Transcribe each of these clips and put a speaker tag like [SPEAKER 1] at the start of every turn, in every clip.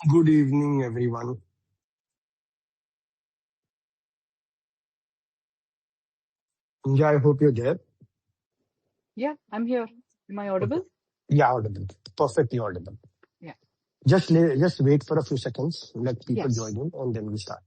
[SPEAKER 1] Good evening, everyone. Yeah, I hope you're there.
[SPEAKER 2] Yeah, I'm here. Am I
[SPEAKER 1] Okay.
[SPEAKER 2] audible?
[SPEAKER 1] Yeah, audible. Perfectly audible.
[SPEAKER 2] Yeah.
[SPEAKER 1] Just wait for a few seconds, let people
[SPEAKER 2] Yes.
[SPEAKER 1] join in, and then we start.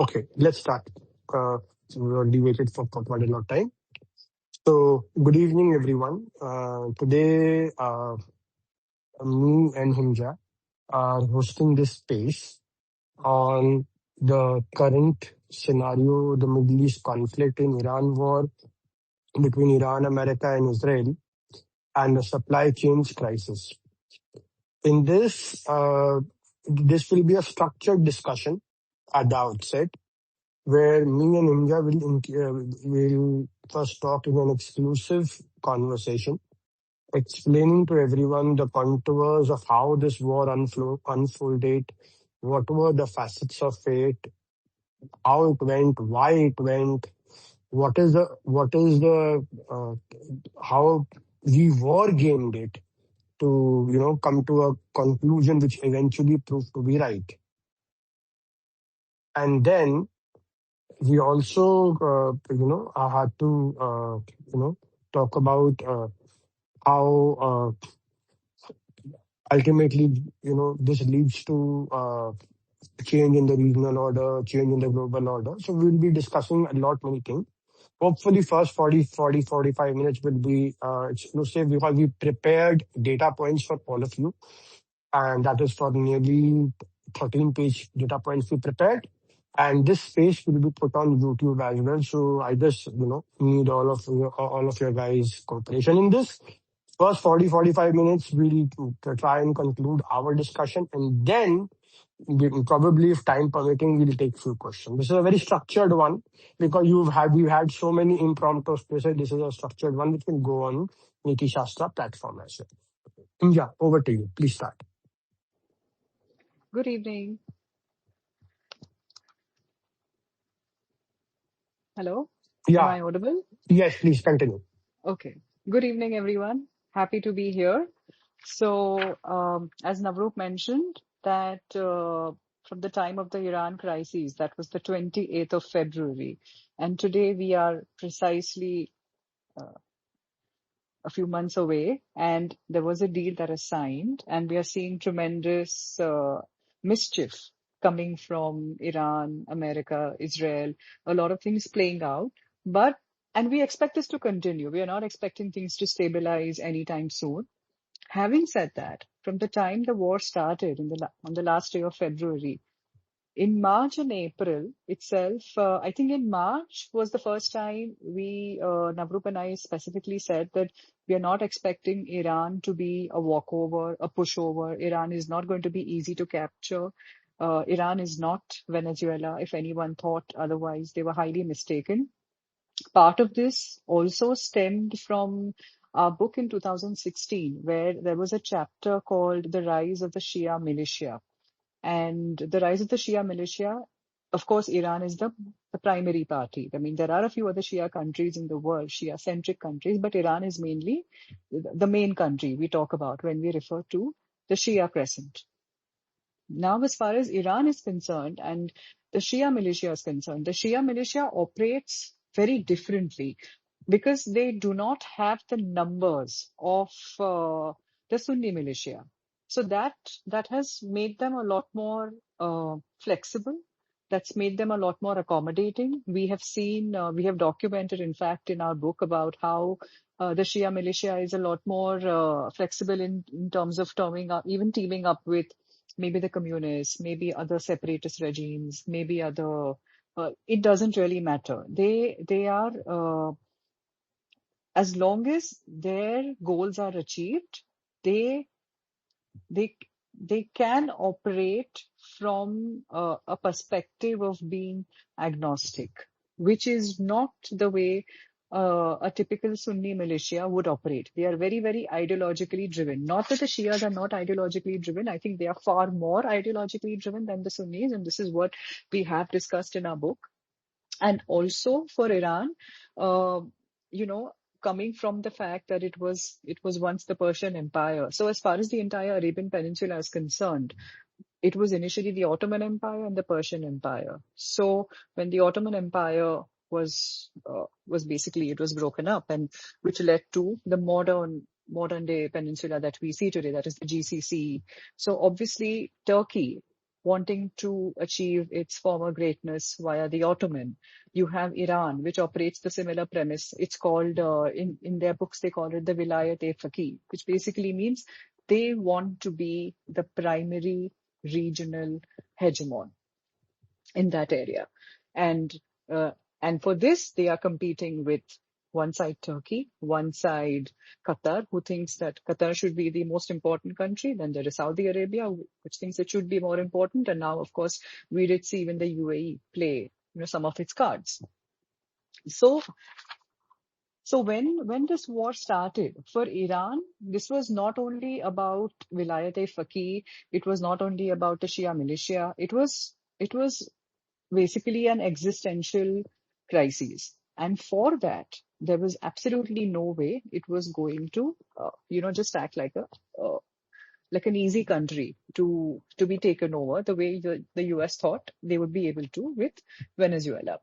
[SPEAKER 1] Okay, let's start. We already waited for quite a lot of time. So, good evening, everyone. Today, me and Himja are hosting this space on the current scenario, the Middle East conflict in Iran war between Iran, America, and Israel, and the supply chains crisis. In this will be a structured discussion at the outset, where me and India will first talk in an exclusive conversation, explaining to everyone the contours of how this war unfolded, what were the facets of it, how it went, why it went, what is the how we war gamed it to come to a conclusion which eventually proved to be right. And then we also had to talk about how ultimately this leads to change in the regional order, change in the global order. So we'll be discussing a lot many things. Hopefully first 45 minutes will be exclusive because we prepared data points for all of you, and that is for nearly 13-page data points we prepared. And this space will be put on YouTube as well. So I just, need all of your guys' cooperation in this. First 45 minutes, we'll try and conclude our discussion, and then probably, if time permitting, we'll take few questions. This is a very structured one because we've had so many impromptu spaces. This is a structured one which can go on Niti Shastra platform as well. Yeah, over to you. Please start.
[SPEAKER 2] Good evening. Hello. Am
[SPEAKER 1] Yeah.
[SPEAKER 2] I audible?
[SPEAKER 1] Yes, please continue.
[SPEAKER 2] Okay. Good evening, everyone. Happy to be here. So, as Navroop mentioned, that from the time of the Iran crisis, that was the 28th of February, and today we are precisely a few months away, and there was a deal that is signed, and we are seeing tremendous mischief coming from Iran, America, Israel, a lot of things playing out. But and we expect this to continue. We are not expecting things to stabilize anytime soon. Having said that, from the time the war started on the last day of February, in March and April itself, I think in March was the first time Navroop and I specifically said that we are not expecting Iran to be a walkover, a pushover. Iran is not going to be easy to capture. Iran is not Venezuela. If anyone thought otherwise, they were highly mistaken. Part of this also stemmed from our book in 2016, where there was a chapter called The Rise of the Shia Militia. And the rise of the Shia militia, of course, Iran is the primary party. I mean, there are a few other Shia countries in the world, Shia-centric countries, but Iran is mainly the main country we talk about when we refer to the Shia crescent. Now, as far as Iran is concerned, and the Shia militia is concerned, the Shia militia operates very differently because they do not have the numbers of the Sunni militia. So that has made them a lot more flexible. That's made them a lot more accommodating. We have seen, we have documented, in fact, in our book about how the Shia militia is a lot more flexible in terms of terming up, even teaming up with maybe the communists, maybe other separatist regimes, maybe other. It doesn't really matter. They are as long as their goals are achieved, they they they can operate from a perspective of being agnostic, which is not the way a typical Sunni militia would operate. They are very, very ideologically driven. Not that the Shias are not ideologically driven. I think they are far more ideologically driven than the Sunnis, and this is what we have discussed in our book. And also for Iran, uh, you know, coming from the fact that it was once the Persian Empire. So as far as the entire Arabian Peninsula is concerned, it was initially the Ottoman Empire and the Persian Empire. So when the Ottoman Empire was basically, it was broken up, and which led to the modern day peninsula that we see today, that is the GCC. So obviously Turkey wanting to achieve its former greatness via the Ottoman. You have Iran, which operates the similar premise. It's called in their books they call it the Vilayat-e-Faqih, which basically means they want to be the primary regional hegemon in that area. And uh, and for this, they are competing with one side Turkey, one side Qatar, who thinks that Qatar should be the most important country. Then there is Saudi Arabia, which thinks it should be more important. And now, of course, we did see even the UAE play, some of its cards. So so when this war started for Iran, this was not only about Vilayat-e-Faqih, it was not only about the Shia militia, it was basically an existential crisis. And for that, there was absolutely no way it was going to, just act like an easy country to be taken over the way the US thought they would be able to with Venezuela.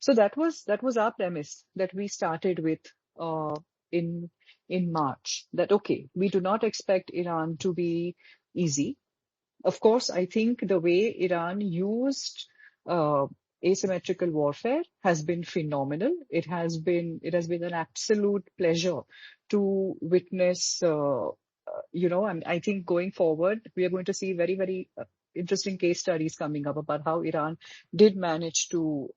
[SPEAKER 2] So that was our premise that we started with uh, in in March. That okay, we do not expect Iran to be easy. Of course, I think the way Iran used uh, asymmetrical warfare has been phenomenal. It has been an absolute pleasure to witness. And I think going forward, we are going to see very, very interesting case studies coming up about how Iran did manage to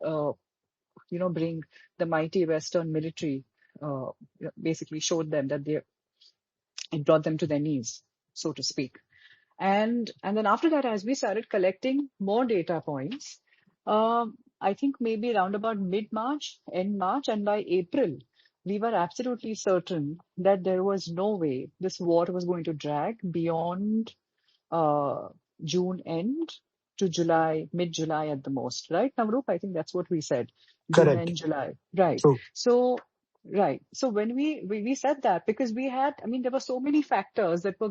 [SPEAKER 2] bring the mighty Western military, basically showed them that it brought them to their knees, so to speak. And then after that, as we started collecting more data points, I think maybe around about mid-March, end March, and by April, we were absolutely certain that there was no way this war was going to drag beyond uh, June end to July, mid-July at the most, right, Navroop? I think that's what we said, June
[SPEAKER 1] Correct.
[SPEAKER 2] and July, right?
[SPEAKER 1] True.
[SPEAKER 2] So, right. So when we said that because we had, I mean, there were so many factors that were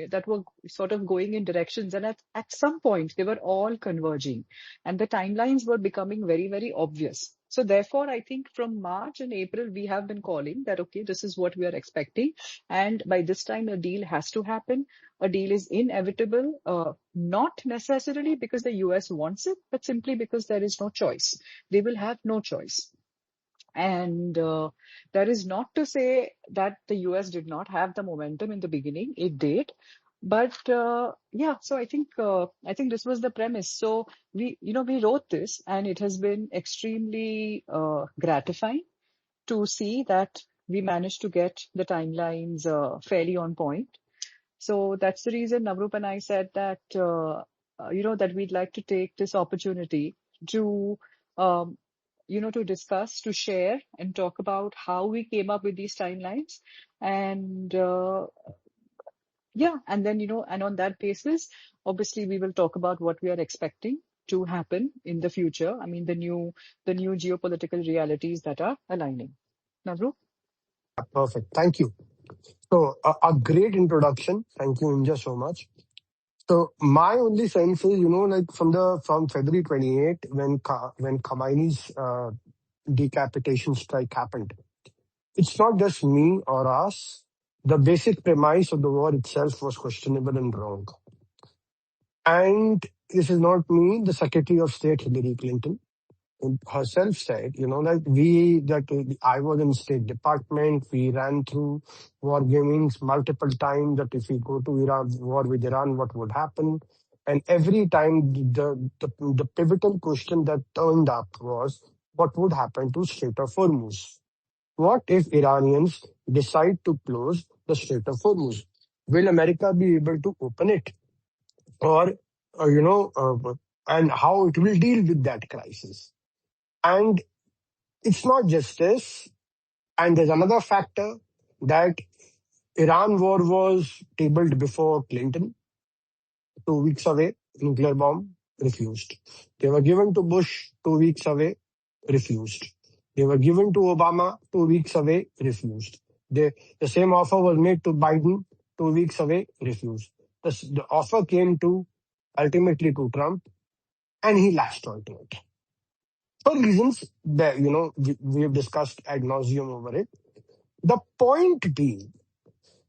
[SPEAKER 2] that were sort of going in directions, and at some point they were all converging, and the timelines were becoming very, very obvious. So therefore, I think from March and April, we have been calling that, okay, this is what we are expecting. And by this time, a deal has to happen. A deal is inevitable, not necessarily because the US wants it, but simply because there is no choice. They will have no choice. And that is not to say that the US did not have the momentum in the beginning. It did. But yeah, so I think this was the premise. So we wrote this, and it has been extremely gratifying to see that we managed to get the timelines fairly on point. So that's the reason Navroop and I said that that we'd like to take this opportunity to um, to discuss, to share, and talk about how we came up with these timelines, and yeah, and then and on that basis, obviously, we will talk about what we are expecting to happen in the future. I mean, the new geopolitical realities that are aligning. Navroop?
[SPEAKER 1] Perfect. Thank you. So, a great introduction. Thank you, Inja, so much. So my only sense is, like from February 28, when Khamenei's decapitation strike happened, it's not just me or us. The basic premise of the war itself was questionable and wrong. And this is not me, the Secretary of State Hillary Clinton herself said, I was in State Department, we ran through war gamings multiple times that if we go to Iran, war with Iran, what would happen? And every time the pivotal question that turned up was, what would happen to Strait of Hormuz? What if Iranians decide to close the Strait of Hormuz? Will America be able to open it? Or, and how it will deal with that crisis? And it's not just this. And there's another factor that Iran war was tabled before Clinton, 2 weeks away, nuclear bomb, refused. They were given to Bush, 2 weeks away, refused. They were given to Obama, 2 weeks away, refused. The same offer was made to Biden, 2 weeks away, refused. The offer came to ultimately to Trump, and he latched onto it. For reasons that, we have discussed ad nauseum over it. The point being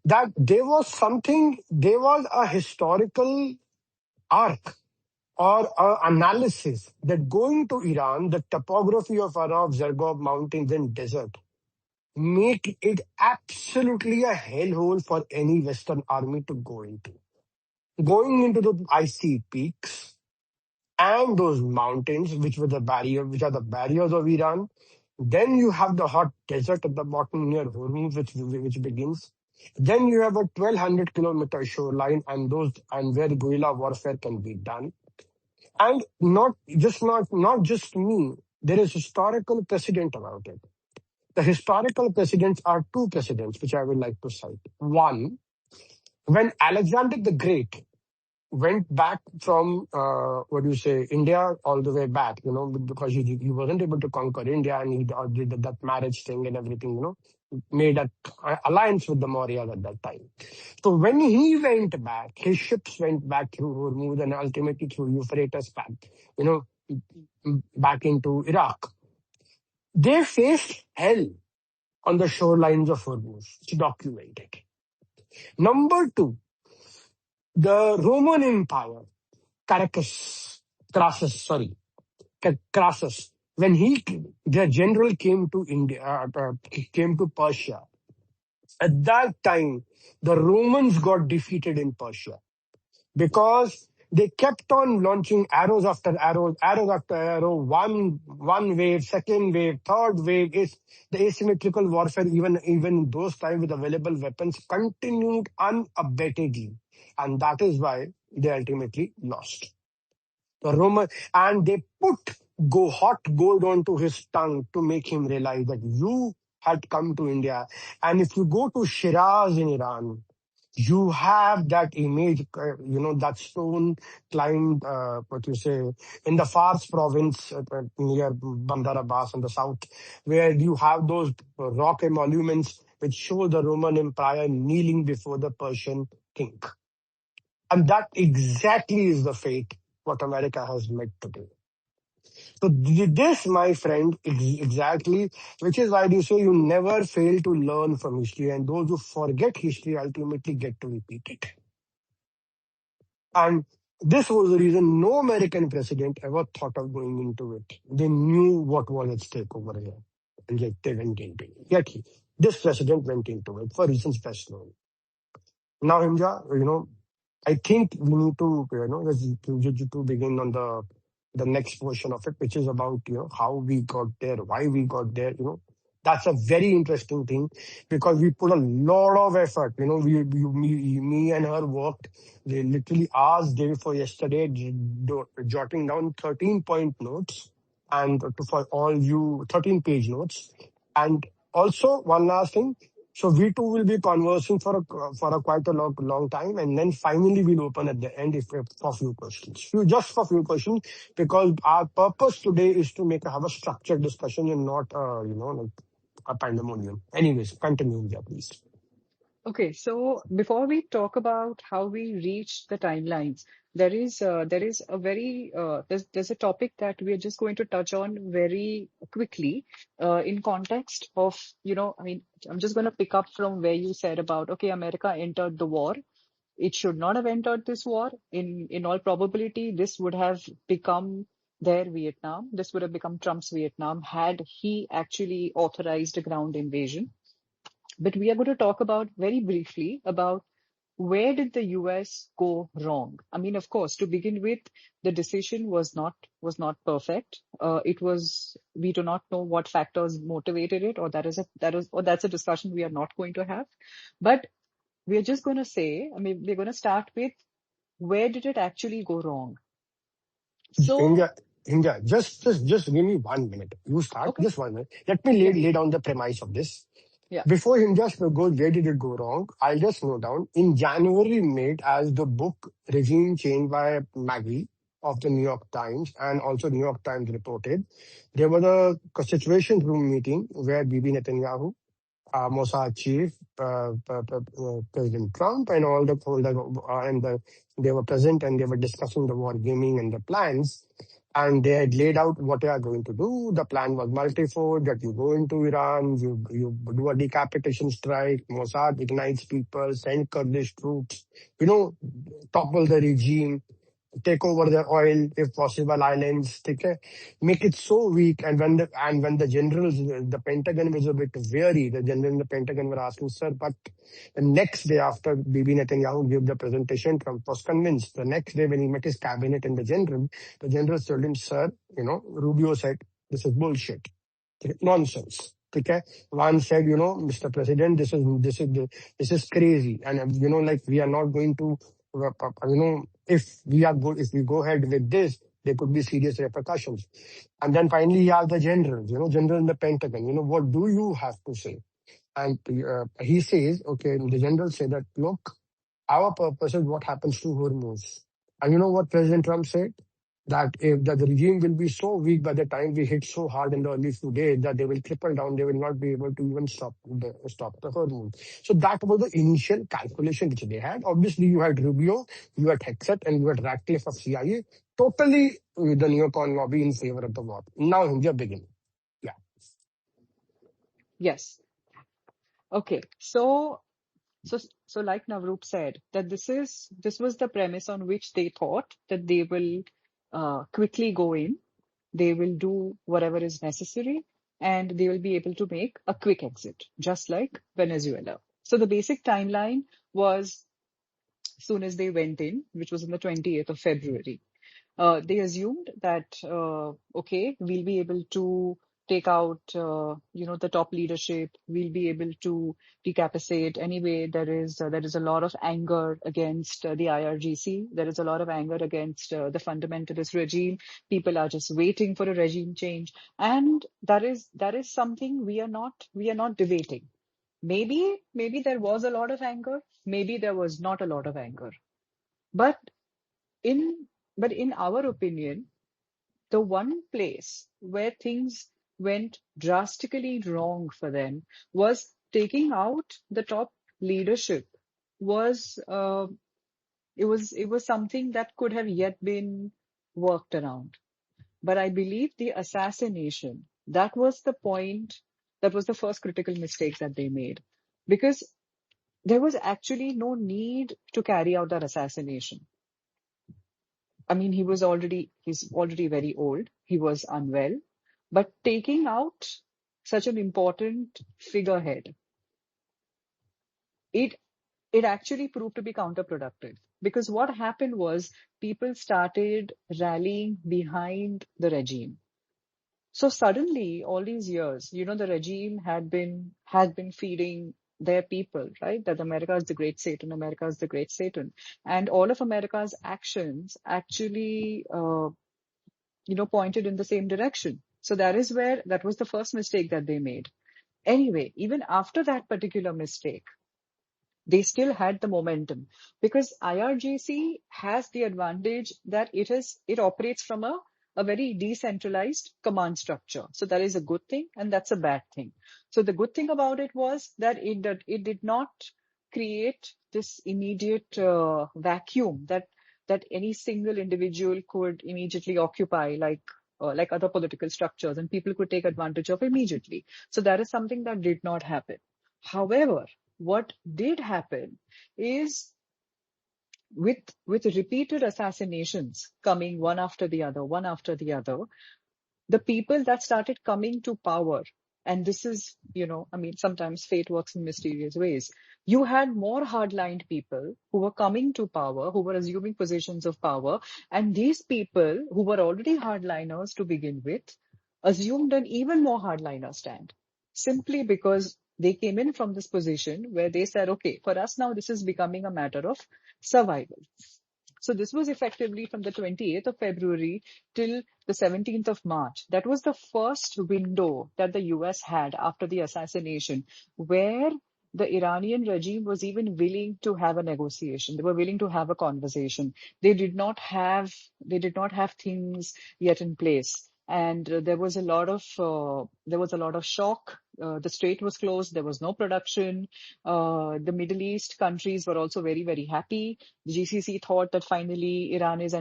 [SPEAKER 1] that there was a historical arc or analysis that going to Iran, the topography of Arab Zergov mountains and desert make it absolutely a hellhole for any Western army to go into. Going into the icy peaks and those mountains, which are the barriers of Iran. Then you have the hot desert at the bottom near Hormuz, which begins. Then you have a 1,200-kilometer shoreline, and where guerrilla warfare can be done. And not just me. There is historical precedent about it. The historical precedents are two precedents, which I would like to cite. One, when Alexander the Great went back from India all the way back, because he wasn't able to conquer India, and he did that marriage thing and everything, made an alliance with the Mauryas at that time. So when he went back, his ships went back through Hormuz and ultimately through Euphrates back, you know, back into Iraq. They faced hell on the shorelines of Hormuz. It's documented. Number two, the Roman Empire, Crassus, when the general came to India, came to Persia, at that time, the Romans got defeated in Persia because they kept on launching arrows after arrow, one wave, second wave, third wave. Is the asymmetrical warfare, even in those times with available weapons, continued unabatedly, and that is why they ultimately lost. The Roman, and they put hot gold onto his tongue to make him realize that you had come to India. And if you go to Shiraz in Iran, you have that image, that stone climbed, in the Fars province near Bandar Abbas in the south, where you have those rock emoluments which show the Roman Empire kneeling before the Persian king. And that exactly is the fate what America has met today. So this, my friend, exactly, which is why you say you never fail to learn from history, and those who forget history ultimately get to repeat it. And this was the reason no American president ever thought of going into it. They knew what was at stake over here, and yet they went into it. Yet this president went into it for reasons best known. Now, Himja, I think we need to, to begin on the next portion of it, which is about, how we got there, why we got there, That's a very interesting thing because we put a lot of effort. Me and her worked literally hours day before yesterday, jotting down 13-point notes and for all you 13-page notes. And also one last thing. So we two will be conversing for quite a long time, and then finally we'll open at the end for few questions. Just for few questions, because our purpose today is to have a structured discussion and not like a pandemonium. Anyways, continue, yeah, please.
[SPEAKER 2] Okay, so before we talk about how we reach the timelines, there is a very there's a topic that we are just going to touch on very quickly in context of, I mean, I'm just going to pick up from where you said about, okay, America entered the war. It should not have entered this war. In all probability, this would have become their Vietnam. This would have become Trump's Vietnam had he actually authorized a ground invasion. But we are going to talk about very briefly about where did the US go wrong? I mean, of course, to begin with, the decision was not perfect. It was We do not know what factors motivated it, or that's a discussion we are not going to have. But we are just going to say, I mean, we're going to start with where did it actually go wrong? So,
[SPEAKER 1] India, India, just give me 1 minute. You start,
[SPEAKER 2] okay,
[SPEAKER 1] just 1 minute. Let me
[SPEAKER 2] yeah,
[SPEAKER 1] lay down the premise of this.
[SPEAKER 2] yeah,
[SPEAKER 1] Before him just goes, where did it go wrong? I'll just note down in January made as the book Regime Change by Maggie of the New York Times and also New York Times reported, there was a situation room meeting where Bibi Netanyahu, Mossad chief, President Trump, and they were present and they were discussing the war gaming and the plans. And they had laid out what they are going to do. The plan was multifold, that you go into Iran, you do a decapitation strike, Mossad ignites people, send Kurdish troops, you know, topple the regime, take over their oil, if possible, islands, okay? Make it so weak. And when the generals, the Pentagon was a bit weary, the general in the Pentagon were asking, sir, but the next day after Bibi Netanyahu gave the presentation, Trump was convinced. The next day when he met his cabinet and the general told him, sir, Rubio said, this is bullshit. Nonsense. Okay. One said, Mr. President, this is crazy, and like we are not going to, if we go ahead with this, there could be serious repercussions. And then finally, you have the generals, general in the Pentagon. What do you have to say? And he says, okay, the general say that, look, our purpose is what happens to Hormuz. And you know what President Trump said? That if the regime will be so weak by the time we hit so hard in the early few days that they will cripple down, they will not be able to even stop the Hormuz. So that was the initial calculation which they had. Obviously, you had Rubio, you had Hexet, and you had Ratcliffe of CIA, totally with the neocon lobby in favor of the war. Now India begin. Yeah.
[SPEAKER 2] yes. Okay. So like Navroop said, that this was the premise on which they thought that they will quickly go in, they will do whatever is necessary, and they will be able to make a quick exit, just like Venezuela. So the basic timeline was soon as they went in, which was on the 28th of February. They assumed that, okay, we'll be able to take out, the top leadership. We'll be able to decapitate. Anyway, there is a lot of anger against the IRGC. There is a lot of anger against the fundamentalist regime. People are just waiting for a regime change, and that is something we are not debating. Maybe there was a lot of anger. Maybe there was not a lot of anger. But in but in our opinion, the one place where things went drastically wrong for them was taking out the top leadership. Was it was something that could have yet been worked around. But I believe the assassination, that was the point, that was the first critical mistake that they made. Because there was actually no need to carry out that assassination. I mean, he's already very old. He was unwell, but taking out such an important figurehead, it it actually proved to be counterproductive. Because what happened was people started rallying behind the regime. So suddenly, all these years, the regime had been feeding their people, right? That America is the great Satan, America is the great Satan. And all of America's actions actually pointed in the same direction. So that was the first mistake that they made. Anyway, even after that particular mistake, they still had the momentum because IRGC has the advantage that it operates from a very decentralized command structure. So that is a good thing and that's a bad thing. So the good thing about it was that it did not create this immediate vacuum that any single individual could immediately occupy, like other political structures, and people could take advantage of immediately. So that is something that did not happen. However, what did happen is with repeated assassinations coming one after the other, the people that started coming to power, and this is, I mean, sometimes fate works in mysterious ways. You had more hardlined people who were coming to power, who were assuming positions of power, and these people who were already hardliners to begin with assumed an even more hardliner stand, simply because they came in from this position where they said, okay, for us now, this is becoming a matter of survival. So this was effectively from the 28th of February till the 17th of March. That was the first window that the US had after the assassination, where the Iranian regime was even willing to have a negotiation. They were willing to have a conversation. They did not have things yet in place. And there was a lot of shock. The strait was closed. There was no production. The Middle East countries were also very, very happy. The GCC thought that finally Iran is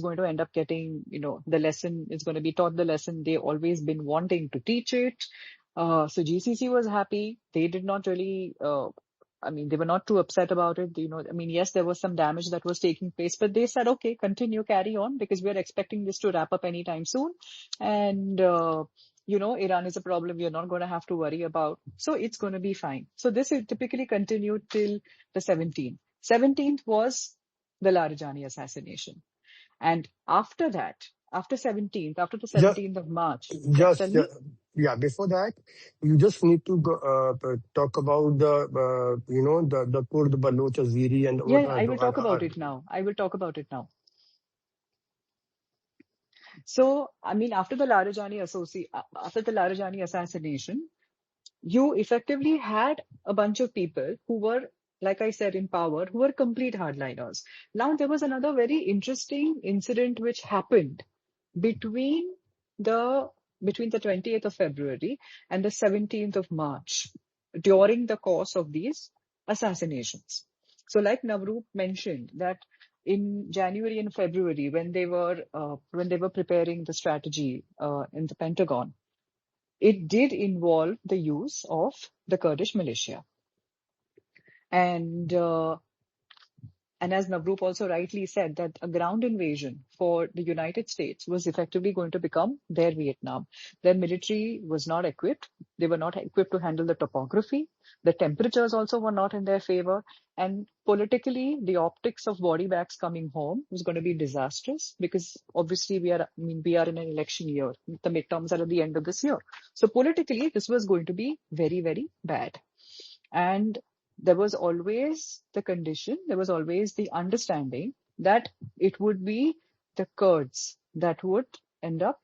[SPEAKER 2] going to end up getting, the lesson is going to be taught, the lesson they always been wanting to teach it. So GCC was happy. They did not really, they were not too upset about it. Yes, there was some damage that was taking place, but they said, okay, continue, carry on, because we are expecting this to wrap up anytime soon. And, Iran is a problem we are not going to have to worry about. So it's going to be fine. So this is typically continued till the 17th. 17th was the Larijani assassination. And after that, after the
[SPEAKER 1] Just,
[SPEAKER 2] 17th of March, yeah, tell
[SPEAKER 1] just
[SPEAKER 2] me.
[SPEAKER 1] yeah. Before that, you just need to go, talk about the the Kurd, Baloch, Azeri, and
[SPEAKER 2] Yeah,
[SPEAKER 1] what
[SPEAKER 2] yeah, I will talk about it now. I will talk about it now. So, after the Larijani assassination, you effectively had a bunch of people who were, like I said, in power, who were complete hardliners. Now, there was another very interesting incident which happened between the between the 28th of February and the 17th of March during the course of these assassinations. So, like Navroop mentioned, that in January and February, when they were preparing the strategy in the Pentagon, it did involve the use of the Kurdish militia. And as Navroop also rightly said, that a ground invasion for the United States was effectively going to become their Vietnam. Their military was not equipped. They were not equipped to handle the topography. The temperatures also were not in their favor. And politically, the optics of body bags coming home was going to be disastrous, because obviously we are in an election year. The midterms are at the end of this year. So politically, this was going to be very, very bad. And there was always the understanding that it would be the Kurds that would end up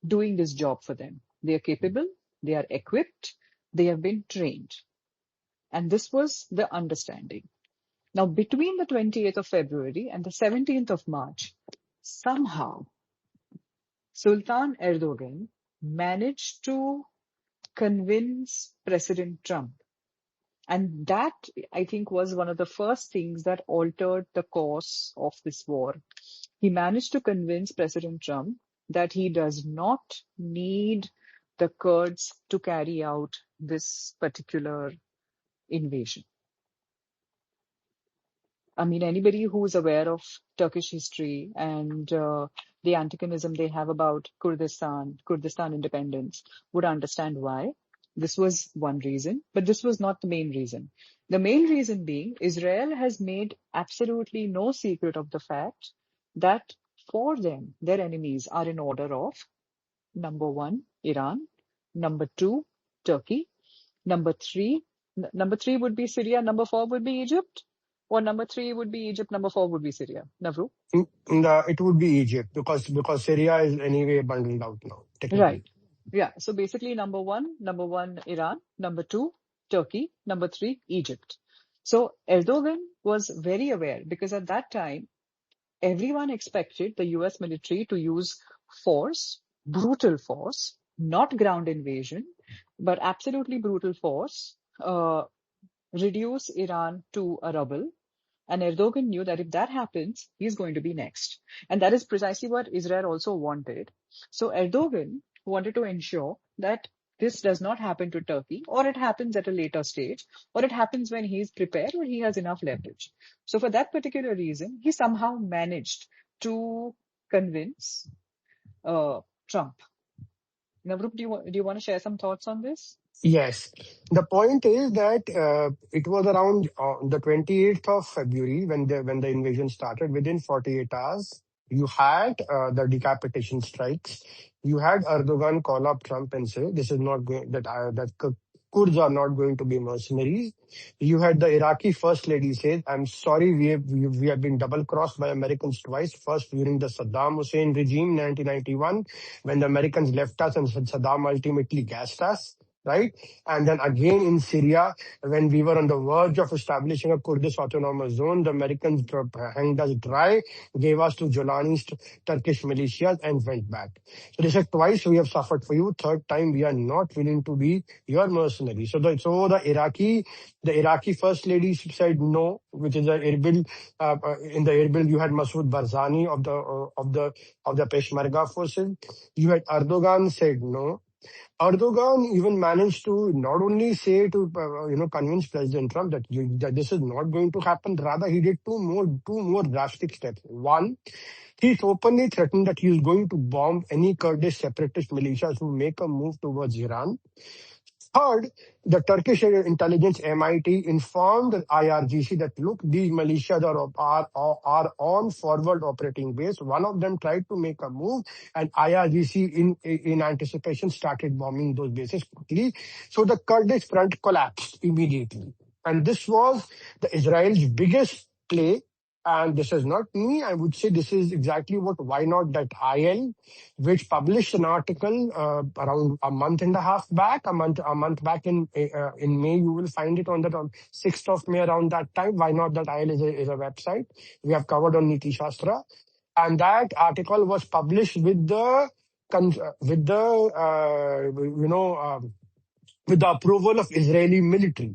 [SPEAKER 2] doing this job for them. They are capable, they are equipped, they have been trained. And this was the understanding. Now, between the 28th of February and the 17th of March, somehow Sultan Erdogan managed to convince President Trump. And that, I think, was one of the first things that altered the course of this war. He managed to convince President Trump that he does not need the Kurds to carry out this particular invasion. Anybody who's aware of Turkish history and the antagonism they have about Kurdistan independence would understand why. This was one reason, but this was not the main reason. The main reason being, Israel has made absolutely no secret of the fact that for them, their enemies are in order of number one, Iran, number two, Turkey, number three would be Syria, number four would be Egypt, or number three would be Egypt, number four would be Syria. Navru?
[SPEAKER 1] it would be Egypt, because Syria is anyway bundled out now, technically.
[SPEAKER 2] Right. Yeah. So basically, number one, Iran, number two, Turkey, number three, Egypt. So Erdogan was very aware, because at that time, everyone expected the US military to use force, brutal force, not ground invasion, but absolutely brutal force, reduce Iran to a rubble. And Erdogan knew that if that happens, he's going to be next. And that is precisely what Israel also wanted. So Erdogan wanted to ensure that this does not happen to Turkey, or it happens at a later stage, or it happens when he's prepared or he has enough leverage. So for that particular reason, he somehow managed to convince Trump. Navrup, do you want to share some thoughts on this?
[SPEAKER 1] Yes. The point is that it was around the 28th of February when the invasion started. Within 48 hours, you had the decapitation strikes. You had Erdogan call up Trump and say, "This is not going that Kurds are not going to be mercenaries." You had the Iraqi First Lady say, "I'm sorry, we have been double crossed by Americans twice. First during the Saddam Hussein regime, 1991, when the Americans left us and Saddam ultimately gassed us." Right? And then again in Syria, when we were on the verge of establishing a Kurdish autonomous zone, the Americans hanged us dry, gave us to Jolani's Turkish militias, and went back. So they said, twice we have suffered for you. Third time we are not willing to be your mercenaries. The Iraqi First Lady said no, which is a Erbil. In the Erbil, you had Masoud Barzani of the Peshmerga forces. You had Erdogan said no. Erdogan even managed to not only say to convince President Trump that this is not going to happen. Rather, he did two more drastic steps. One, he openly threatened that he is going to bomb any Kurdish separatist militias who make a move towards Iran. Third, the Turkish intelligence MIT informed the IRGC that look, these militias are on forward operating base. One of them tried to make a move, and IRGC in anticipation started bombing those bases quickly. So the Kurdish front collapsed immediately, and this was the Israel's biggest play. And this is not me. I would say this is exactly what Why Not That IL, which published an article around a month and a half back, a month back in May. You will find it on the 6th of May around that time. Why Not That IL is a website we have covered on Niti Shastra, and that article was published with the with the with the approval of Israeli military.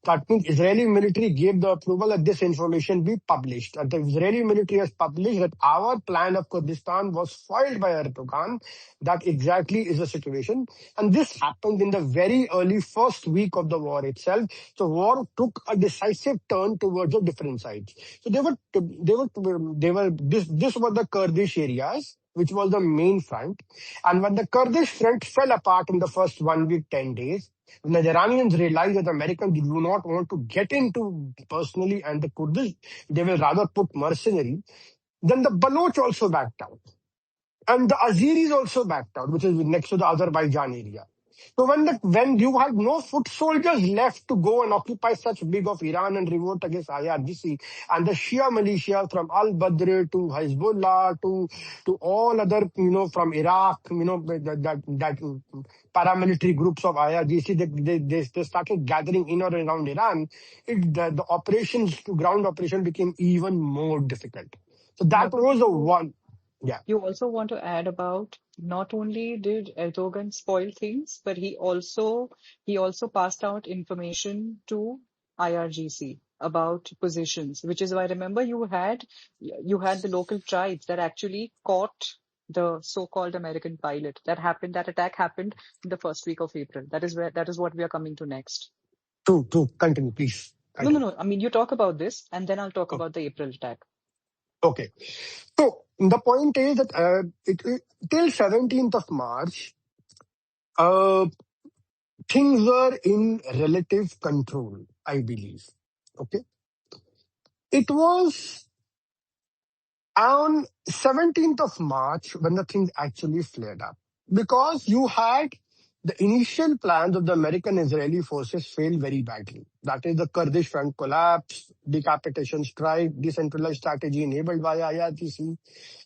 [SPEAKER 1] That means Israeli military gave the approval that this information be published. And the Israeli military has published that our plan of Kurdistan was foiled by Erdogan. That exactly is the situation. And this happened in the very early first week of the war itself. So war took a decisive turn towards the different sides. So this were the Kurdish areas, which was the main front. And when the Kurdish front fell apart in the first 1 week, 10 days, when the Iranians realized that the Americans do not want to get into personally and the Kurdish, they will rather put mercenaries, then the Baloch also backed out. And the Azeris also backed out, which is next to the Azerbaijan area. So when you had no foot soldiers left to go and occupy such big of Iran and revolt against IRGC, and the Shia militia from Al Badr to Hezbollah to all other from Iraq, that paramilitary groups of IRGC, they started gathering in or around Iran. The operations, ground operation became even more difficult. So that
[SPEAKER 2] Navrup,
[SPEAKER 1] was the one. Yeah.
[SPEAKER 2] you also want to add about not only did Erdogan spoil things, but he also passed out information to IRGC about positions, which is why remember you had the local tribes that actually caught the so-called American pilot. That attack happened in the first week of April. That is what we are coming to next.
[SPEAKER 1] To continue, please.
[SPEAKER 2] No, no,
[SPEAKER 1] Continue.
[SPEAKER 2] no. I mean, you talk about this, and then I'll talk
[SPEAKER 1] Oh,
[SPEAKER 2] about the April attack.
[SPEAKER 1] okay. So the point is that till 17th of March, uh, things were in relative control, I believe. Okay. It was on 17th of March when the thing actually flared up. Because you had the initial plans of the American Israeli forces failed very badly. That is the Kurdish front collapse, decapitation strike, decentralized strategy enabled by IRGC,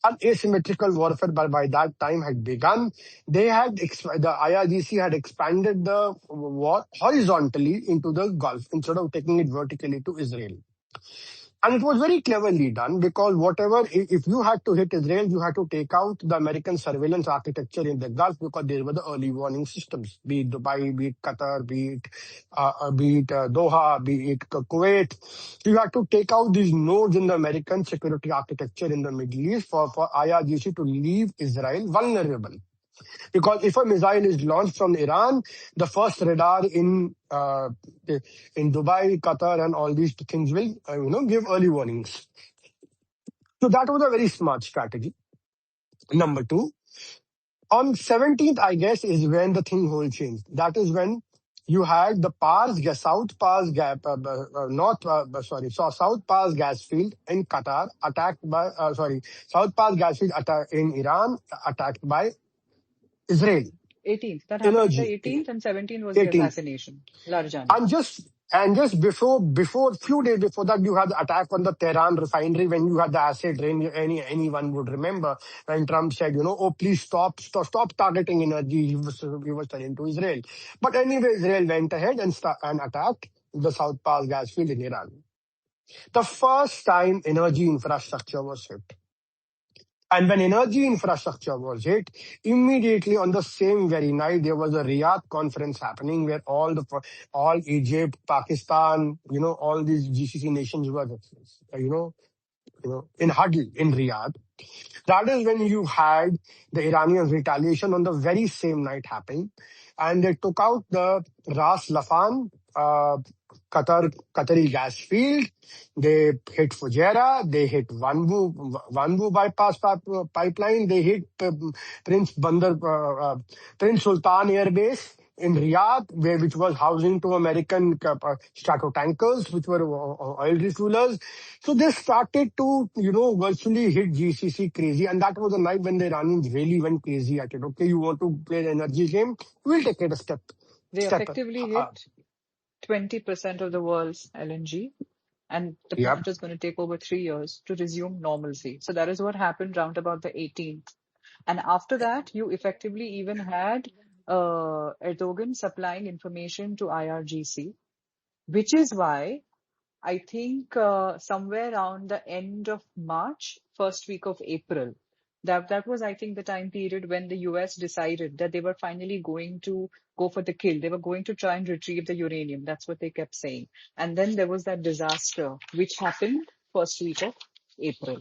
[SPEAKER 1] and asymmetrical warfare by that time had begun. The IRGC had expanded the war horizontally into the Gulf instead of taking it vertically to Israel. And it was very cleverly done because whatever, if you had to hit Israel, you had to take out the American surveillance architecture in the Gulf because they were the early warning systems, be it Dubai, be it Qatar, be it Doha, be it Kuwait. You had to take out these nodes in the American security architecture in the Middle East for IRGC to leave Israel vulnerable. Because if a missile is launched from Iran, the first radar in Dubai, Qatar, and all these things will give early warnings. So that was a very smart strategy. Number two, on 17th, I guess, is when the thing whole changed. That is when you had the South Pars Gap, South Pars gas field in Qatar attacked by, South Pars gas field in Iran attacked by Israel.
[SPEAKER 2] 18th. That happened on the
[SPEAKER 1] Energy.
[SPEAKER 2] 18th, and 17th was the
[SPEAKER 1] 18.
[SPEAKER 2] assassination. Larjani.
[SPEAKER 1] And just before few days before that, you had the attack on the Tehran refinery when you had the acid rain. Anyone would remember when Trump said, oh, please stop targeting energy. He was telling to Israel. But anyway, Israel went ahead and attacked the South Pars gas field in Iran. The first time energy infrastructure was hit. And when energy infrastructure was hit, immediately on the same very night, there was a Riyadh conference happening where all Egypt, Pakistan, all these GCC nations were, in huddle in Riyadh. That is when you had the Iranian retaliation on the very same night happening. And they took out the Ras Laffan, Qatari gas field. They hit Fujairah. They hit Wanbu bypass pipeline. They hit Prince Sultan Air Base in Riyadh, which was housing to American strato tankers, which were oil refuelers. So they started to, virtually hit GCC crazy. And that was the night when the Iranians really went crazy at it. Okay, you want to play an energy game? We'll take it a step.
[SPEAKER 2] They effectively hit 20% of the world's LNG, and the
[SPEAKER 1] Yep.
[SPEAKER 2] plant is going to take over 3 years to resume normalcy. So that is what happened round about the 18th. And after that, you effectively even had Erdogan supplying information to IRGC, which is why I think somewhere around the end of March, first week of April, that was, I think, the time period when the US decided that they were finally going to go for the kill. They were going to try and retrieve the uranium. That's what they kept saying. And then there was that disaster, which happened first week of April,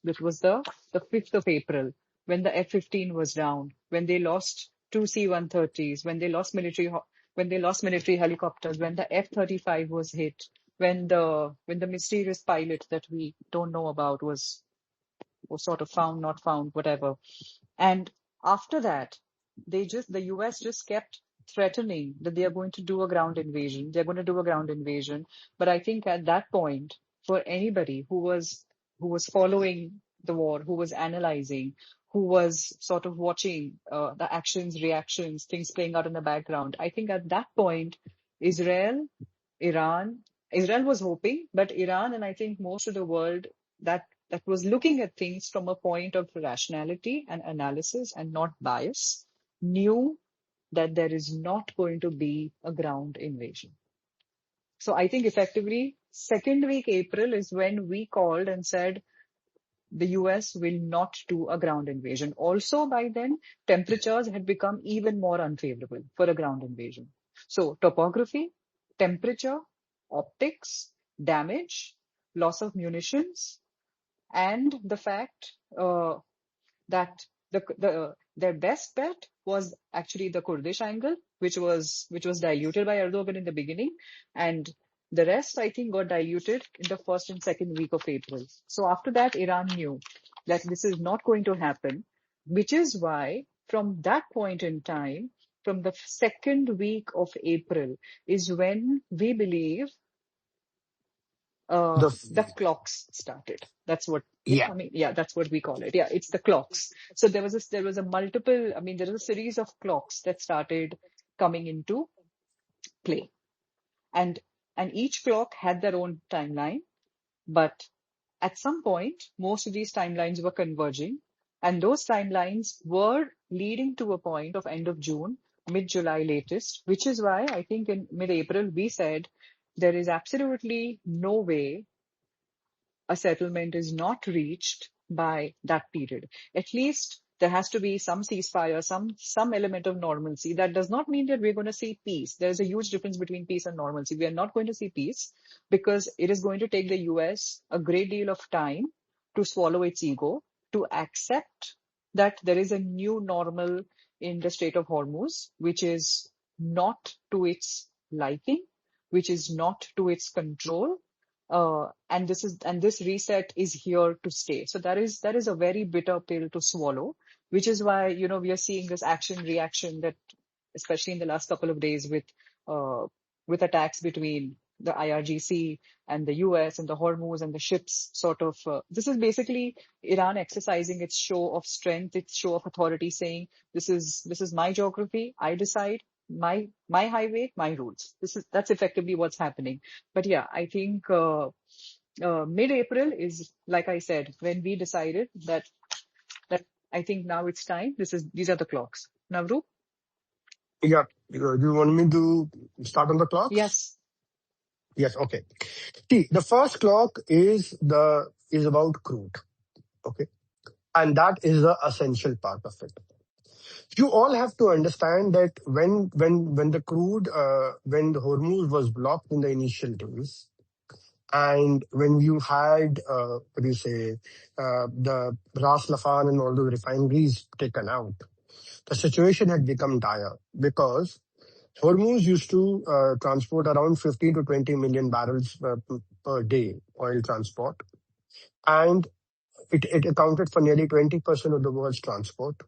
[SPEAKER 2] which was the 5th of April, when the F-15 was down, when they lost two C-130s, when they lost military helicopters, when the F-35 was hit, when the mysterious pilot that we don't know about was sort of found, not found, whatever. And after that, the US just kept threatening that they are going to do a ground invasion. They're going to do a ground invasion. But I think at that point, for anybody who was following the war, who was analyzing, who was sort of watching the actions, reactions, things playing out in the background, I think at that point, Israel was hoping, but Iran and I think most of the world that was looking at things from a point of rationality and analysis and not bias, knew that there is not going to be a ground invasion. So I think effectively, second week April is when we called and said the US will not do a ground invasion. Also, by then, temperatures had become even more unfavorable for a ground invasion. So topography, temperature, optics, damage, loss of munitions, and the fact that their best bet was actually the Kurdish angle, which was diluted by Erdogan in the beginning, and the rest, I think, got diluted in the first and second week of April. So after that, Iran knew that this is not going to happen, which is why from that point in time, from the second week of April, is when we believe the clocks started. That's what,
[SPEAKER 1] Yeah.
[SPEAKER 2] that's what we call it. Yeah, it's the clocks. So there was a series of clocks that started coming into play, and each clock had their own timeline, but at some point, most of these timelines were converging, and those timelines were leading to a point of end of June, mid-July latest, which is why I think in mid-April we said there is absolutely no way a settlement is not reached by that period. At least there has to be some ceasefire, some element of normalcy. That does not mean that we're going to see peace. There's a huge difference between peace and normalcy. We are not going to see peace because it is going to take the US a great deal of time to swallow its ego, to accept that there is a new normal in the Strait of Hormuz, which is not to its liking, which is not to its control, and this reset is here to stay. So that is a very bitter pill to swallow, which is why we are seeing this action reaction that, especially in the last couple of days, with attacks between the IRGC and the US and the Hormuz and the ships. This is basically Iran exercising its show of strength, its show of authority, saying this is my geography, I decide, my highway, my rules. That's effectively what's happening. But yeah, I think mid-April is, like I said, when we decided that I think now it's time. These are the clocks. Navru?
[SPEAKER 1] Yeah. Do you want me to start on the clocks?
[SPEAKER 2] Yes.
[SPEAKER 1] Yes. Okay. See, the first clock is about crude. Okay. And that is the essential part of it. You all have to understand that when the crude, when the Hormuz was blocked in the initial days, and when you had, the Ras Laffan and all those refineries taken out, the situation had become dire because Hormuz used to transport around 15 to 20 million barrels per day oil transport, and it accounted for nearly 20% of the world's transport,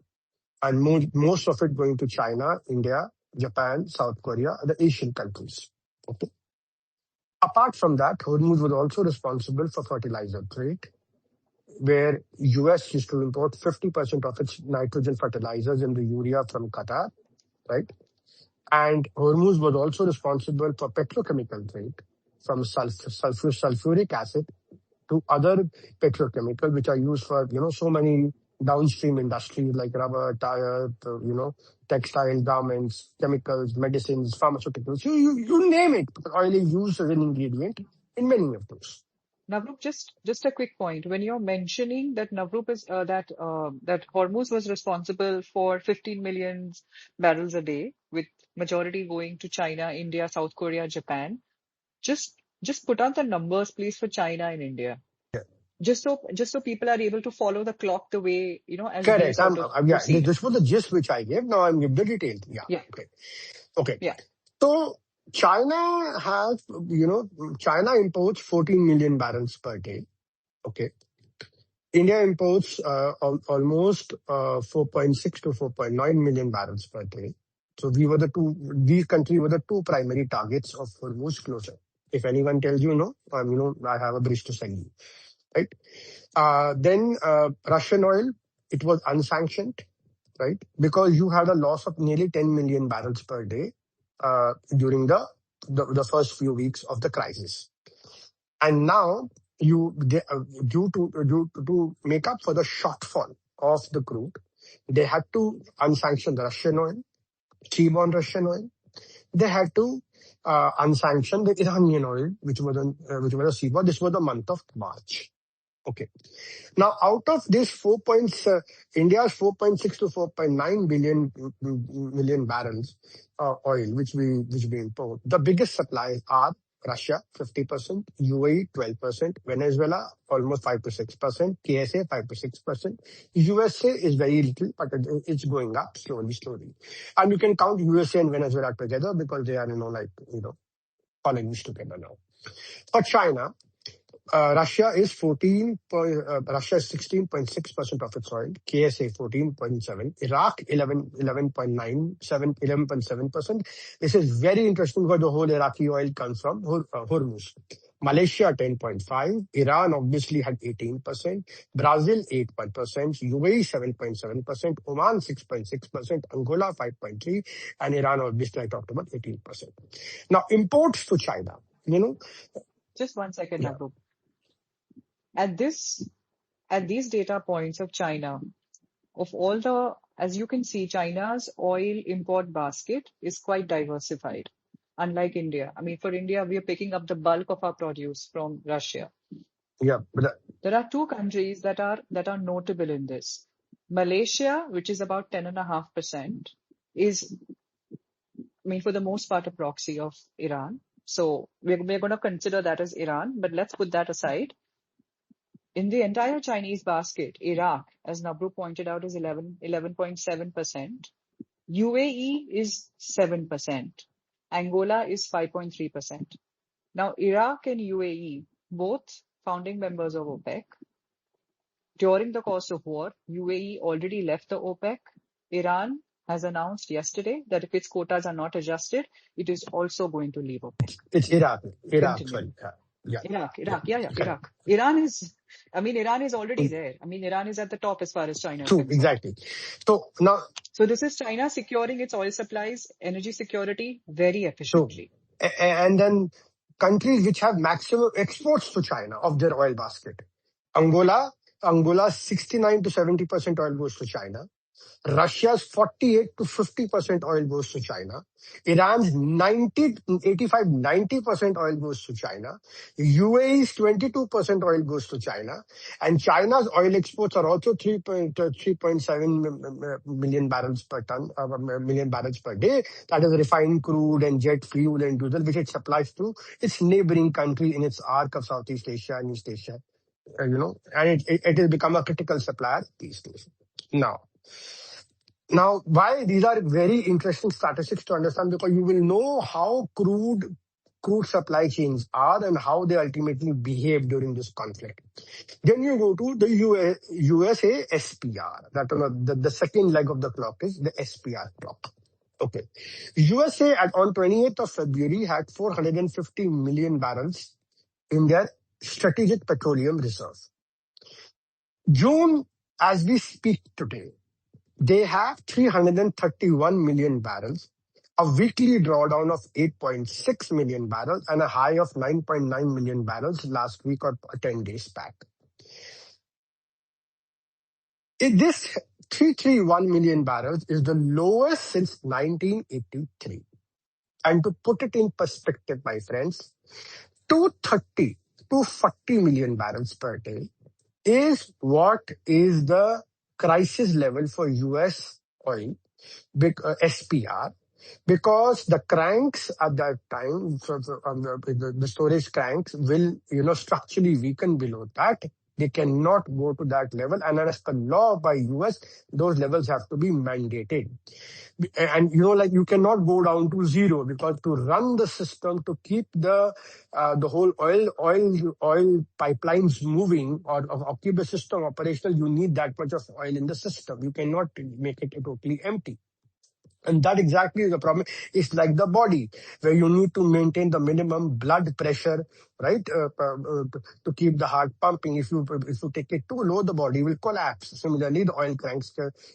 [SPEAKER 1] and most of it going to China, India, Japan, South Korea, the Asian countries. Okay. Apart from that, Hormuz was also responsible for fertilizer trade, where US used to import 50% of its nitrogen fertilizers and the urea from Qatar, right? And Hormuz was also responsible for petrochemical trade, from sulfuric acid to other petrochemical, which are used for, so many downstream industries like rubber, tire, textile, garments, chemicals, medicines, pharmaceuticals. You name it. Oil is used as an ingredient in many of those.
[SPEAKER 2] Navroop, just a quick point. When you're mentioning that Navroop is that Hormuz was responsible for 15 million barrels a day, with majority going to China, India, South Korea, Japan. Just put out the numbers, please, for China and India.
[SPEAKER 1] Yeah.
[SPEAKER 2] Just so people are able to follow the clock the way, as we
[SPEAKER 1] Correct.
[SPEAKER 2] sort of
[SPEAKER 1] Yeah,
[SPEAKER 2] proceed.
[SPEAKER 1] this was the gist which I gave. Now I'm giving the details. Yeah.
[SPEAKER 2] Yeah.
[SPEAKER 1] Okay.
[SPEAKER 2] Yeah.
[SPEAKER 1] So China has, China imports 14 million barrels per day. Okay. India imports almost 4.6 to 4.9 million barrels per day. So these countries were the two primary targets of Hormuz closure. If anyone tells you no, I have a bridge to sell you, right? Then Russian oil, it was unsanctioned, right? Because you had a loss of nearly 10 million barrels per day during the first few weeks of the crisis. And now, due to make up for the shortfall of the crude, they had to unsanction the Russian oil, seaborne Russian oil. They had to unsanction the Iranian oil, which was a seaborne. This was the month of March. Okay. Now, out of this India's 4.6 to 4.9 million barrels oil, which we import, the biggest suppliers are Russia, 50%, UAE, 12%, Venezuela, almost 5 to 6%, KSA, 5 to 6%. USA is very little, but it's going up slowly. And you can count USA and Venezuela together because they are, colonies together now. For China, Russia is 16.6% of its oil, KSA 14.7, Iraq 11.7%. This is very interesting because the whole Iraqi oil comes from Hormuz. Malaysia 10.5, Iran obviously had 18%, Brazil 8%, UAE 7.7%, Oman 6.6%, Angola 5.3%, and Iran obviously I talked about 18%. Now imports to China,
[SPEAKER 2] Just 1 second,
[SPEAKER 1] yeah.
[SPEAKER 2] Navroop. At these data points of China, as you can see, China's oil import basket is quite diversified, unlike India. I mean, for India, we are picking up the bulk of our produce from Russia.
[SPEAKER 1] Yeah, but
[SPEAKER 2] There are two countries that are notable in this. Malaysia, which is about 10.5%, is, I mean, for the most part, a proxy of Iran. So we're going to consider that as Iran, but let's put that aside. In the entire Chinese basket, Iraq, as Nabru pointed out, is 11.7%. UAE is 7%. Angola is 5.3%. Now, Iraq and UAE, both founding members of OPEC, during the course of war, UAE already left the OPEC. Iran has announced yesterday that if its quotas are not adjusted, it is also going to leave OPEC.
[SPEAKER 1] it's Iraq. Iraq,
[SPEAKER 2] Continue.
[SPEAKER 1] sorry. Yeah.
[SPEAKER 2] Iraq,
[SPEAKER 1] Correct.
[SPEAKER 2] Iraq. Iran is already there. I mean, Iran is at the top as far as China is
[SPEAKER 1] True,
[SPEAKER 2] concerned.
[SPEAKER 1] exactly. So now,
[SPEAKER 2] So this is China securing its oil supplies, energy security very efficiently.
[SPEAKER 1] and then countries which have maximum exports to China of their oil basket. Angola's 69 to 70% oil goes to China. Russia's 48 to 50% oil goes to China. Iran's 90% oil goes to China. UAE's 22% oil goes to China. And China's oil exports are also 3.7 million barrels per ton, million barrels per day. That is refined crude and jet fuel and diesel, which it supplies to its neighboring country in its arc of Southeast Asia and East Asia. And it has become a critical supplier these days. Now, why these are very interesting statistics to understand, because you will know how crude supply chains are and how they ultimately behave during this conflict. Then you go to the USA SPR. That the second leg of the clock is the SPR clock. Okay. USA on 28th of February had 450 million barrels in their strategic petroleum reserve. June, as we speak today, they have 331 million barrels, a weekly drawdown of 8.6 million barrels, and a high of 9.9 million barrels last week or 10 days back. This 331 million barrels is the lowest since 1983. And to put it in perspective, my friends, 230 to 40 million barrels per day is what is the crisis level for US oil, SPR, because the cranks at that time, the storage cranks will, structurally weaken below that. They cannot go to that level. And as per law by US, those levels have to be mandated. And you cannot go down to zero, because to run the system, to keep the whole oil pipelines moving, or keep the system operational, you need that much of oil in the system. You cannot make it totally empty. And that exactly is the problem. It's like the body, where you need to maintain the minimum blood pressure, right, to keep the heart pumping. If you take it too low, the body will collapse. Similarly, the oil cranks,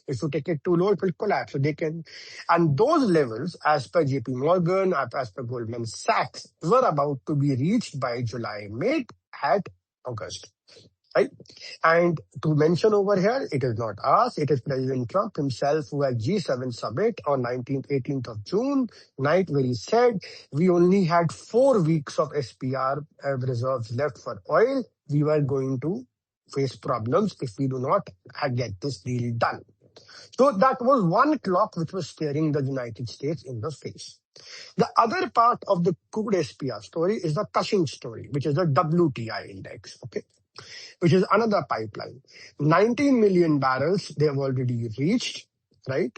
[SPEAKER 1] if you take it too low, it will collapse. So and those levels, as per JP Morgan, as per Goldman Sachs, were about to be reached by July, mid at August. Right? And to mention over here, it is not us, it is President Trump himself, who at G7 summit on 19th, 18th of June night, where he said, we only had 4 weeks of SPR reserves left for oil. We were going to face problems if we do not get this deal done. So that was one clock which was staring the United States in the face. The other part of the crude SPR story is the Cushing story, which is the WTI index. Okay, which is another pipeline. 19 million barrels they have already reached, right?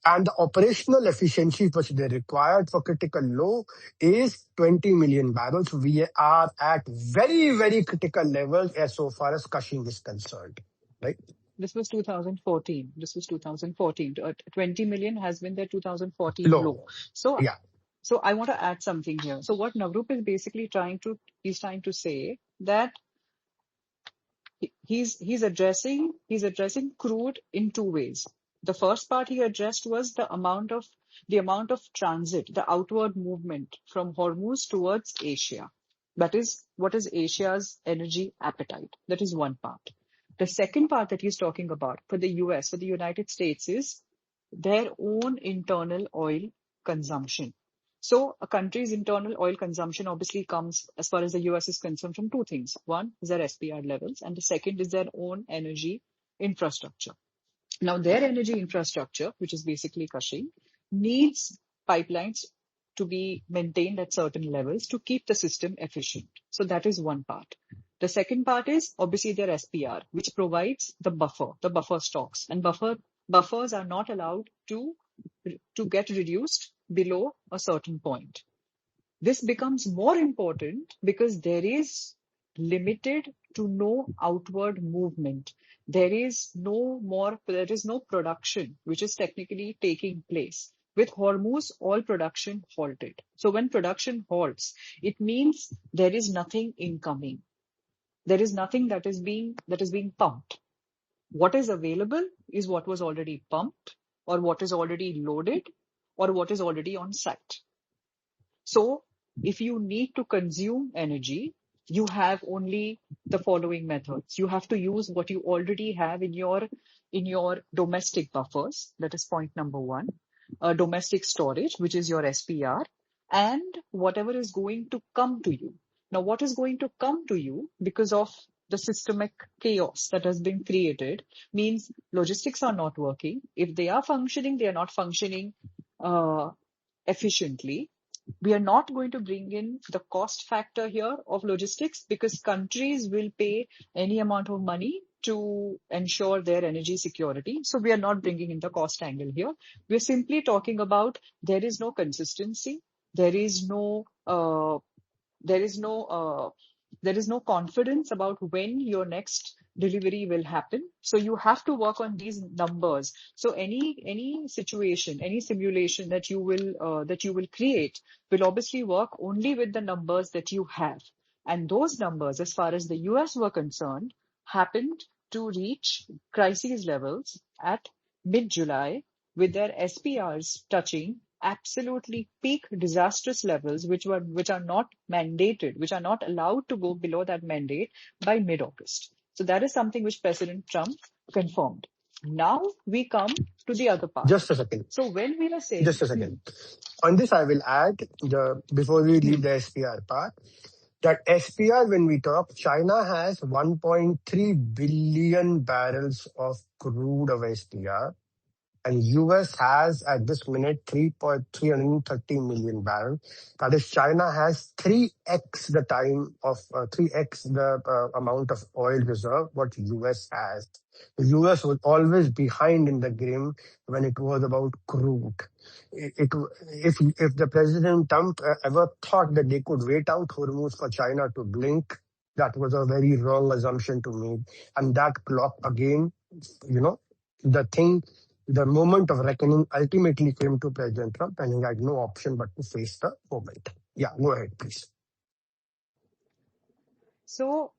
[SPEAKER 1] And the operational efficiency which they required for critical low is 20 million barrels. We are at very, very critical levels as so far as Cushing is concerned, right?
[SPEAKER 2] This was 2014. 20 million has been their 2014 low. So,
[SPEAKER 1] yeah.
[SPEAKER 2] So I want to add something here. So what Navrup is basically trying to say that he's addressing crude in two ways. The first part he addressed was the amount of transit, the outward movement from Hormuz towards Asia. That is what is Asia's energy appetite. That is one part. The second part that he's talking about for the US, for the United States, is their own internal oil consumption. So a country's internal oil consumption obviously comes, as far as the US is concerned, from two things. One is their SPR levels, and the second is their own energy infrastructure. Now, their energy infrastructure, which is basically Cushing, needs pipelines to be maintained at certain levels to keep the system efficient. So that is one part. The second part is obviously their SPR, which provides the buffer stocks, and buffers are not allowed to get reduced below a certain point. This becomes more important because there is limited to no outward movement. There is no production which is technically taking place. With Hormuz, all production halted. So when production halts, it means there is nothing incoming. There is nothing that is being pumped. What is available is what was already pumped, or what is already loaded, or what is already on site. So if you need to consume energy, you have only the following methods. You have to use what you already have in your domestic buffers. That is point number one. Domestic storage, which is your SPR, and whatever is going to come to you. Now, what is going to come to you because of the systemic chaos that has been created means logistics are not working. If they are functioning, they are not functioning efficiently. We are not going to bring in the cost factor here of logistics because countries will pay any amount of money to ensure their energy security. So we are not bringing in the cost angle here. We're simply talking about there is no consistency. There is no confidence about when your next delivery will happen. So you have to work on these numbers. So any situation, any simulation that you will create will obviously work only with the numbers that you have. And those numbers, as far as the US were concerned, happened to reach crisis levels at mid-July, with their SPRs touching absolutely peak disastrous levels, which are not mandated, which are not allowed to go below that mandate by mid-August. So that is something which President Trump confirmed. Now we come to the other part.
[SPEAKER 1] Just a second.
[SPEAKER 2] So when we are saying,
[SPEAKER 1] Just a second. On this, I will add before we leave the SPR part, that SPR, when we talk, China has 1.3 billion barrels of crude of SPR, and US has at this minute 3.330 million barrels. That is, China has 3x the time of 3x the amount of oil reserve what US has. The US was always behind in the game when it was about crude. If the President Trump ever thought that they could wait out Hormuz for China to blink, that was a very wrong assumption to make. And that clock again, the moment of reckoning ultimately came to President Trump, and he had no option but to face the moment. Yeah, go ahead, please.
[SPEAKER 2] so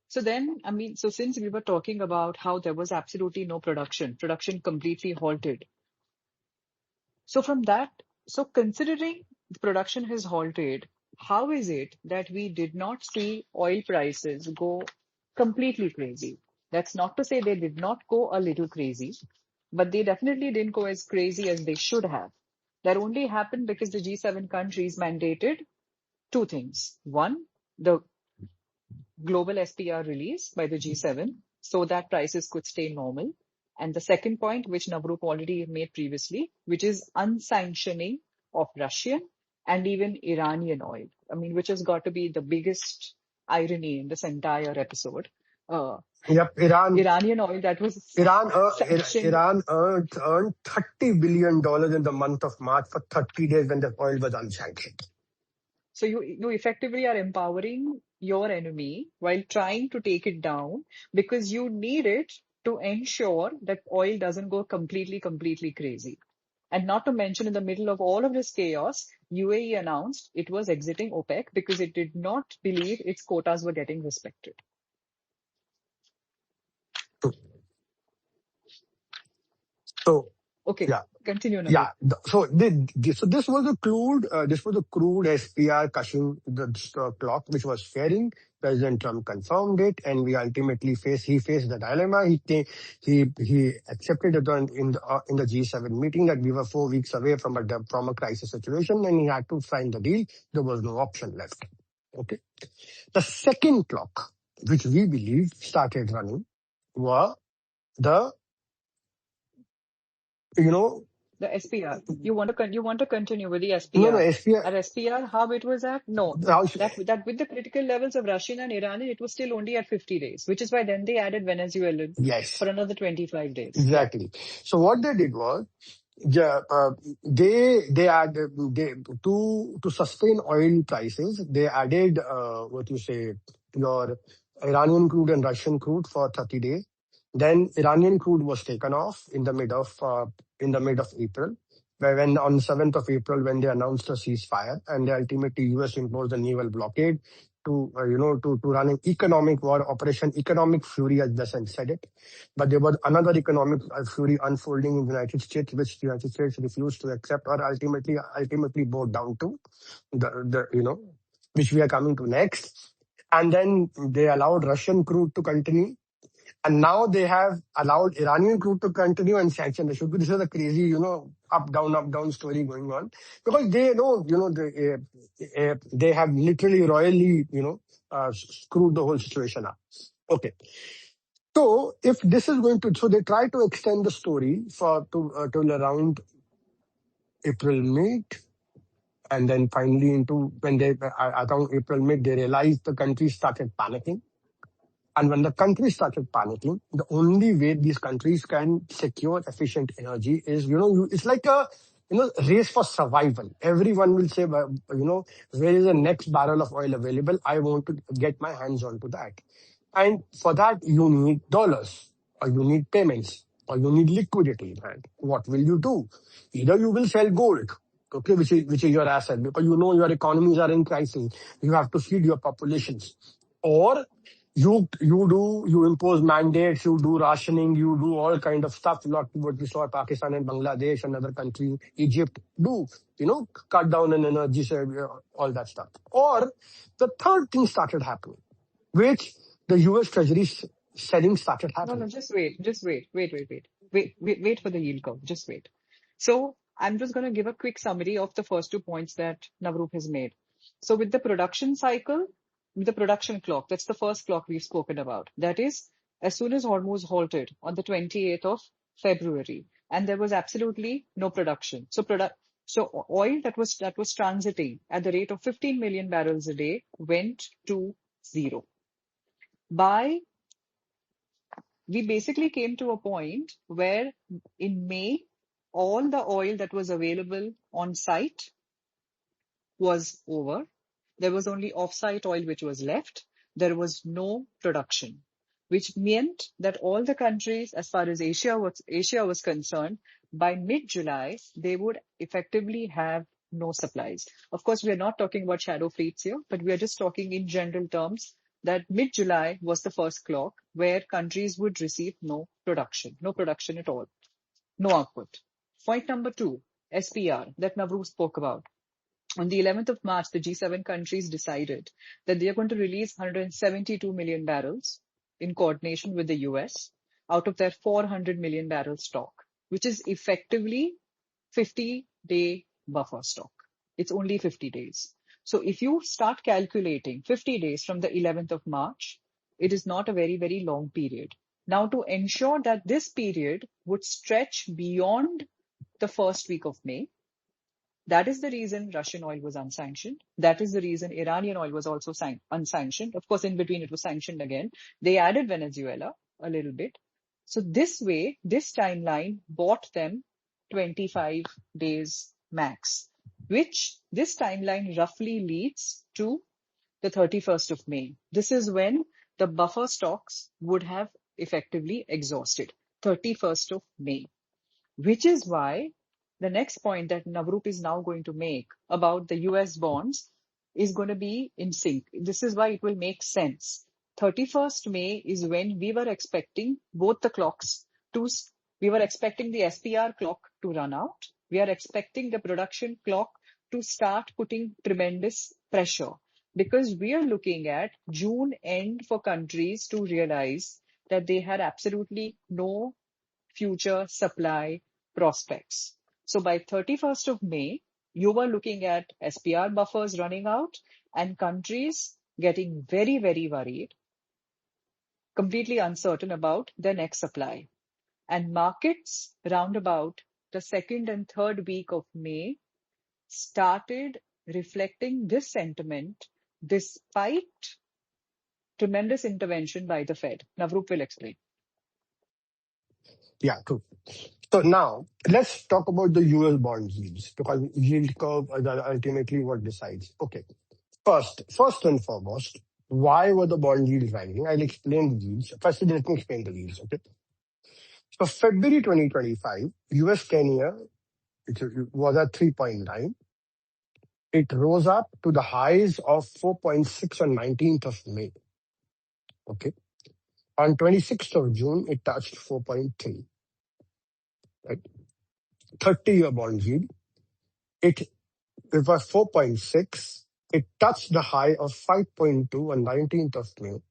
[SPEAKER 2] since we were talking about how there was absolutely no production completely halted. So considering the production has halted, how is it that we did not see oil prices go completely crazy? That's not to say they did not go a little crazy, but they definitely didn't go as crazy as they should have. That only happened because the G7 countries mandated two things. One, the global SPR release by the G7 so that prices could stay normal. And the second point, which Navroop already made previously, which is unsanctioning of Russian and even Iranian oil. I mean, which has got to be the biggest irony in this entire episode.
[SPEAKER 1] Yep,
[SPEAKER 2] Iranian oil that was sanctioned.
[SPEAKER 1] Iran earned $30 billion in the month of March for 30 days when the oil was unsanctioned.
[SPEAKER 2] So you effectively are empowering your enemy while trying to take it down because you need it to ensure that oil doesn't go completely crazy. And not to mention, in the middle of all of this chaos, UAE announced it was exiting OPEC because it did not believe its quotas were getting respected.
[SPEAKER 1] So
[SPEAKER 2] Okay,
[SPEAKER 1] Yeah.
[SPEAKER 2] continue, Navroop.
[SPEAKER 1] Yeah. So this was a crude SPR Cushing the clock which was fairing. President Trump confirmed it, and we ultimately he faced the dilemma. He accepted it in the G7 meeting that we were 4 weeks away from a crisis situation, and he had to sign the deal. There was no option left. Okay. The second clock, which we believe started running, were the you know
[SPEAKER 2] The SPR. You want to continue with the
[SPEAKER 1] no
[SPEAKER 2] SPR.
[SPEAKER 1] SPR.
[SPEAKER 2] At SPR, how it was at? No,
[SPEAKER 1] How
[SPEAKER 2] that with the critical levels of Russian and Iranian, it was still only at 50 days, which is why then they added Venezuelan
[SPEAKER 1] Yes,
[SPEAKER 2] for another 25 days. Yeah.
[SPEAKER 1] exactly. So what they did was, yeah, they added to sustain oil prices. They added what you say your Iranian crude and Russian crude for 30 days. Then Iranian crude was taken off in the mid of April. When on 7th of April, when they announced a ceasefire, and they ultimately US imposed a naval blockade to run an economic war, Operation Economic Fury, as the said it. But there was another economic fury unfolding in the United States, which the United States refused to accept, or ultimately bowed down to which we are coming to next. And then they allowed Russian crude to continue, and now they have allowed Iranian crude to continue and sanction the sugar. This is a crazy, up down story going on, because they know, they have literally royally, screwed the whole situation up. Okay. So if this is so they try to extend the story till around April mid, and then finally into when they around April mid they realized the country started panicking. And when the country started panicking, the only way these countries can secure efficient energy is, it's like a, race for survival. Everyone will say, well, where is the next barrel of oil available? I want to get my hands onto that. And for that, you need dollars, or you need payments, or you need liquidity. And what will you do? Either you will sell gold, okay, which is your asset, because your economies are in crisis. You have to feed your populations. Or you impose mandates, you do rationing, you do all kind of stuff, like what we saw Pakistan and Bangladesh and other countries, Egypt do, cut down on energy, all that stuff. Or the third thing started happening, which the US Treasury selling started
[SPEAKER 2] No, no,
[SPEAKER 1] happening.
[SPEAKER 2] just wait. Just wait. Wait for the yield curve. Just wait. So I'm just going to give a quick summary of the first 2 points that Navroop has made. So with the production cycle, with the production clock, that's the first clock we've spoken about. That is, as soon as Hormuz halted on the 28th of February, and there was absolutely no production. So oil that was transiting at the rate of 15 million barrels a day went to zero. We basically came to a point where in May, all the oil that was available on site was over. There was only off-site oil which was left. There was no production, which meant that all the countries, as far as Asia was concerned, by mid-July, they would effectively have no supplies. Of course, we are not talking about shadow fleets here, but we are just talking in general terms that mid-July was the first clock where countries would receive no production at all, no output. Point number 2, SPR, that Navroop spoke about. On the 11th of March, the G7 countries decided that they are going to release 172 million barrels in coordination with the US out of their 400 million barrel stock, which is effectively 50-day buffer stock. It's only 50 days. So if you start calculating 50 days from the 11th of March, it is not a very, very long period. Now, to ensure that this period would stretch beyond the first week of May, that is the reason Russian oil was unsanctioned. That is the reason Iranian oil was also unsanctioned. Of course, in between it was sanctioned again. They added Venezuela a little bit. So this way, this timeline bought them 25 days max, which this timeline roughly leads to the 31st of May. This is when the buffer stocks would have effectively exhausted, 31st of May, which is why the next point that Navroop is now going to make about the US bonds is going to be in sync. This is why it will make sense. 31st May is when we were expecting both the clocks to We were expecting the SPR clock to run out. We are expecting the production clock to start putting tremendous pressure because we are looking at June end for countries to realize that they had absolutely no future supply prospects. So by 31st of May, you were looking at SPR buffers running out and countries getting very, very worried, completely uncertain about their next supply. And markets round about the second and third week of May started reflecting this sentiment despite tremendous intervention by the Fed. Navroop will explain.
[SPEAKER 1] Yeah, true. So now let's talk about the US bond yields because yield curve is ultimately what decides. Okay. First and foremost, why were the bond yields rising? I'll explain the yields. First, let me explain the yields. Okay. So February 2025, US 10-year it was at 3.9. It rose up to the highs of 4.6 on 19th of May. Okay. On 26th of June, it touched 4.3. Right. 30-year bond yield. It was 4.6. It touched the high of 5.2 on 19th of May.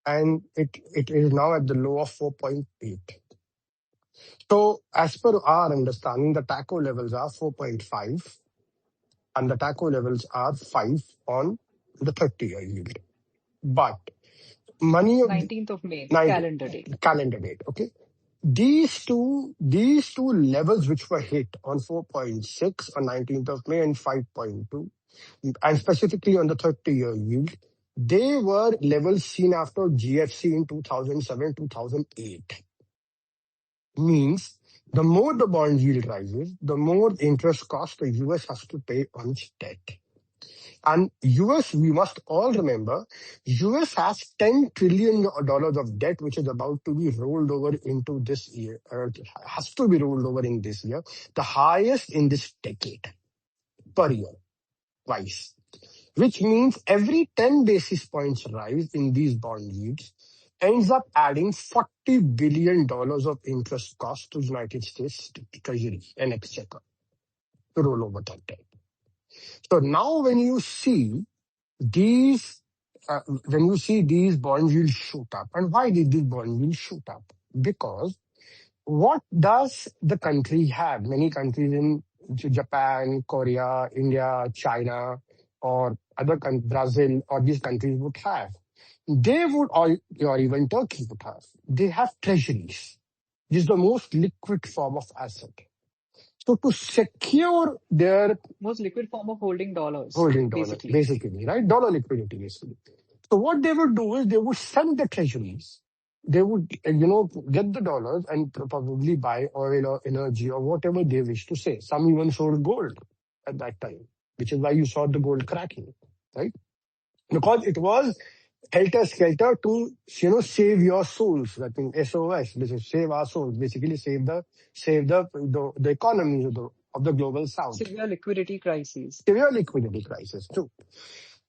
[SPEAKER 1] And it is now at the low of 4.8. So as per our understanding, the TACO levels are 4.5 and the TACO levels are 5 on the 30-year yield. But money of
[SPEAKER 2] 19th of May,
[SPEAKER 1] 90
[SPEAKER 2] calendar date.
[SPEAKER 1] calendar date, okay? These two levels which were hit on 4.6 on 19th of May and 5.2, and specifically on the 30-year yield, they were levels seen after GFC in 2007, 2008. Means the more the bond yield rises, the more interest cost the US has to pay on its debt. And US, we must all remember, US has $10 trillion of debt, which is about to be rolled over into this year, has to be rolled over in this year, the highest in this decade per year, twice. Which means every 10 basis points rise in these bond yields ends up adding $40 billion of interest cost to United States Treasury and Exchequer to roll over that debt. So now when you see these bond yields shoot up, and why did these bond yields shoot up? Because what does the country have? Many countries in Japan, Korea, India, China, or other Brazil, or these countries would have. They would, or even Turkey would have. They have treasuries. This is the most liquid form of asset. So to secure their
[SPEAKER 2] Most liquid form of holding dollars,
[SPEAKER 1] holding dollar, basically, right? Dollar liquidity, basically. So what they would do is they would send the treasuries. They would, get the dollars and probably buy oil or energy or whatever they wish to say. Some even sold gold at that time, which is why you saw the gold cracking, right? Because it was helter-skelter to, save your souls. That means SOS, this is save our souls, basically save the economies of the global south.
[SPEAKER 2] severe liquidity crises.
[SPEAKER 1] Severe liquidity crisis too.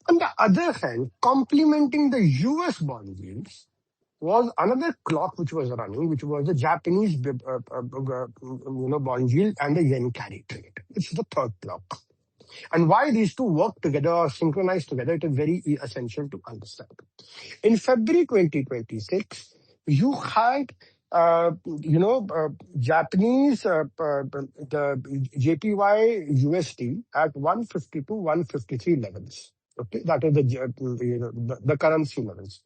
[SPEAKER 1] On the other hand, complementing the US bond yields was another clock which was running, which was the Japanese bond yield and the yen carry trade. It's the third clock. And why these two work together or synchronize together, it is very essential to understand. In February 2026, you had, Japanese, the JPY USD at 152, 153 levels. Okay, that is the currency levels.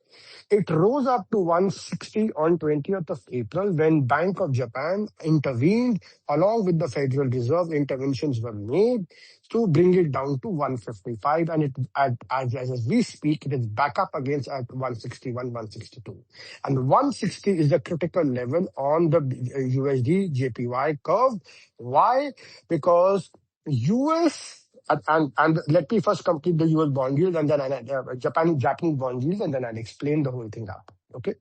[SPEAKER 1] It rose up to 160 on 20th of April when Bank of Japan intervened along with the Federal Reserve. Interventions were made to bring it down to 155, and as we speak, it is back up against at 161, 162. And 160 is the critical level on the USD JPY curve. Why? Because US and let me first complete the US bond yield and then Japanese bond yield, and then I'll explain the whole thing up. Okay.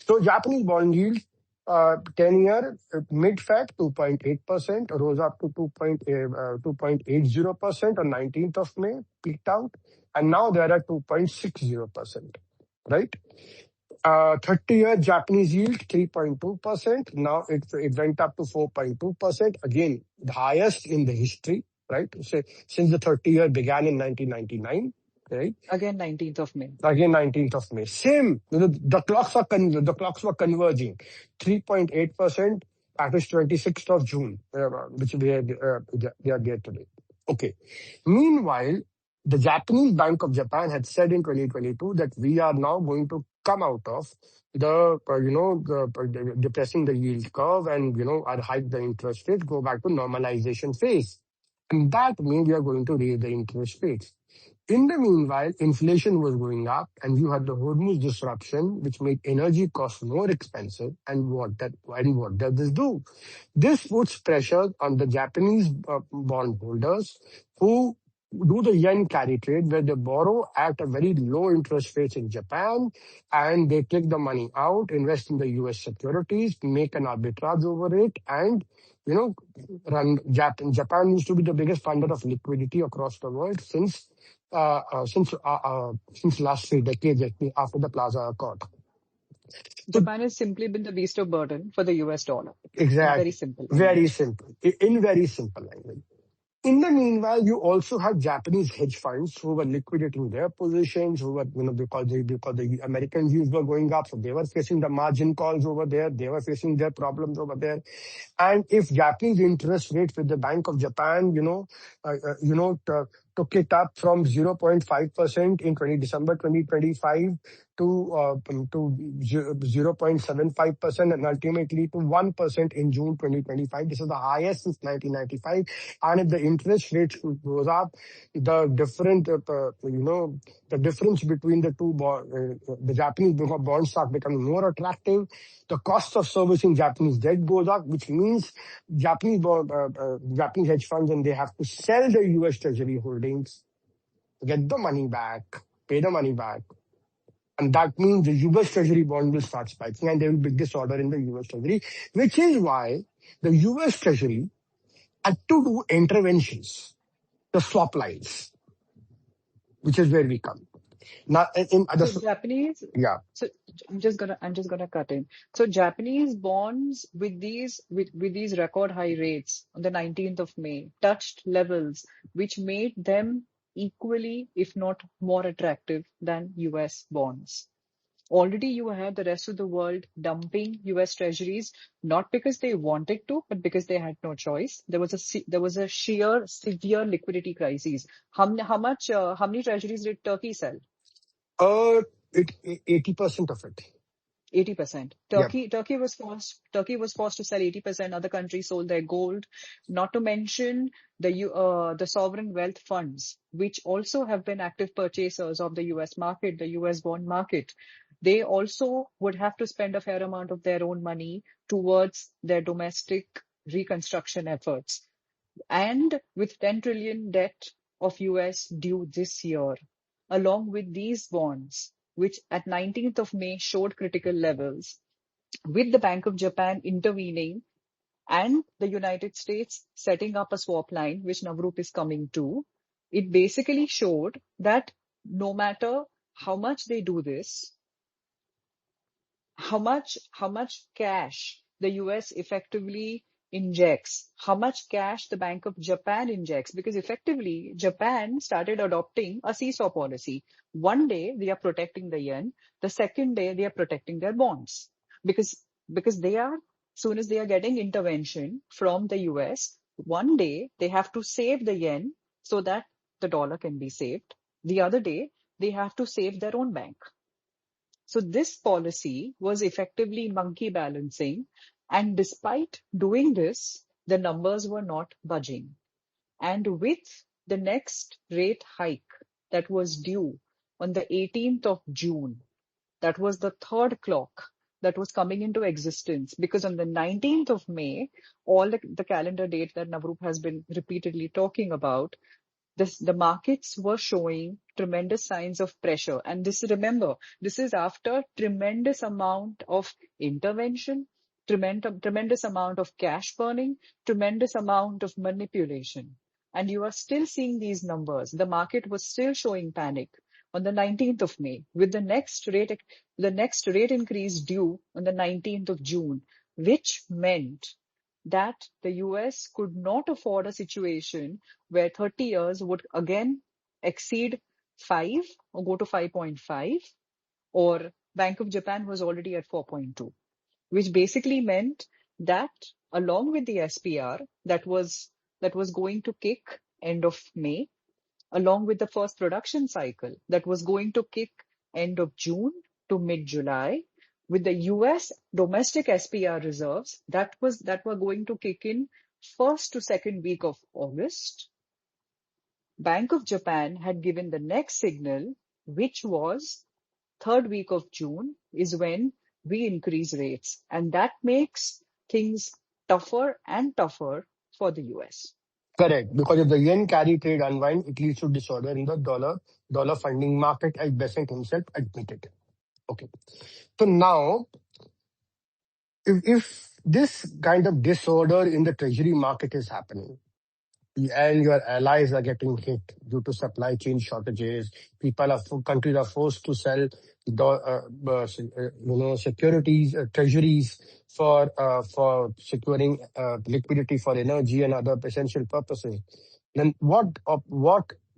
[SPEAKER 1] So Japanese bond yield, 10-year mid-Fed 2.8%, rose up to 2.80% on 19th of May, peaked out, and now they're at 2.60%, right? 30-year Japanese yield 3.2%. Now it went up to 4.2%. Again, the highest in the history, right? So since the 30-year began in 1999, right?
[SPEAKER 2] Again, 19th of May.
[SPEAKER 1] Again, 19th of May. Same. The clocks were converging. 3.8%. That is 26th of June, which they are there today. Okay. Meanwhile, the Japanese Bank of Japan had said in 2022 that we are now going to come out of the depressing the yield curve and hike the interest rate, go back to normalization phase, and that means we are going to raise the interest rates. In the meanwhile, inflation was going up, and you had the Hormuz disruption, which made energy costs more expensive. And what does this do? This puts pressure on the Japanese bondholders who do the yen carry trade, where they borrow at a very low interest rates in Japan, and they take the money out, invest in the U.S. securities, make an arbitrage over it, and you know, run Japan. Japan used to be the biggest funder of liquidity across the world since last 3 decades, after the Plaza Accord.
[SPEAKER 2] Japan has simply been the beast of burden for the US dollar.
[SPEAKER 1] Exactly.
[SPEAKER 2] Very simple language.
[SPEAKER 1] Very simple. In very simple language. In the meanwhile, you also have Japanese hedge funds who were liquidating their positions, who were, because the American yields were going up, so they were facing the margin calls over there, they were facing their problems over there. And if Japanese interest rates with the Bank of Japan, took it up from 0.5% in December 2025 to 0.75% and ultimately to 1% in June 2025. This is the highest since 1995. And if the interest rate goes up, the difference between the two, the Japanese bonds start becoming more attractive. The cost of servicing Japanese debt goes up, which means Japanese hedge funds, and they have to sell the US Treasury holdings, get the money back, pay the money back. And that means the US Treasury bond will start spiking and there will be disorder in the US Treasury, which is why the US Treasury had to do interventions, the swap lines, which is where we come. Now,
[SPEAKER 2] So Japanese,
[SPEAKER 1] yeah.
[SPEAKER 2] So I'm just gonna cut in. So Japanese bonds with these record high rates on the 19th of May touched levels which made them equally, if not more attractive than US bonds. Already you have the rest of the world dumping US treasuries, not because they wanted to, but because they had no choice. There was a sheer severe liquidity crisis. How many treasuries did Turkey sell?
[SPEAKER 1] 80% of it.
[SPEAKER 2] 80%. Turkey was forced to sell 80%. Other countries sold their gold. Not to mention the sovereign wealth funds, which also have been active purchasers of the US market, the US bond market. They also would have to spend a fair amount of their own money towards their domestic reconstruction efforts. And with 10 trillion debt of US due this year, along with these bonds, which at 19th of May showed critical levels, with the Bank of Japan intervening and the United States setting up a swap line, which Navroop is coming to, it basically showed that no matter how much they do this, how much cash the US effectively injects, how much cash the Bank of Japan injects, because effectively Japan started adopting a seesaw policy. One day they are protecting the yen, the second day they are protecting their bonds, because they are, soon as they are getting intervention from the US, one day they have to save the yen so that the dollar can be saved. The other day they have to save their own bank. So this policy was effectively monkey balancing, and despite doing this, the numbers were not budging. And with the next rate hike that was due on the 18th of June, that was the third clock that was coming into existence, because on the 19th of May, all the calendar date that Navroop has been repeatedly talking about, the markets were showing tremendous signs of pressure. And remember, this is after tremendous amount of intervention, tremendous amount of cash burning, tremendous amount of manipulation. And you are still seeing these numbers. The market was still showing panic. on the 19th of May, with the next rate increase due on the 19th of June, which meant that the US could not afford a situation where 30 years would again exceed 5 or go to 5.5, or Bank of Japan was already at 4.2, which basically meant that along with the SPR that was going to kick end of May, along with the first production cycle that was going to kick end of June to mid-July, with the US domestic SPR reserves that were going to kick in first to second week of August, Bank of Japan had given the next signal, which was third week of June is when we increase rates. And that makes things tougher and tougher for the US.
[SPEAKER 1] Correct. Because if the yen carry trade unwind, it leads to disorder in the dollar funding market, as Besant himself admitted. Okay. So now, if this kind of disorder in the treasury market is happening, and your allies are getting hit due to supply chain shortages, countries are forced to sell securities, treasuries for securing liquidity for energy and other essential purposes. Then what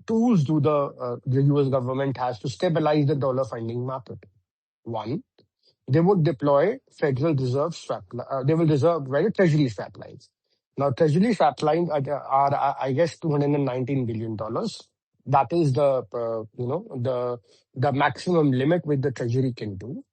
[SPEAKER 1] tools do the US government has to stabilize the dollar funding market? One, they would deploy Federal Reserve they will reserve very Treasury swap lines. Now, Treasury swap lines I guess, $219 billion. That is the maximum limit which the Treasury can do,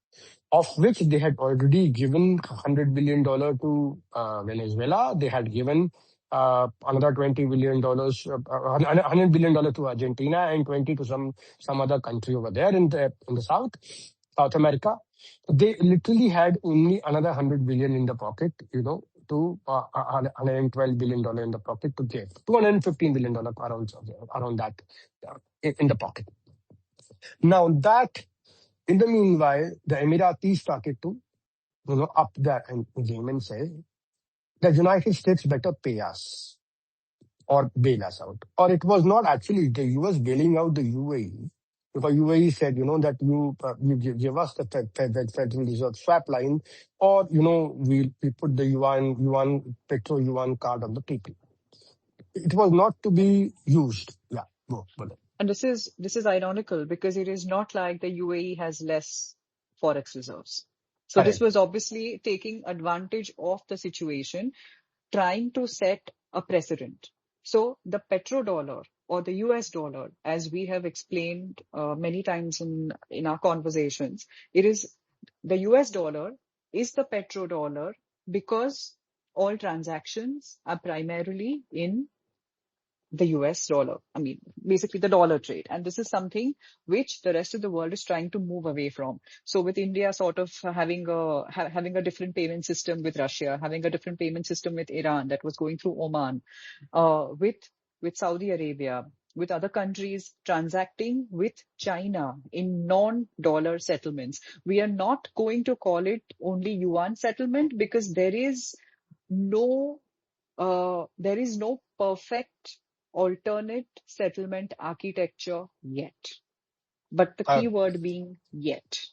[SPEAKER 1] of which they had already given $100 billion to Venezuela. They had given another $20 billion, $100 billion to Argentina, and 20 to some other country over there in the South America. They literally had only another 100 billion in the pocket, to $112 billion in the pocket to give. $215 billion around that in the pocket. Now that, in the meanwhile, the Emiratis started to up that game and say the United States better pay us or bail us out. Or it was not actually the US bailing out the UAE, because UAE said, that you give us the Federal Reserve swap line, or, we put the Petro Yuan card on the people. It was not to be used. Yeah, go.
[SPEAKER 2] And this is ironical because it is not like the UAE has less forex reserves. So this
[SPEAKER 1] Correct.
[SPEAKER 2] was obviously taking advantage of the situation, trying to set a precedent. So the petrodollar or the US dollar, as we have explained many times in our conversations, it is the US dollar is the petrodollar because all transactions are primarily in the US dollar. I mean, basically the dollar trade. And this is something which the rest of the world is trying to move away from. So with India sort of having a different payment system with Russia, having a different payment system with Iran that was going through Oman, with Saudi Arabia, with other countries transacting with China in non-dollar settlements. We are not going to call it only yuan settlement because there is no perfect alternate settlement architecture yet. But the key word being yet.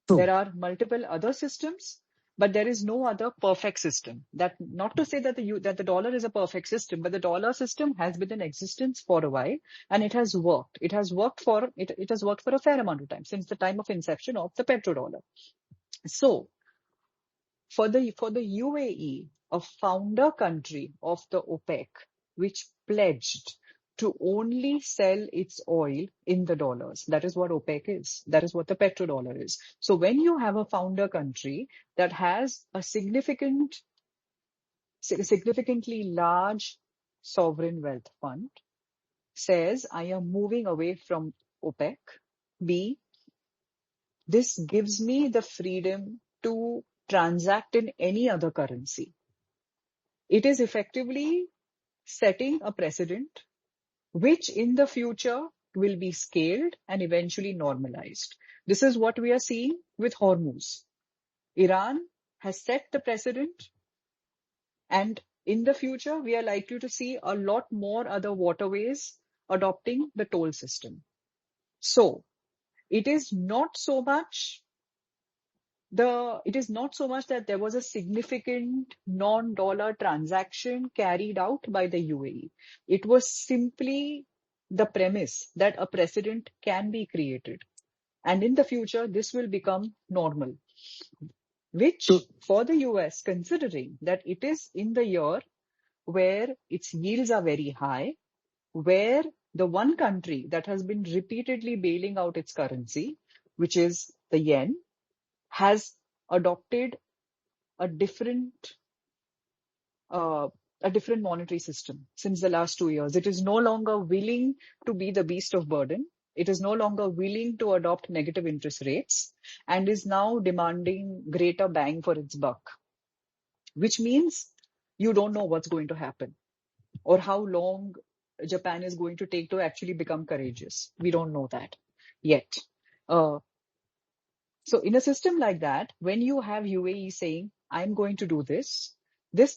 [SPEAKER 1] True.
[SPEAKER 2] There are multiple other systems, but there is no other perfect system. That not to say that the dollar is a perfect system, but the dollar system has been in existence for a while and it has worked. It has worked for a fair amount of time, since the time of inception of the petrodollar. So for the UAE, a founder country of the OPEC, which pledged to only sell its oil in the dollars. That is what OPEC is. That is what the petrodollar is. So when you have a founder country that has a significantly large sovereign wealth fund, says, I am moving away from OPEC, B, this gives me the freedom to transact in any other currency. It is effectively setting a precedent which in the future will be scaled and eventually normalized. This is what we are seeing with Hormuz. Iran has set the precedent, and in the future, we are likely to see a lot more other waterways adopting the toll system. So it is not so much that there was a significant non-dollar transaction carried out by the UAE. It was simply the premise that a precedent can be created. And in the future, this will become normal,
[SPEAKER 1] So,
[SPEAKER 2] which for the US, considering that it is in the year where its yields are very high, where the one country that has been repeatedly bailing out its currency, which is the yen, has adopted a different uh, a different monetary system since the last 2 years. It is no longer willing to be the beast of burden. It is no longer willing to adopt negative interest rates and is now demanding greater bang for its buck, which means you don't know what's going to happen or how long Japan is going to take to actually become courageous. We don't know that yet. Uh, So in a system like that, when you have UAE saying, I'm going to do this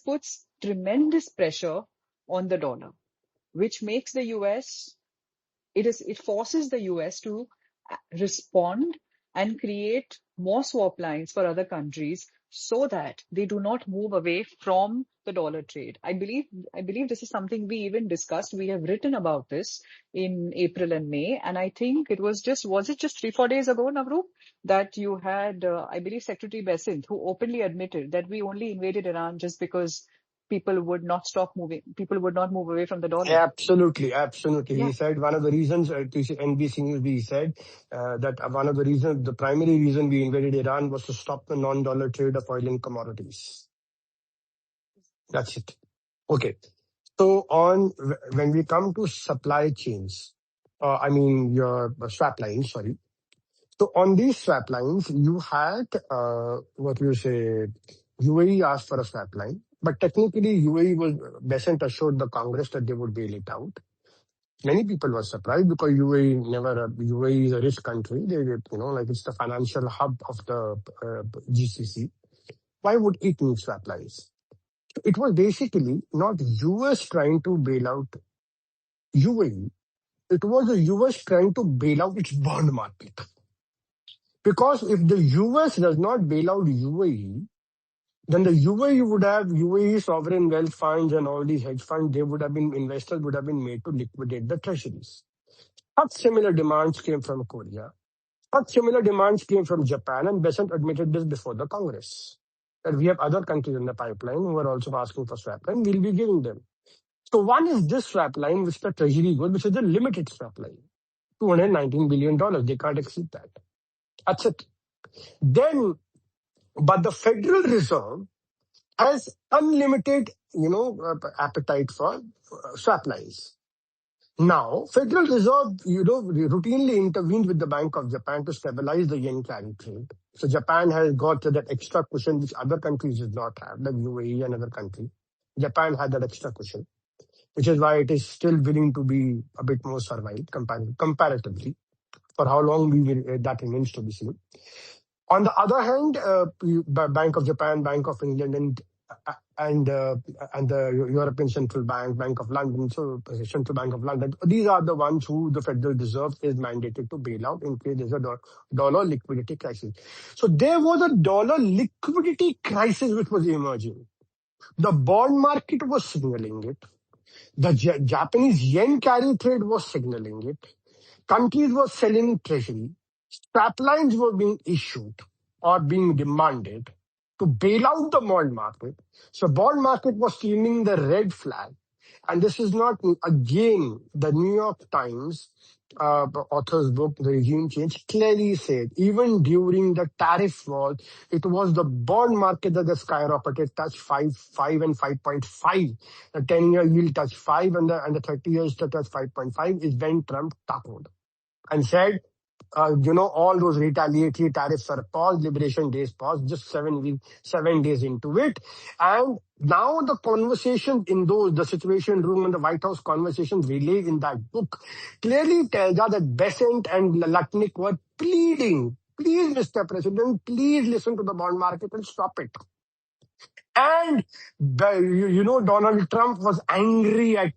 [SPEAKER 2] puts tremendous pressure on the dollar, which makes the US, it forces the US to respond and create more swap lines for other countries so that they do not move away from the dollar trade. I believe this is something we even discussed. We have written about this in April and May, and I think was it just 3-4 days ago, Navroop, that you had, I believe, Secretary Besant, who openly admitted that we only invaded Iran just because people would not move away from the dollar.
[SPEAKER 1] absolutely, absolutely.
[SPEAKER 2] Yeah.
[SPEAKER 1] He said one of the reasons, to NBC News, he said that one of the reasons, the primary reason we invaded Iran was to stop the non-dollar trade of oil and commodities. That's it. Okay. So when we come to supply chains, your swap lines, sorry. So on these swap lines, you had, UAE asked for a swap line, but technically Besant assured the Congress that they would bail it out. Many people were surprised because UAE is a rich country. Like it's the financial hub of the GCC. Why would it need swap lines? It was basically not US trying to bail out UAE. It was the US trying to bail out its bond market. Because if the US does not bail out UAE, then the UAE would have UAE sovereign wealth funds and all these hedge funds, investors would have been made to liquidate the treasuries. Such similar demands came from Korea. Such similar demands came from Japan, and Besant admitted this before the Congress. That we have other countries in the pipeline who are also asking for swap line, we'll be giving them. So one is this swap line, which the treasury goes, which is the limited swap line. $219 billion. They can't exceed that. That's it. But the Federal Reserve has unlimited, appetite for swap lines. Now, Federal Reserve, routinely intervened with the Bank of Japan to stabilize the yen carry trade. So Japan has got that extra cushion which other countries did not have, like UAE and other countries. Japan had that extra cushion, which is why it is still willing to be a bit more servile comparatively. For how long that remains to be seen. On the other hand, Bank of Japan, Bank of England, and the European Central Bank, Bank of London, so Central Bank of London, these are the ones who the Federal Reserve is mandated to bail out in case there's a dollar liquidity crisis. So there was a dollar liquidity crisis which was emerging. The bond market was signaling it. The Japanese yen carry trade was signaling it. Countries were selling treasury. Strap lines were being issued or being demanded to bail out the bond market. So bond market was seeing the red flag. And this is not, again, the New York Times author's book, The Regime Change, clearly said, even during the tariff war, it was the bond market that skyrocketed, touched 5 and 5.5. The 10-year yield touched 5 and the 30 years touched 5.5 is when Trump tackled and said, all those retaliatory tariffs are paused, liberation days paused, just 7 days into it. And now the conversation the Situation Room and the White House conversations relayed in that book clearly tells us that Besant and Lutnick were pleading, please, Mr. President, please listen to the bond market and stop it. And Donald Trump was angry at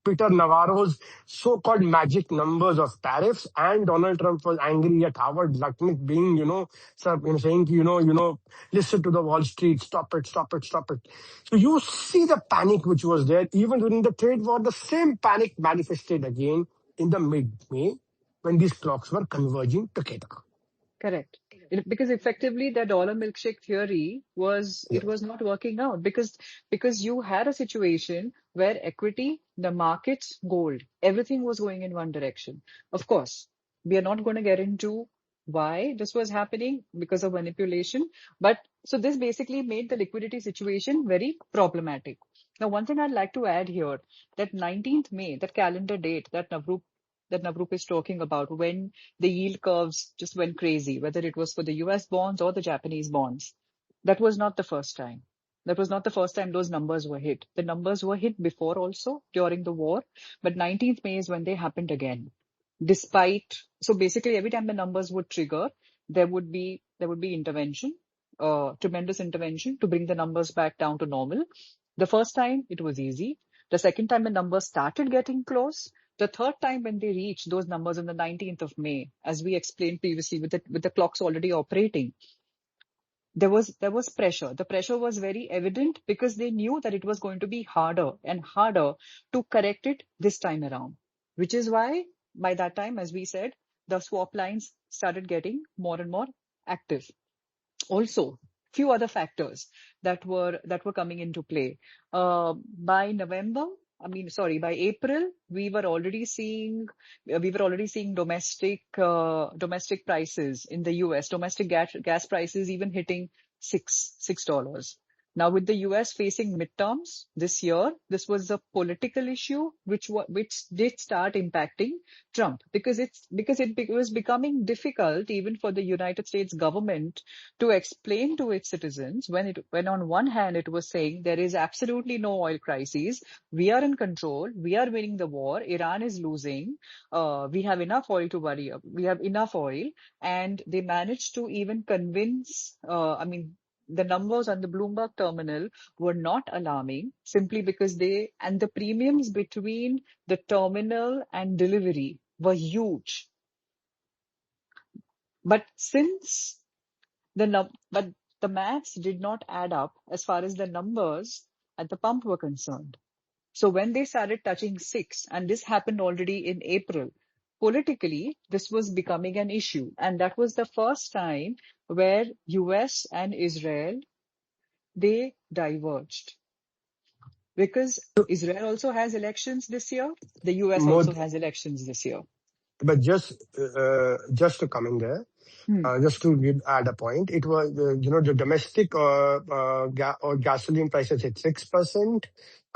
[SPEAKER 1] Peter Navarro's so-called magic numbers of tariffs, and Donald Trump was angry at Howard Lutnick being saying listen to the Wall Street, stop it, stop it, stop it. So you see the panic which was there even during the trade war. The same panic manifested again in the mid-May when these clocks were converging together.
[SPEAKER 2] Correct. Because effectively the dollar milkshake theory
[SPEAKER 1] Yeah.
[SPEAKER 2] was not working out because you had a situation where equity, the markets, gold, everything was going in one direction. Of course, we are not going to get into why this was happening because of manipulation, but so this basically made the liquidity situation very problematic. Now, one thing I'd like to add here, that 19th May, that calendar date that Navroop is talking about, when the yield curves just went crazy, whether it was for the US bonds or the Japanese bonds. That was not the first time. That was not the first time those numbers were hit. The numbers were hit before also during the war, but 19th May is when they happened again. So basically every time the numbers would trigger, there would be intervention, tremendous intervention to bring the numbers back down to normal. The first time it was easy. The second time the numbers started getting close. The third time when they reached those numbers on the 19th of May, as we explained previously, with the clocks already operating, there was pressure. The pressure was very evident because they knew that it was going to be harder and harder to correct it this time around. Which is why by that time, as we said, the swap lines started getting more and more active. Also, few other factors that were coming into play. By November, by April, we were already seeing domestic prices in the US, domestic gas prices even hitting $6. Now, with the US facing midterms this year, this was a political issue which did start impacting Trump, because it was becoming difficult even for the United States government to explain to its citizens, when on one hand it was saying there is absolutely no oil crisis, we are in control, we are winning the war, Iran is losing, we have enough oil to worry, we have enough oil, and they managed to even convince, the numbers on the Bloomberg terminal were not alarming, simply because the premiums between the terminal and delivery were huge. But since but the maths did not add up as far as the numbers at the pump were concerned. So when they started touching six, and this happened already in April, politically, this was becoming an issue. And that was the first time where US and Israel, they diverged. Because Israel also has elections this year, the US
[SPEAKER 1] More,
[SPEAKER 2] also has elections this year.
[SPEAKER 1] but just to come in there,
[SPEAKER 2] Hmm.
[SPEAKER 1] just to add a point, it was the domestic or gasoline prices hit 6%,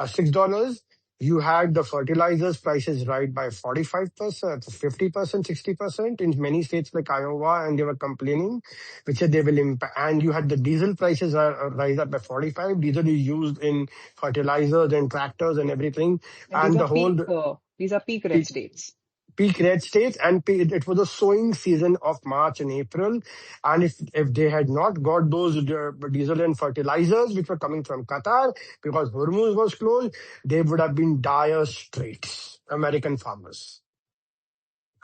[SPEAKER 1] $6. You had the fertilizers prices rise by 45%, 50%, 60% in many states like Iowa, and they were complaining, which said they will impact. And you had the diesel prices rise up by 45. Diesel is used in fertilizers and tractors and everything,
[SPEAKER 2] And
[SPEAKER 1] and the whole
[SPEAKER 2] these are peak red states.
[SPEAKER 1] peak red states, and it was a sowing season of March and April. And if they had not got those diesel and fertilizers which were coming from Qatar, because Hormuz was closed, they would have been dire straits, American farmers.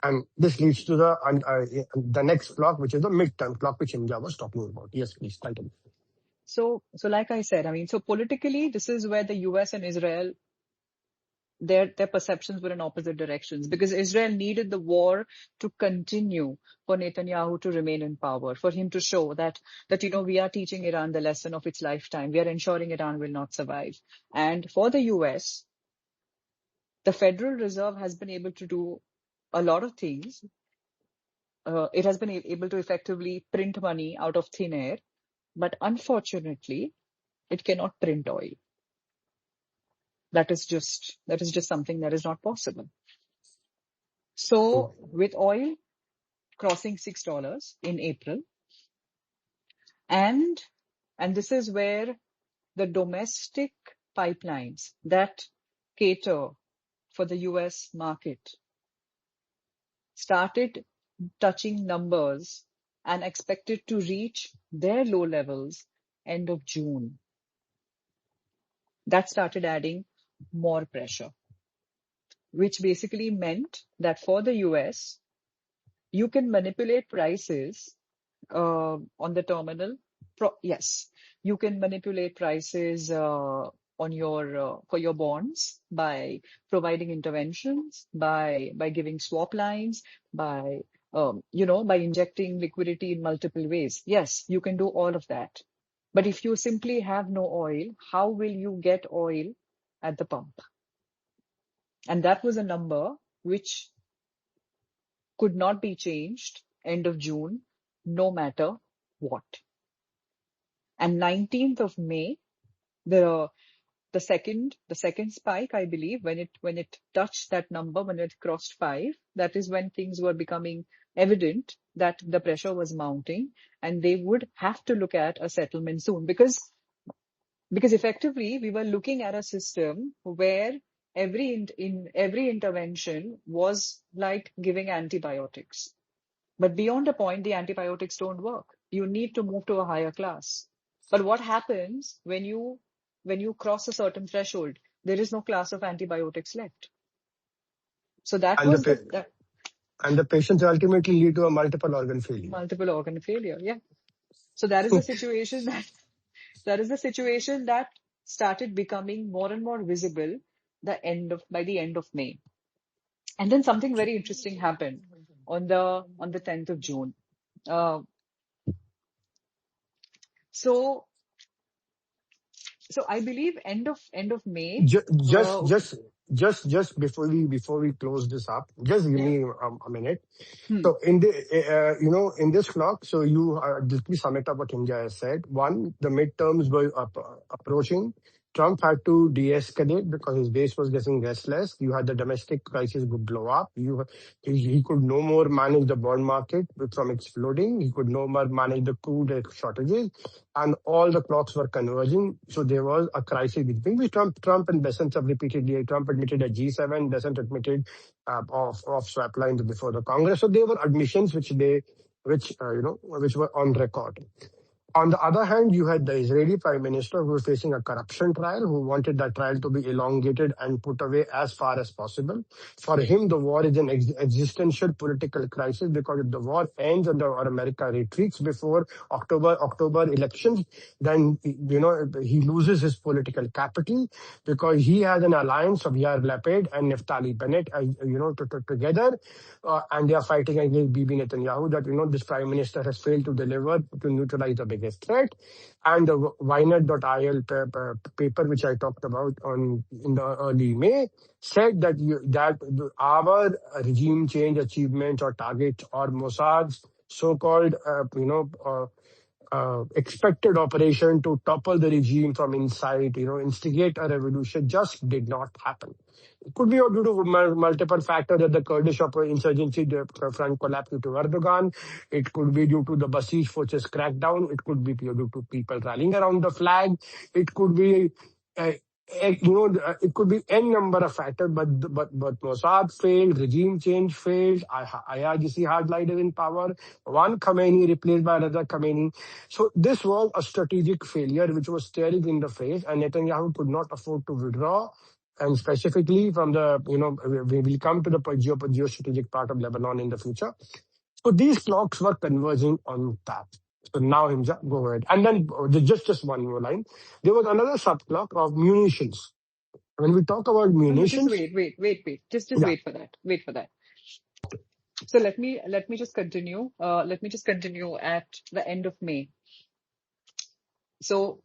[SPEAKER 1] And this leads to the next clock, which is the midterm clock, which India was talking about. Yes, please continue.
[SPEAKER 2] So like I said, so politically, this is where the US and Israel, their perceptions were in opposite directions, because Israel needed the war to continue for Netanyahu to remain in power, for him to show that we are teaching Iran the lesson of its lifetime. We are ensuring Iran will not survive. And for the US, the Federal Reserve has been able to do a lot of things. It has been able to effectively print money out of thin air, but unfortunately, it cannot print oil. That is just something that is not possible. So with oil crossing $6 in April, and this is where the domestic pipelines that cater for the US market started touching numbers and expected to reach their low levels end of June. That started adding more pressure, which basically meant that for the US, you can manipulate prices on the terminal. Yes, you can manipulate prices on your for your bonds by providing interventions, by giving swap lines, by by injecting liquidity in multiple ways. Yes, you can do all of that. But if you simply have no oil, how will you get oil at the pump? And that was a number which could not be changed end of June, no matter what. And 19th of May, the second spike, I believe, when it touched that number, when it crossed 5, that is when things were becoming evident that the pressure was mounting, and they would have to look at a settlement soon, because effectively we were looking at a system where every intervention was like giving antibiotics. But beyond a point, the antibiotics don't work. You need to move to a higher class. But what happens when you cross a certain threshold? There is no class of antibiotics left. So that
[SPEAKER 1] And
[SPEAKER 2] was
[SPEAKER 1] the patients ultimately lead to a multiple organ failure.
[SPEAKER 2] multiple organ failure. Yeah. So that is the situation that started becoming more and more visible by the end of May. And then something very interesting happened on the 10th of June. So I believe end of May.
[SPEAKER 1] Just before we close this up, just give
[SPEAKER 2] Yeah.
[SPEAKER 1] me a minute. So in the in this clock, so you let me sum it up what India has said. One, the midterms were approaching. Trump had to de-escalate because his base was getting restless. You had the domestic crisis would blow up. He could no more manage the bond market from exploding. He could no more manage the crude shortages, and all the clocks were converging. So there was a crisis between which Trump and Bessent have repeatedly. Trump admitted a G7, Bessent admitted of swap lines before the Congress. So they were admissions which were on record. On the other hand, you had the Israeli prime minister who was facing a corruption trial, who wanted that trial to be elongated and put away as far as possible. For him, the war is an existential political crisis, because if the war ends or America retreats before October elections, then he loses his political capital, because he has an alliance of Yair Lapid and Naftali Bennett, together, and they are fighting against Bibi Netanyahu. That this prime minister has failed to deliver to neutralize the biggest threat. And the Wynet.il paper, which I talked about in the early May, said that our regime change achievements or targets, or Mossad's so-called expected operation to topple the regime from inside, instigate a revolution, just did not happen. It could be due to multiple factors, that the Kurdish insurgency front collapsed due to Erdogan. It could be due to the Basij forces crackdown. It could be due to people rallying around the flag. It could be it could be any number of factors, but Mossad failed, regime change failed, IRGC hardliners in power, one Khamenei replaced by another Khamenei. So this was a strategic failure which was staring in the face, and Netanyahu could not afford to withdraw. And specifically from the, we will come to the geostrategic part of Lebanon in the future. So these clocks were converging on that. So now, Himja, go ahead. And then just one more line. There was another subclock of munitions. When we talk about
[SPEAKER 2] No, just
[SPEAKER 1] munitions,
[SPEAKER 2] wait. Just
[SPEAKER 1] yeah,
[SPEAKER 2] wait for that. Wait for that. So let me just continue. Let me just continue at the end of May. So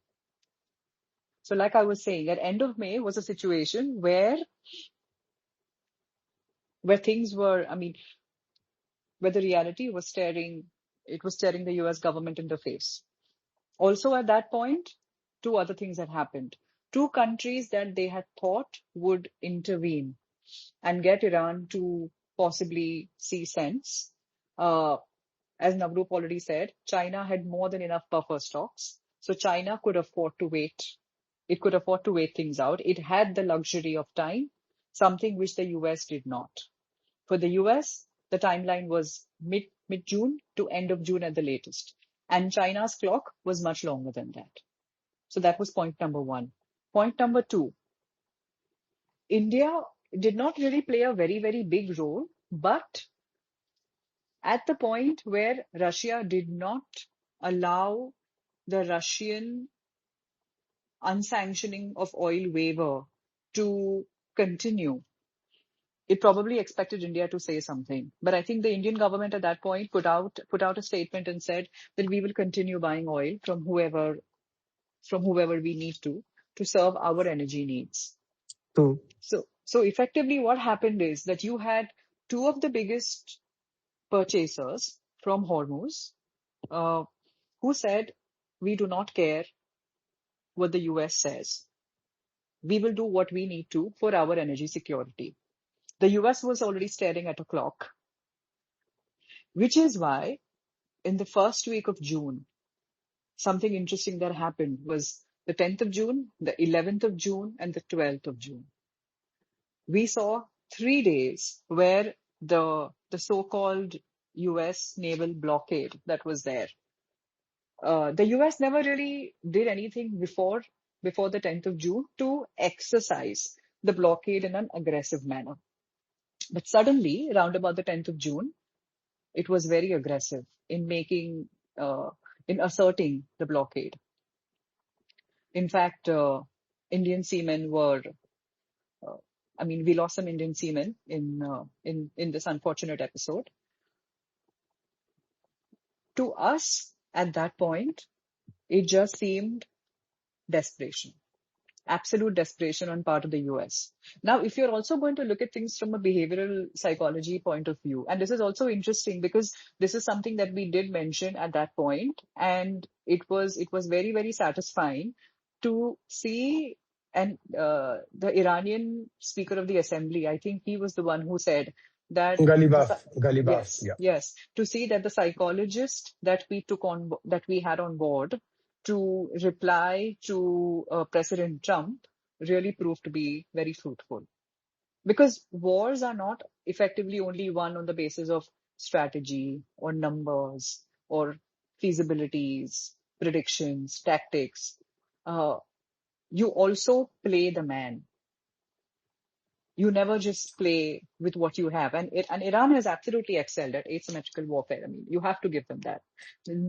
[SPEAKER 2] like I was saying, at end of May was a situation where things were, where the reality was staring the US government in the face. Also at that point, two other things had happened. Two countries that they had thought would intervene and get Iran to possibly see sense. As Navroop already said, China had more than enough buffer stocks. So China could afford to wait. It could afford to wait things out. It had the luxury of time, something which the US did not. For the US, the timeline was mid-June to end of June at the latest. And China's clock was much longer than that. So that was point number one. Point number two, India did not really play a very, very big role, but at the point where Russia did not allow the Russian unsanctioning of oil waiver to continue, it probably expected India to say something. But I think the Indian government at that point put out a statement and said that we will continue buying oil from whoever we need to serve our energy needs.
[SPEAKER 1] True.
[SPEAKER 2] So effectively what happened is that you had two of the biggest purchasers from Hormuz uh, who said, we do not care what the US says. We will do what we need to for our energy security. The US was already staring at a clock, which is why in the first week of June, something interesting that happened was the 10th of June, the 11th of June, and the 12th of June. We saw 3 days where the so-called US naval blockade that was there. The US never really did anything before the 10th of June to exercise the blockade in an aggressive manner. But suddenly, around about the 10th of June, it was very aggressive in uh, in asserting the blockade. In fact, Indian seamen were, uh, we lost some Indian seamen in this unfortunate episode. To us, at that point, it just seemed desperation. Absolute desperation on part of the US. Now, if you're also going to look at things from a behavioral psychology point of view, and this is also interesting because this is something that we did mention at that point, and it was very, very satisfying to see. And the Iranian Speaker of the Assembly, I think he was the one who said that
[SPEAKER 1] Galibaf.
[SPEAKER 2] yes,
[SPEAKER 1] Yeah.
[SPEAKER 2] yes, to see that the psychologist that we had on board to reply to President Trump really proved to be very fruitful. Because wars are not effectively only won on the basis of strategy or numbers or feasibilities, predictions, tactics. Uh, you also play the man. You never just play with what you have. And Iran has absolutely excelled at asymmetrical warfare. You have to give them that.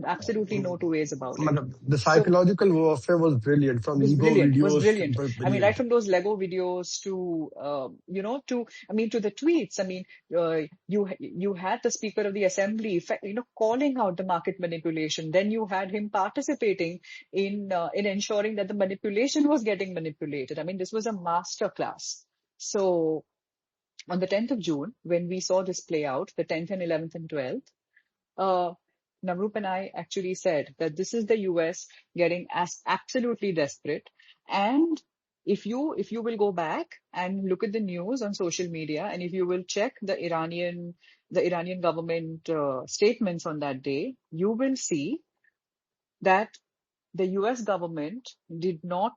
[SPEAKER 2] Absolutely no two ways about it.
[SPEAKER 1] The
[SPEAKER 2] So
[SPEAKER 1] psychological warfare was brilliant from Lego
[SPEAKER 2] was
[SPEAKER 1] videos.
[SPEAKER 2] brilliant. Right
[SPEAKER 1] Brilliant.
[SPEAKER 2] from those Lego videos to, to the tweets. You had the Speaker of the Assembly, calling out the market manipulation. Then you had him participating in ensuring that the manipulation was getting manipulated. This was a master class. So on the 10th of June, when we saw this play out, the 10th and 11th and 12th, uh, Navroop and I actually said that this is the US getting absolutely desperate. And if you will go back and look at the news on social media, and if you will check the Iranian government statements on that day, you will see that the US government did not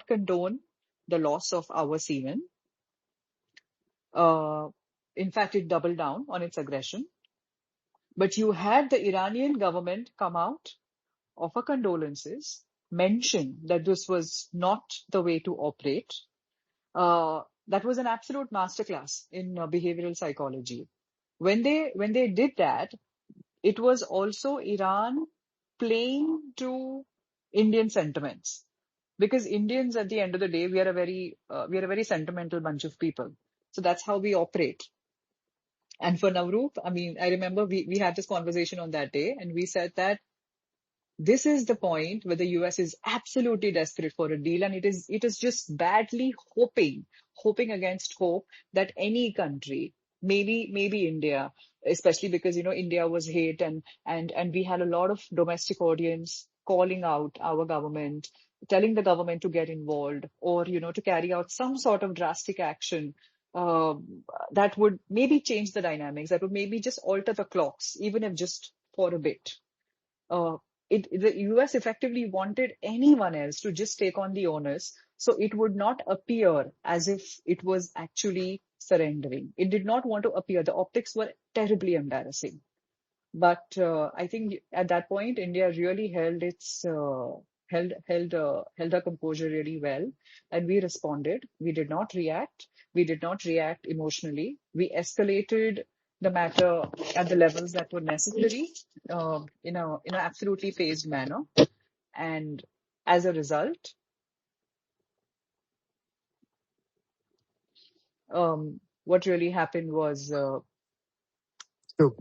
[SPEAKER 2] condone the loss of our seamen. Uh, in fact, it doubled down on its aggression. But you had the Iranian government come out, offer condolences, mention that this was not the way to operate. That was an absolute masterclass in behavioral psychology. When they did that, it was also Iran playing to Indian sentiments, because Indians, at the end of the day, we are a very sentimental bunch of people. So that's how we operate. And for Navroop, I remember we had this conversation on that day, and we said that this is the point where the US is absolutely desperate for a deal, and it is just badly hoping against hope that any country, maybe India, especially because India was hit, and we had a lot of domestic audience calling out our government, telling the government to get involved, or to carry out some sort of drastic action uh, that would maybe change the dynamics, that would maybe just alter the clocks, even if just for a bit. uh, the US effectively wanted anyone else to just take on the onus, so it would not appear as if it was actually surrendering. It did not want to appear. The optics were terribly embarrassing. But I think at that point, India really held its held our composure really well, and we responded. We did not react. We did not react emotionally. We escalated the matter at the levels that were necessary, in a absolutely phased manner. And as a result, what really happened was,
[SPEAKER 1] So,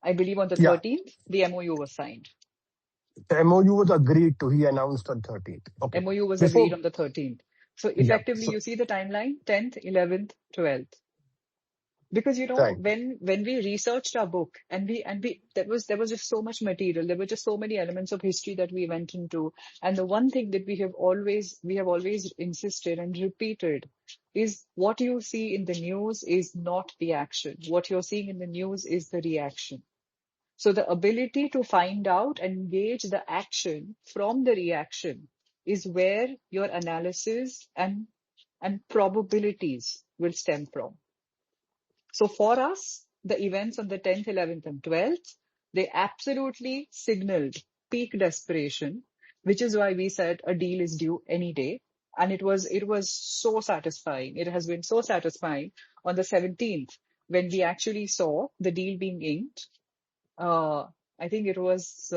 [SPEAKER 2] I believe on the
[SPEAKER 1] yeah,
[SPEAKER 2] 13th, the MOU was signed.
[SPEAKER 1] the MOU was agreed to. He announced on 13th. Okay.
[SPEAKER 2] MOU was agreed
[SPEAKER 1] Before,
[SPEAKER 2] on the 13th. So
[SPEAKER 1] yeah,
[SPEAKER 2] effectively,
[SPEAKER 1] so,
[SPEAKER 2] you see the timeline, 10th, 11th, 12th. Because
[SPEAKER 1] right.
[SPEAKER 2] when we researched our book, and we there was just so much material, there were just so many elements of history that we went into. And the one thing that we have always insisted and repeated is, what you see in the news is not the action. What you're seeing in the news is the reaction. So the ability to find out and engage the action from the reaction is where your analysis and probabilities will stem from. So for us, the events on the 10th, 11th, and 12th, they absolutely signaled peak desperation, which is why we said a deal is due any day. And it was so satisfying. It has been so satisfying on the 17th when we actually saw the deal being inked. uh, I think it was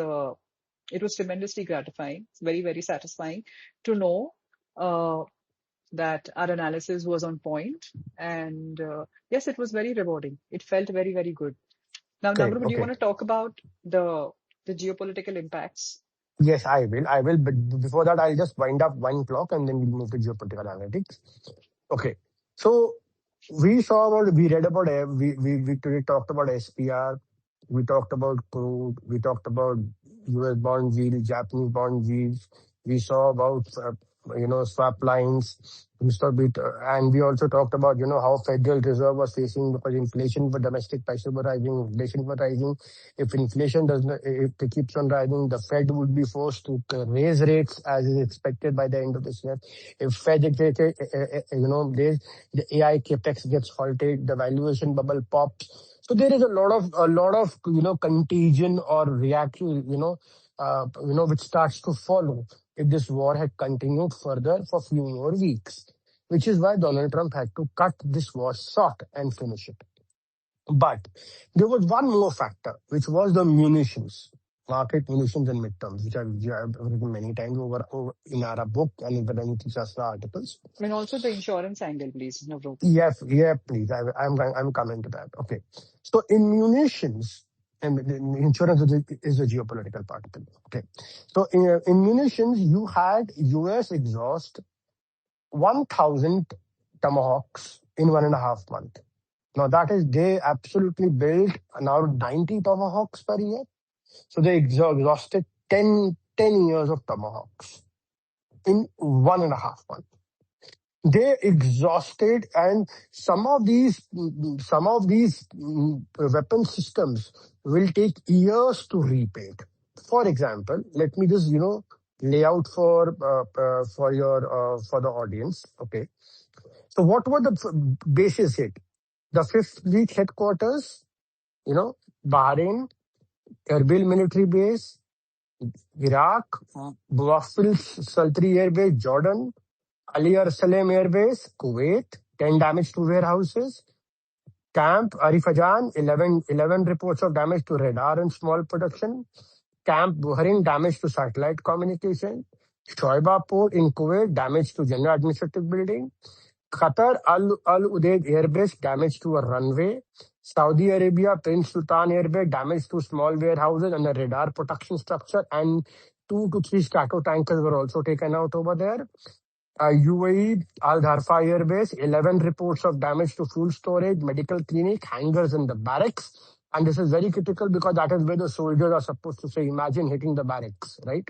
[SPEAKER 2] tremendously gratifying. It's very, very satisfying to know uh, that our analysis was on point. And yes, it was very rewarding. It felt very, very good. Now,
[SPEAKER 1] Okay.
[SPEAKER 2] Navru, do you
[SPEAKER 1] Okay.
[SPEAKER 2] want to talk about the geopolitical impacts?
[SPEAKER 1] Yes, I will. I will. But before that, I'll just wind up one clock and then we'll move to geopolitical analytics. Okay. So we read about, we today talked about SPR, we talked about crude, we talked about US bond yield, Japanese bond yields, we saw about, swap lines, and we also talked about, how Federal Reserve was facing because inflation for domestic prices were rising, inflation were rising. If inflation does not, if it keeps on rising, the Fed would be forced to raise rates as is expected by the end of this year. If Fed, the AI capex gets halted, the valuation bubble pops. So there is a lot of contagion or reaction, which starts to follow if this war had continued further for few more weeks, which is why Donald Trump had to cut this war short and finish it. But there was one more factor, which was the munitions, market munitions and midterms, which I've written many times over in our book and in the Niti Shastra articles.
[SPEAKER 2] And also the insurance angle, please, Navru.
[SPEAKER 1] Yes, yeah, please. I'm coming to that. Okay. So in munitions, and the insurance is the geopolitical part of it. Okay. So in munitions, you had US exhaust 1,000 tomahawks in 1.5 months. Now that is, they absolutely built now 90 tomahawks per year. So they exhausted 10 years of tomahawks in 1.5 months. They exhausted, and some of these weapon systems will take years to repaint. For example, let me just lay out for the audience. Okay, so what were the bases hit? The Fifth Fleet headquarters, Bahrain, Erbil military base, Iraq, Bluffville Sultry Air Base, Jordan, Ali Salem Air Base, Kuwait, 10 damage to warehouses. Camp Arifajan, 11 reports of damage to radar and small production. Camp Buharin, damage to satellite communication. Shoiba Port in Kuwait, damage to general administrative building. Qatar Al Udeid Air Base, damage to a runway. Saudi Arabia Prince Sultan Air Base, damage to small warehouses and a radar protection structure. And 2 to 3 Strato tankers were also taken out over there. UAE Al Dharfa Air Base, 11 reports of damage to fuel storage, medical clinic, hangars, and the barracks. And this is very critical because that is where the soldiers are supposed to say, imagine hitting the barracks, right?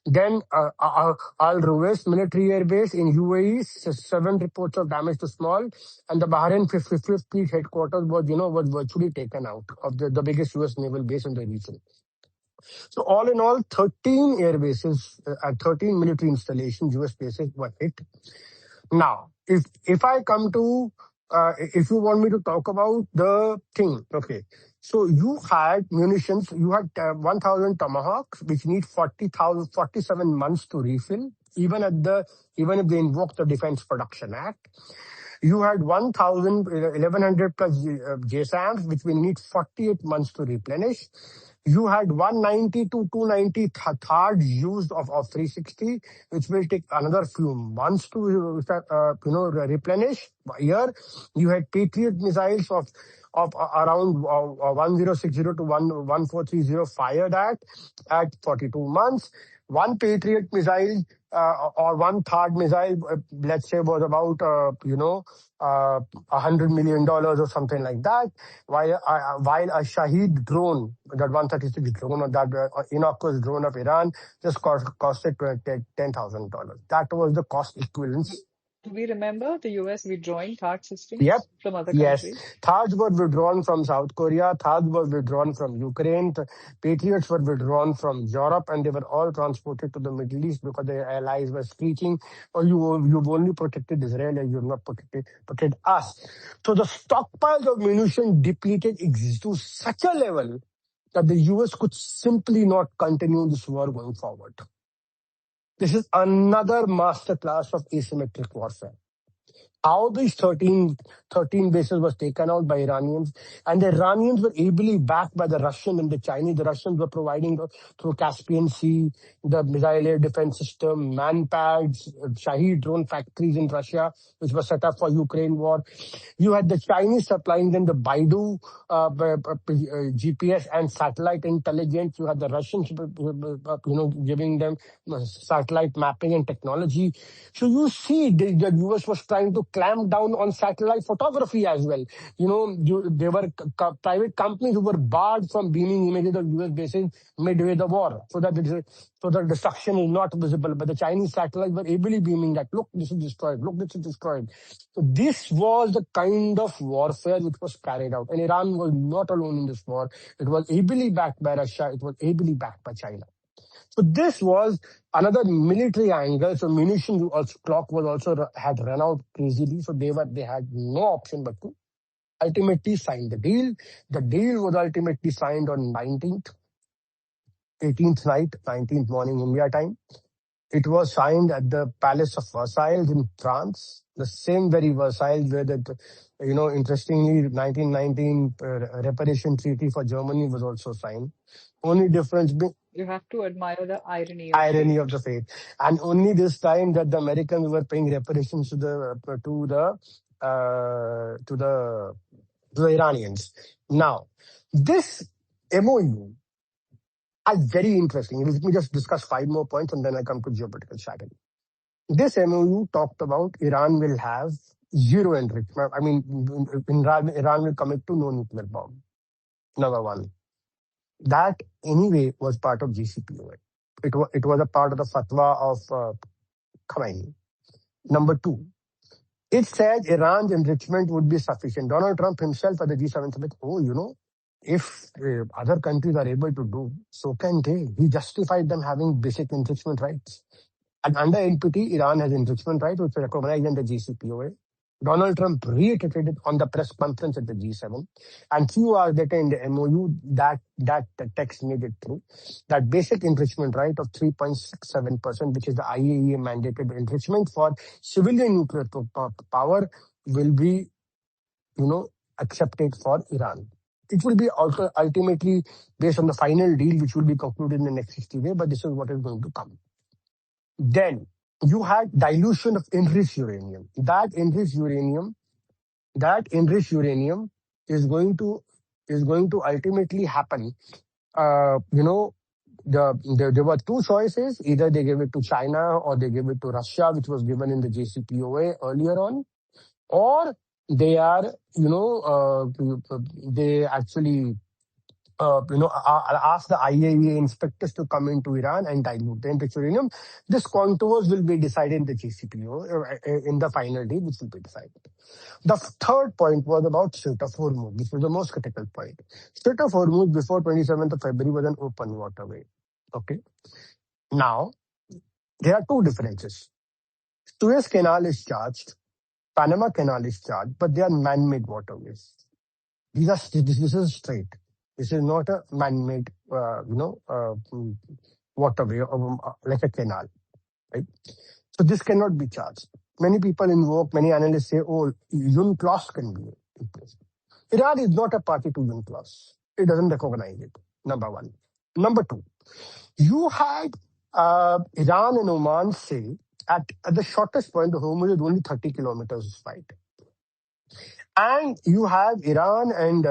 [SPEAKER 1] Then Al Ruwais Military Air Base in UAE, 7 reports of damage to small, and the Bahrain Fifth Fleet headquarters was virtually taken out of the biggest US naval base in the region. So all in all, 13 air bases and 13 military installations, US bases were hit. Now, if I come to, if you want me to talk about the thing, okay. So you had munitions, you had 1,000 tomahawks, which need 40,000, 47 months to refill, even if they invoke the Defense Production Act. You had 1,000, 1,100 plus JSAMs, which will need 48 months to replenish. You had 190 to 290 thards used of 360, which will take another few months to replenish. Here, you had Patriot missiles of around 1060 to 1430 fired at 42 months. One Patriot missile or one third missile, let's say, was about $100 million or something like that. While a Shaheed drone, that 136 drone or that innocuous drone of Iran, just costed $10,000. That was the cost equivalence.
[SPEAKER 2] Do we remember the US withdrawing THAAD
[SPEAKER 1] Yep.
[SPEAKER 2] systems from other
[SPEAKER 1] Yes.
[SPEAKER 2] countries?
[SPEAKER 1] THAADs were withdrawn from South Korea. THAADs were withdrawn from Ukraine. Patriots were withdrawn from Europe, and they were all transported to the Middle East because their allies were screeching, "Oh, you've only protected Israel and you've not protected us." So the stockpiles of munition depleted to such a level that the US could simply not continue this war going forward. This is another masterclass of asymmetric warfare. How these 13 bases was taken out by Iranians, and the Iranians were ably backed by the Russian and the Chinese. The Russians were providing through Caspian Sea, the missile air defense system, manpads, Shaheed drone factories in Russia, which were set up for Ukraine war. You had the Chinese supplying them the Baidu GPS and satellite intelligence. You had the Russians, giving them satellite mapping and technology. So you see, the US was trying to clamp down on satellite photography as well. There were private companies who were barred from beaming images of US bases midway the war, so that the destruction is not visible. But the Chinese satellites were ably beaming that, look, this is destroyed. Look, this is destroyed. So this was the kind of warfare which was carried out. And Iran was not alone in this war. It was ably backed by Russia. It was ably backed by China. So this was another military angle. So munition clock was also had run out crazily. So they had no option but to ultimately sign the deal. The deal was ultimately signed on 18th night, 19th morning India time. It was signed at the Palace of Versailles in France, the same very Versailles where interestingly, 1919 reparation treaty for Germany was also signed. Only difference being
[SPEAKER 2] You have to admire the
[SPEAKER 1] irony of the fate, and only this time that the Americans were paying reparations to the Iranians. Now, this MOU is very interesting. Let me just discuss 5 more points and then I come to geopolitical strategy. This MOU talked about Iran will have zero enrichment. I mean, Iran will commit to no nuclear bomb. Number one. That anyway was part of GCPOA. It was a part of the fatwa of Khomeini. Number two, it said Iran's enrichment would be sufficient. Donald Trump himself at the G7 summit, if other countries are able to do, so can they. He justified them having basic enrichment rights. And under NPT, Iran has enrichment rights, which are recognized in the GCPOA. Donald Trump reiterated on the press conference at the G7, and few hours later in the MOU, that text made it true, that basic enrichment right of 3.67%, which is the IAEA mandated enrichment for civilian nuclear power, will be, accepted for Iran. It will be also ultimately based on the final deal, which will be concluded in the next 60 days, but this is what is going to come. Then you had dilution of enriched uranium. That enriched uranium is going to ultimately happen. There were two choices: either they give it to China or they give it to Russia, which was given in the JCPOA earlier on, or they are, they actually ask the IAEA inspectors to come into Iran and dilute the enriched uranium. This contours will be decided in the JCPOA in the final deal, which will be decided. The third point was about Strait of Hormuz, which was the most critical point. Strait of Hormuz before 27th of February was an open waterway. Okay. Now, there are two differences. Suez Canal is charged, Panama Canal is charged, but they are man-made waterways. This is straight. This is not a man-made, waterway or like a canal, right? So this cannot be charged. Many people invoke, many analysts say, oh, UNCLOS can be in place. Iran is not a party to UNCLOS. It doesn't recognize it, number one. Number two, you had Iran and Oman say at the shortest point, the Hormuz is only 30 kilometers wide. And you have Iran and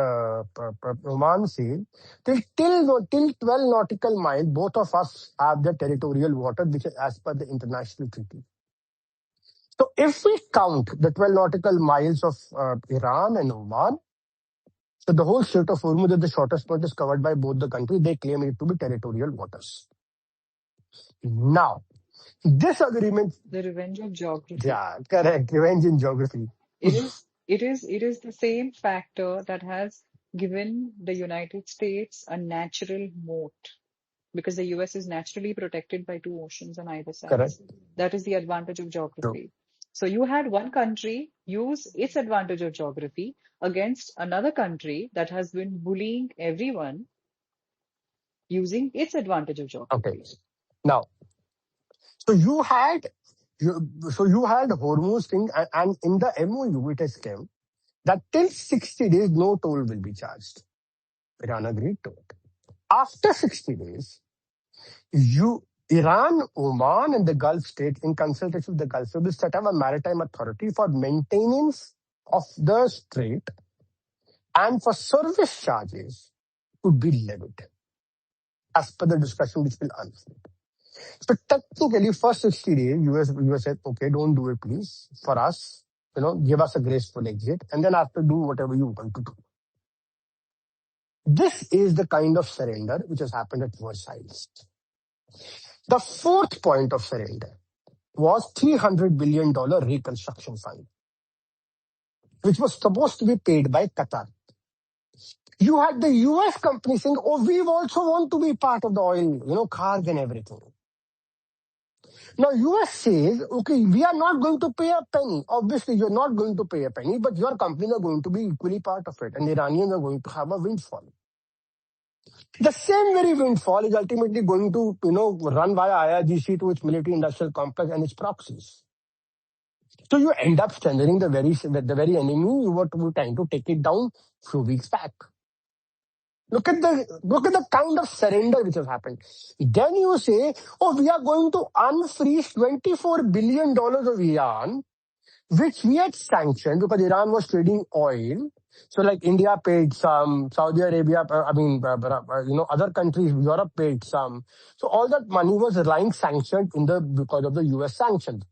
[SPEAKER 1] Oman say till 12 nautical miles, both of us have the territorial water, which is as per the international treaty. So if we count the 12 nautical miles of Iran and Oman, so the whole Strait of Hormuz, the shortest point, is covered by both the countries. They claim it to be territorial waters. Now, this agreement,
[SPEAKER 2] The revenge of geography.
[SPEAKER 1] yeah, correct, revenge in geography.
[SPEAKER 2] It is the same factor that has given the United States a natural moat because the US is naturally protected by two oceans on either
[SPEAKER 1] Correct.
[SPEAKER 2] sides. That is the advantage of
[SPEAKER 1] True.
[SPEAKER 2] geography. So you had one country use its advantage of geography against another country that has been bullying everyone using its advantage of
[SPEAKER 1] Okay.
[SPEAKER 2] geography.
[SPEAKER 1] Now, so you had you had Hormuz thing, and in the MOU it has came that till 60 days no toll will be charged. Iran agreed to it. After 60 days, you Iran, Oman, and the Gulf state, in consultation with the Gulf, will set up a maritime authority for maintenance of the strait and for service charges to be levied as per the discussion which will unfold. So technically, first 60 days, US said, okay, don't do it, please, for us. Give us a graceful exit, and then after do whatever you want to do. This is the kind of surrender which has happened at Versailles. The fourth point of surrender was $300 billion reconstruction fund, which was supposed to be paid by Qatar. You had the US company saying, oh, we also want to be part of the oil, cargo and everything. Now, US says, okay, we are not going to pay a penny. Obviously, you're not going to pay a penny, but your companies are going to be equally part of it, and the Iranians are going to have a windfall. The same very windfall is ultimately going to, run via IRGC to its military industrial complex and its proxies. So you end up strengthening the very enemy you were trying to take it down a few weeks back. Look at the kind of surrender which has happened. Then you say, oh, we are going to unfreeze $24 billion of Iran, which we had sanctioned because Iran was trading oil. So like India paid some, Saudi Arabia, other countries, Europe paid some. So all that money was lying sanctioned because of the US sanctions.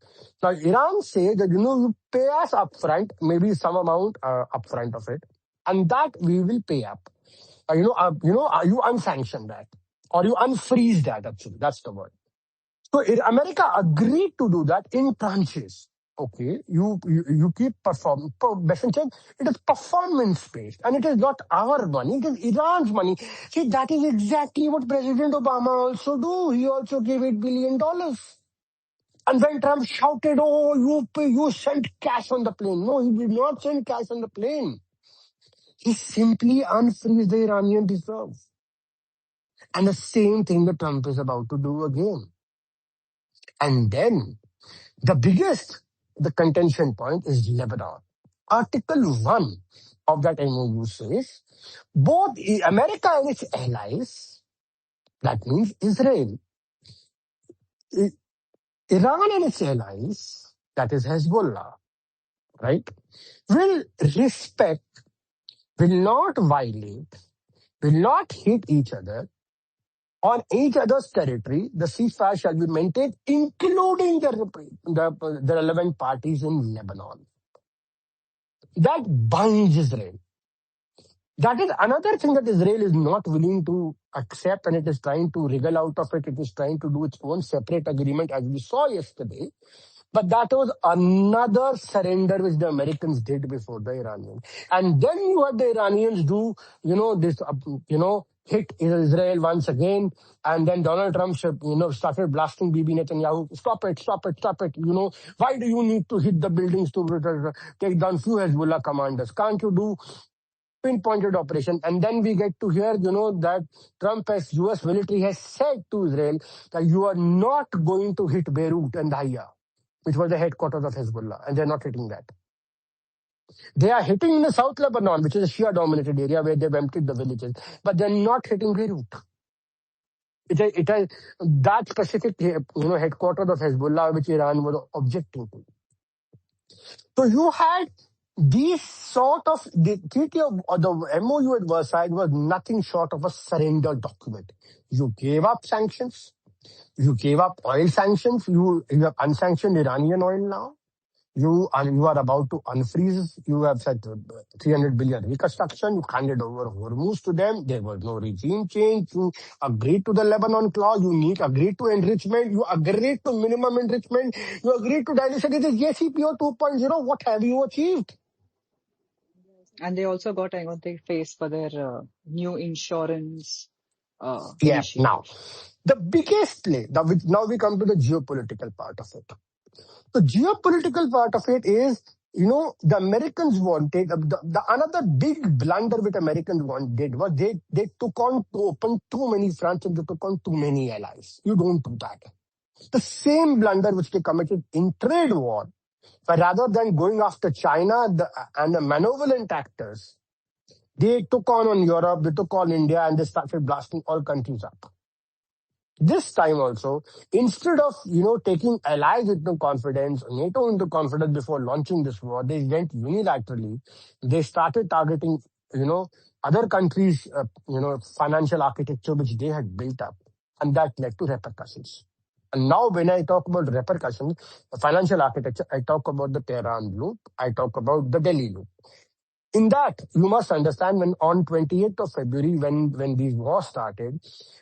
[SPEAKER 1] Now Iran says that, you pay us upfront, maybe some amount upfront of it, and that we will pay up. You unsanction that, or you unfreeze that. Actually, that's the word. So America agreed to do that in tranches. Okay, you keep performing. It is performance based, and it is not our money. It is Iran's money. See, that is exactly what President Obama also do. He also gave $8 billion. And when Trump shouted, "Oh, you sent cash on the plane," no, he did not send cash on the plane. He simply unfreezed the Iranian reserve. And the same thing that Trump is about to do again. And then the contention point is Lebanon. Article 1 of that MOU says both America and its allies, that means Israel, Iran and its allies, that is Hezbollah, right, will respect, will not violate, will not hit each other on each other's territory. The ceasefire shall be maintained, including the relevant parties in Lebanon. That binds Israel. That is another thing that Israel is not willing to accept, and it is trying to wriggle out of it. It is trying to do its own separate agreement, as we saw yesterday. But that was another surrender which the Americans did before the Iranians. And then you had the Iranians do, hit Israel once again. And then Donald Trump, started blasting Bibi Netanyahu. Stop it, stop it, stop it. Why do you need to hit the buildings to take down few Hezbollah commanders? Can't you do pinpointed operation. And then we get to hear, that Trump as US military has said to Israel that you are not going to hit Beirut and Haya, which was the headquarters of Hezbollah, and they're not hitting that. They are hitting in the South Lebanon, which is a Shia-dominated area where they've emptied the villages, but they're not hitting Beirut. It is that specific, headquarters of Hezbollah, which Iran was objecting to. So you had these sort of the treaty of or the MOU at Versailles was nothing short of a surrender document. You gave up sanctions, you gave up oil sanctions, you have unsanctioned Iranian oil now. You are about to unfreeze. You have said 300 billion reconstruction. You handed over Hormuz to them. There was no regime change. You agreed to the Lebanon clause. You agreed to enrichment. You agreed to minimum enrichment. You agreed to dissect. It is JCPO 2.0. What have you achieved?
[SPEAKER 2] And they also got, I don't think, face for their new insurance
[SPEAKER 1] Yeah. Now,
[SPEAKER 2] initiative.
[SPEAKER 1] the biggest play. Now we come to the geopolitical part of it. The geopolitical part of it is, the Americans wanted, the another big blunder which Americans did was they took on to open too many fronts and they took on too many allies. You don't do that. The same blunder which they committed in trade war, but rather than going after China and the malevolent actors, they took on Europe, they took on India, and they started blasting all countries up. This time also, instead of taking allies into confidence, NATO into confidence before launching this war, they went unilaterally. They started targeting other countries' financial architecture which they had built up, and that led to repercussions. And now, when I talk about repercussions, financial architecture, I talk about the Tehran loop, I talk about the Delhi loop. In that, you must understand when on 28th of February, when these wars started,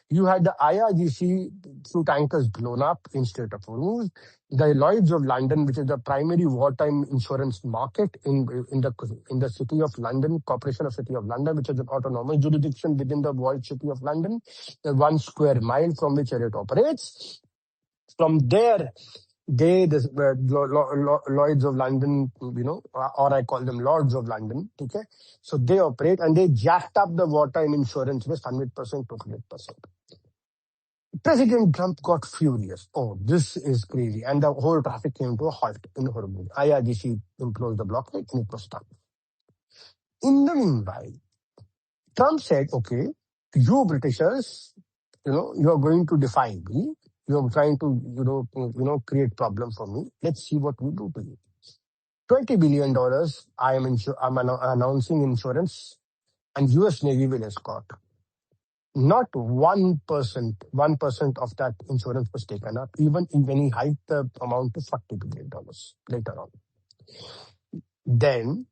[SPEAKER 1] you had the IRGC through tankers blown up in Strait of Hormuz, the Lloyds of London, which is the primary wartime insurance market in the City of London, Corporation of City of London, which is an autonomous jurisdiction within the World City of London, the 1 square mile from which it operates. From there, Lloyds of London, or I call them Lords of London, okay? So they operate and they jacked up the wartime insurance with 100% to 100%. President Trump got furious. Oh, this is crazy. And the whole traffic came to a halt in Hormuz. IRGC imposed the blockade and it was done. In the meanwhile, Trump said, okay, you Britishers, you are going to defy me. You are trying to, create problems for me. Let's see what we do to you. $20 billion, I'm announcing insurance, and US Navy will escort. Not 1%, 1% of that insurance was taken up, even when he hiked the amount to $40 billion later on. Then,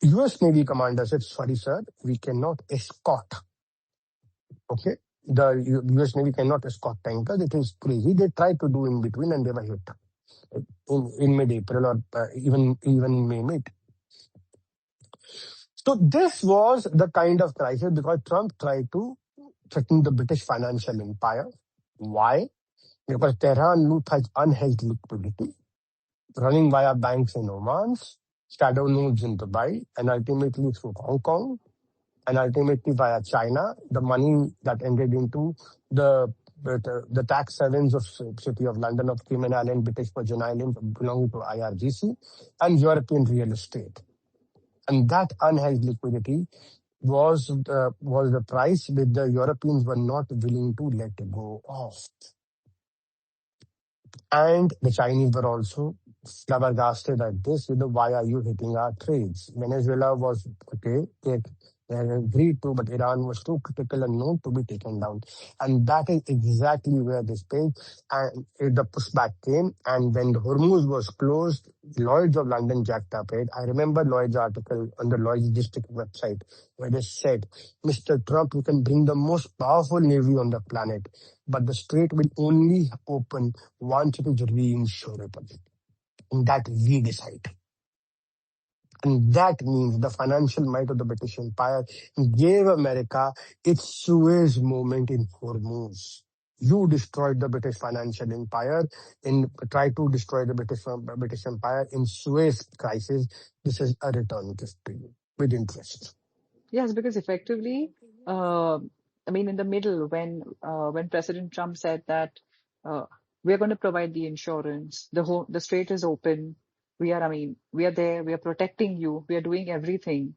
[SPEAKER 1] US Navy commander said, sorry, sir, we cannot escort. Okay? The US Navy cannot escort tankers. It is crazy. They tried to do in between and they were hit in mid-April or even in May, mid. So this was the kind of crisis because Trump tried to threaten the British financial empire. Why? Because Tehran loop has unhedged liquidity running via banks in Oman, shadow nodes in Dubai, and ultimately through Hong Kong, and ultimately via China, the money that ended into the tax havens of City of London, of Cayman Island, British Virgin Islands belonging to IRGC, and European real estate. And that unhedged liquidity was the price which the Europeans were not willing to let go of. And the Chinese were also flabbergasted at this. Why are you hitting our trades? Venezuela was okay. They had agreed to, but Iran was too critical and known to be taken down. And that is exactly where this page and the pushback came. And when Hormuz was closed, Lloyds of London jacked up it. I remember Lloyd's article on the Lloyd's district website where they said, Mr. Trump, you can bring the most powerful navy on the planet, but the strait will only open once it is reinsurable. And that we decide. And that means the financial might of the British Empire gave America its Suez Moment in Hormuz. You destroyed the British financial empire and tried to destroy the British Empire in Suez crisis. This is a return gift to you. with interest.
[SPEAKER 2] Yes, because effectively, uh, I mean, in the middle, when President Trump said that uh, we are going to provide the insurance, the strait is open. I mean, we are there. We are protecting you. We are doing everything.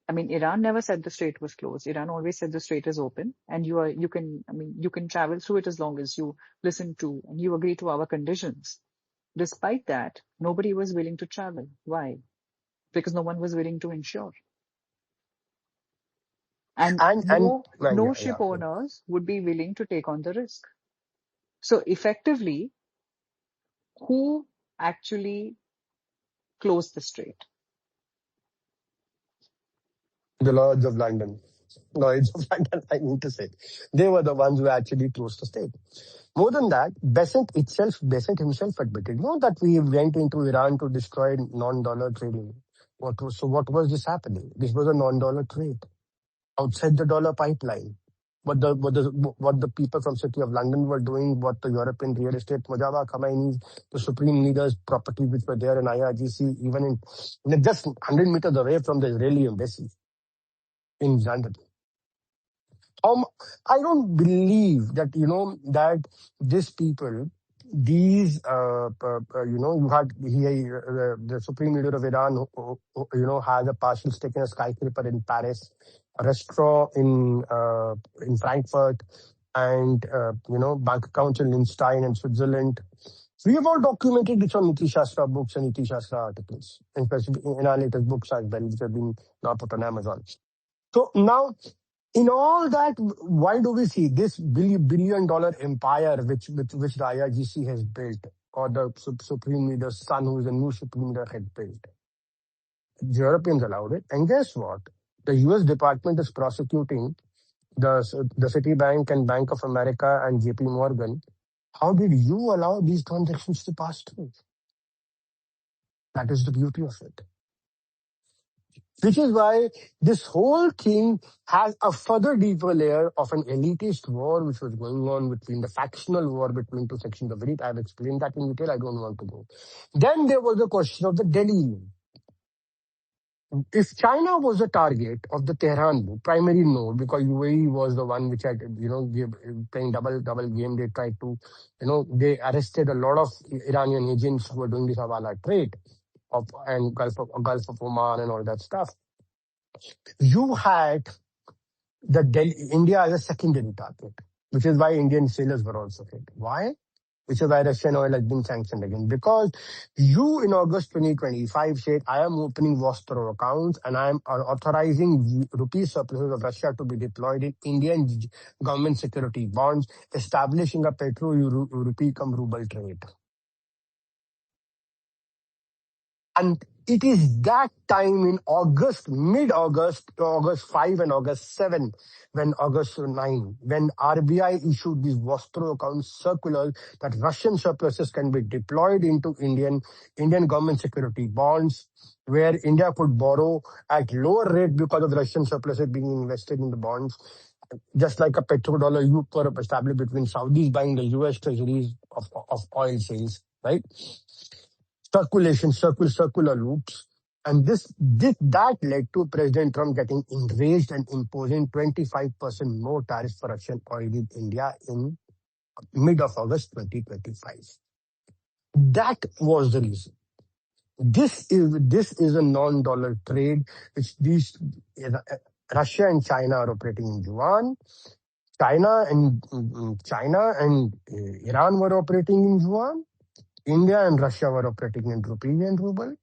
[SPEAKER 2] I mean, Iran never said the strait was closed. Iran always said the strait is open, and you can, I mean, you can travel through it as long as you listen to and you agree to our conditions. Despite that, nobody was willing to travel. Why? Because no one was willing to insure. And
[SPEAKER 1] And
[SPEAKER 2] no
[SPEAKER 1] yeah,
[SPEAKER 2] ship
[SPEAKER 1] yeah.
[SPEAKER 2] owners would be willing to take on the risk. So effectively, who actually closed the strait?
[SPEAKER 1] The Lords of London. Lloyds of London, I need to say. They were the ones who actually closed the state. More than that, Besant himself admitted, no, that we went into Iran to destroy non-dollar trading. What was this happening? This was a non-dollar trade outside the dollar pipeline. What the people from City of London were doing, what the European real estate, Mojaba Khamenei's, the supreme leaders' property which were there in IRGC, even in just 100 meters away from the Israeli embassy in London. I don't believe that, that these people, you had the supreme leader of Iran, has a partial stake in a skyscraper in Paris, a restaurant in Frankfurt, and, bank accounts in Liechtenstein and Switzerland. We have all documented this on Niti Shastra books and Niti Shastra articles, and especially in our latest books as well, which have been now put on Amazon. So now, in all that, why do we see this billion dollar empire which the IRGC has built, or the supreme leader's son, who is a new supreme leader, had built? The Europeans allowed it, and guess what? The U.S. Department is prosecuting the Citibank and Bank of America and J.P. Morgan. How did you allow these transactions to pass through? That is the beauty of it. Which is why this whole thing has a further deeper layer of an elitist war which was going on between the factional war between two sections of elite. I've explained that in detail. I don't want to go. Then there was the question of the Delhi. If China was the target of the Tehran primary node, because UAE was the one which had, playing double game, they tried to, they arrested a lot of Iranian agents who were doing this Hawala trade and Gulf of Oman and all that stuff. You had India as a secondary target, which is why Indian sailors were also hit. Why? Which is why Russian oil has been sanctioned again. Because you, in August 2025, said, I am opening Vostro accounts and I am authorizing rupee surpluses of Russia to be deployed in Indian government security bonds, establishing a petro-rupee ruble trade. And it is that time in August, mid-August, August 5 and August 7, August 9, when RBI issued these Vostro account circulars that Russian surpluses can be deployed into Indian government security bonds, where India could borrow at lower rate because of Russian surpluses being invested in the bonds. Just like a petrodollar loop were established between Saudis buying the US treasuries of oil sales, right? Circular loops. And that led to President Trump getting enraged and imposing 25% more tariffs for Russian oil in India in mid of August 2025. That was the reason. This is a non-dollar trade which Russia and China are operating in yuan. China and Iran were operating in yuan. India and Russia were operating in rupee and ruble.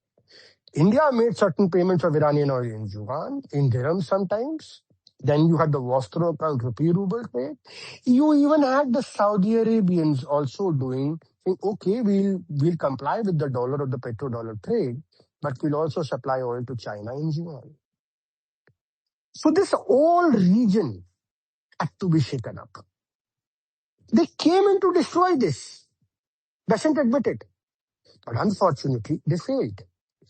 [SPEAKER 1] India made certain payments of Iranian oil in yuan, in dirham sometimes. Then you had the Vostro account rupee ruble trade. You even had the Saudi Arabians also saying, okay, we'll comply with the dollar of the petrodollar trade, but we'll also supply oil to China in yuan. So this whole region had to be shaken up. They came in to destroy this. Doesn't admit it. But unfortunately, they failed.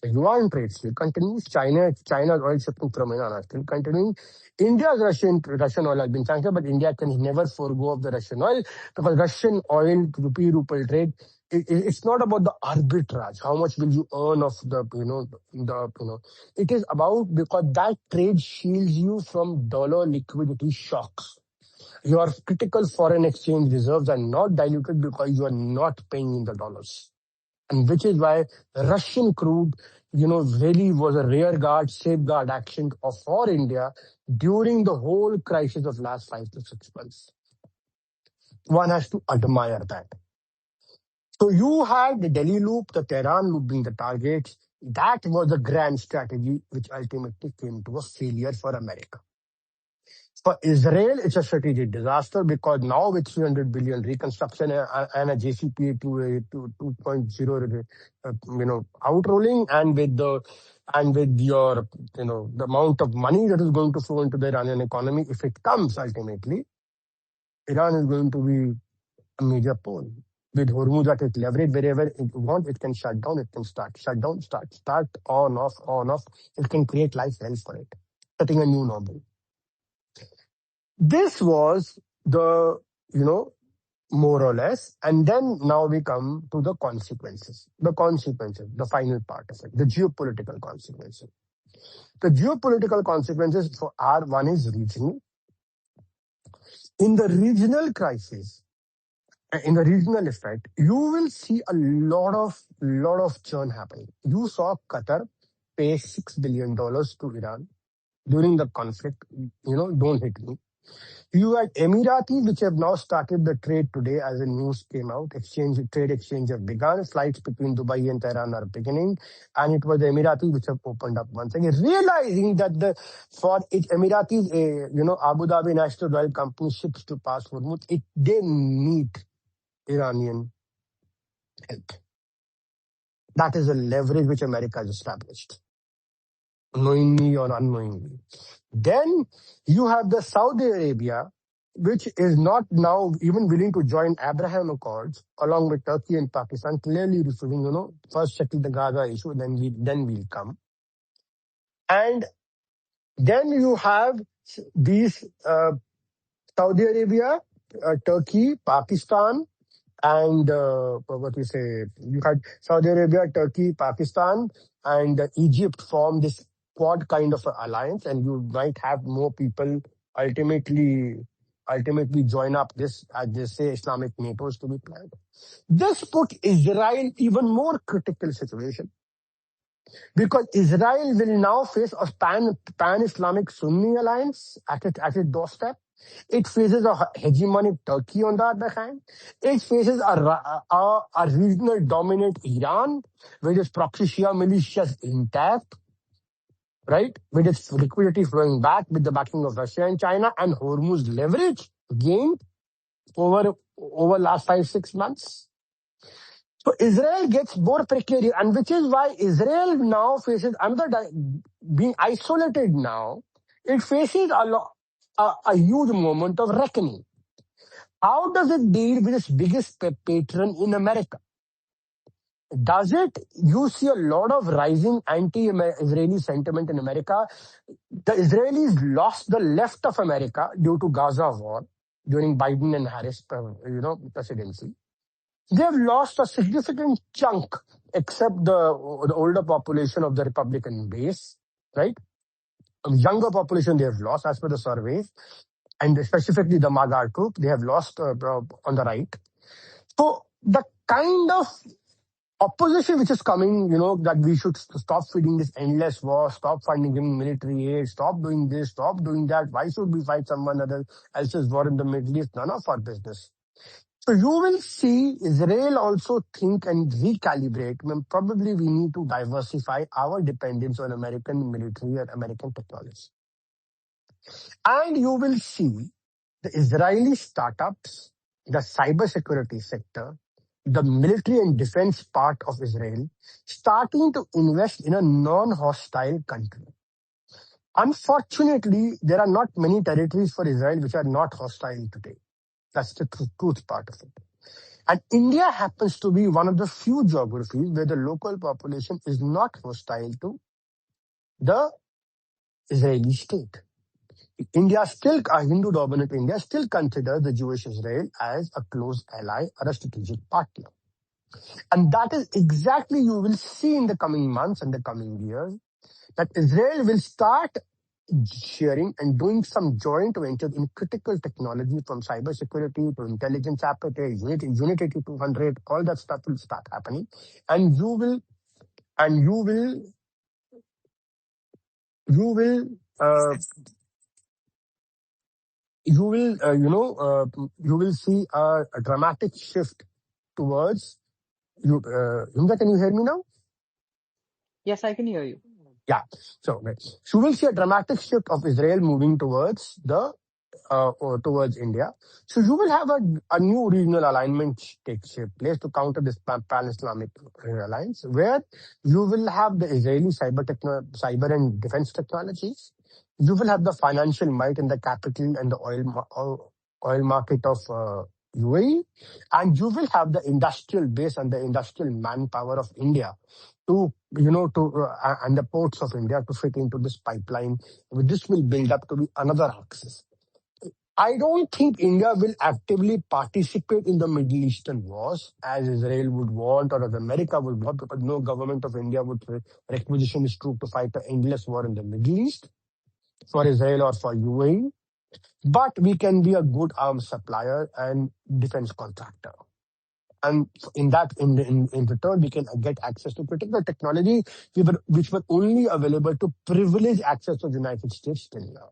[SPEAKER 1] The yuan trade still continues. China's oil shipping from Iran are still continuing. India's Russian oil has been sanctioned, but India can never forego of the Russian oil because Russian oil rupee ruble trade it's not about the arbitrage. How much will you earn of the. It is about because that trade shields you from dollar liquidity shocks. Your critical foreign exchange reserves are not diluted because you are not paying in the dollars. And which is why Russian crude, really was a rear guard, safeguard action for India during the whole crisis of last 5 to 6 months. One has to admire that. So you had the Delhi loop, the Tehran loop being the targets. That was a grand strategy, which ultimately came to a failure for America. For Israel, it's a strategic disaster because now with 300 billion reconstruction and a JCPA to 2.0, outrolling, and with your the amount of money that is going to flow into the Iranian economy, if it comes ultimately, Iran is going to be a major pole. With Hormuz at its leverage, wherever it wants, it can shut down, it can start, shut down, start, on, off, on, off. It can create life hell for it, setting a new normal. This was the, more or less. And then now we come to the consequences. The final part of it, the geopolitical consequences. The geopolitical consequences for one is regional. In the regional crisis, in the regional effect, you will see a lot of churn happening. You saw Qatar pay $6 billion to Iran during the conflict. Don't hit me. You had Emiratis, which have now started the trade today as the news came out. Trade exchange have begun. Flights between Dubai and Tehran are beginning. And it was the Emiratis which have opened up once again, realizing that for Emiratis, Abu Dhabi National Oil Company ships to pass Hormuz, they need Iranian help. That is a leverage which America has established, knowingly or unknowingly. Then you have the Saudi Arabia, which is not now even willing to join Abraham Accords along with Turkey and Pakistan, clearly refusing, first settle the Gaza issue, then we'll come. And then you have these Saudi Arabia, Turkey, Pakistan, and you had Saudi Arabia, Turkey, Pakistan, and Egypt form this quad kind of alliance, and you might have more people ultimately join up this, as they say, Islamic NATOs to be planned. This put Israel even more critical situation because Israel will now face a pan-Islamic Sunni alliance at its doorstep. It faces a hegemonic Turkey on the other hand. It faces a regional dominant Iran with its proxy Shia militias intact, right? With its liquidity flowing back with the backing of Russia and China and Hormuz leverage gained over last 5-6 months. So Israel gets more precarious, and which is why Israel now faces being isolated now. It faces a huge moment of reckoning. How does it deal with its biggest patron in America? You see a lot of rising anti-Israeli sentiment in America. The Israelis lost the left of America due to Gaza war during Biden and Harris, presidency. They've lost a significant chunk, except the older population of the Republican base, right? Younger population they have lost as per the surveys, and specifically the MAGA group, they have lost on the right. So the kind of opposition which is coming, that we should stop feeding this endless war, stop funding giving military aid, stop doing this, stop doing that. Why should we fight someone else's war in the Middle East? None of our business. So you will see Israel also think and recalibrate. Probably we need to diversify our dependence on American military and American technology. And you will see the Israeli startups, the cybersecurity sector, the military and defense part of Israel starting to invest in a non-hostile country. Unfortunately, there are not many territories for Israel which are not hostile today. That's the truth part of it. And India happens to be one of the few geographies where the local population is not hostile to the Israeli state. India still, a Hindu-dominant India still considers the Jewish Israel as a close ally or a strategic partner. And that is exactly you will see in the coming months and the coming years that Israel will start sharing and doing some joint ventures in critical technology from cybersecurity to intelligence apparatus, Unit 8200, all that stuff will start happening. And and you will, you will, uh, you will see a dramatic shift towards you. Hinda, can you hear me now?
[SPEAKER 2] Yes, I can hear you.
[SPEAKER 1] Yeah. So, right. So we'll see a dramatic shift of Israel moving towards or towards India. So you will have a new regional alignment take shape place to counter this pan-Islamic alliance, where you will have the Israeli cyber and defense technologies. You will have the financial might and the capital and the oil market of UAE, and you will have the industrial base and the industrial manpower of India to and the ports of India to fit into this pipeline. This will build up to be another axis. I don't think India will actively participate in the Middle Eastern wars as Israel would want or as America would want, because no government of India would requisition its troops to fight an endless war in the Middle East for Israel or for UAE. But we can be a good arms supplier and defense contractor. And in return, we can get access to critical technology which were only available to privileged access to the United States till now.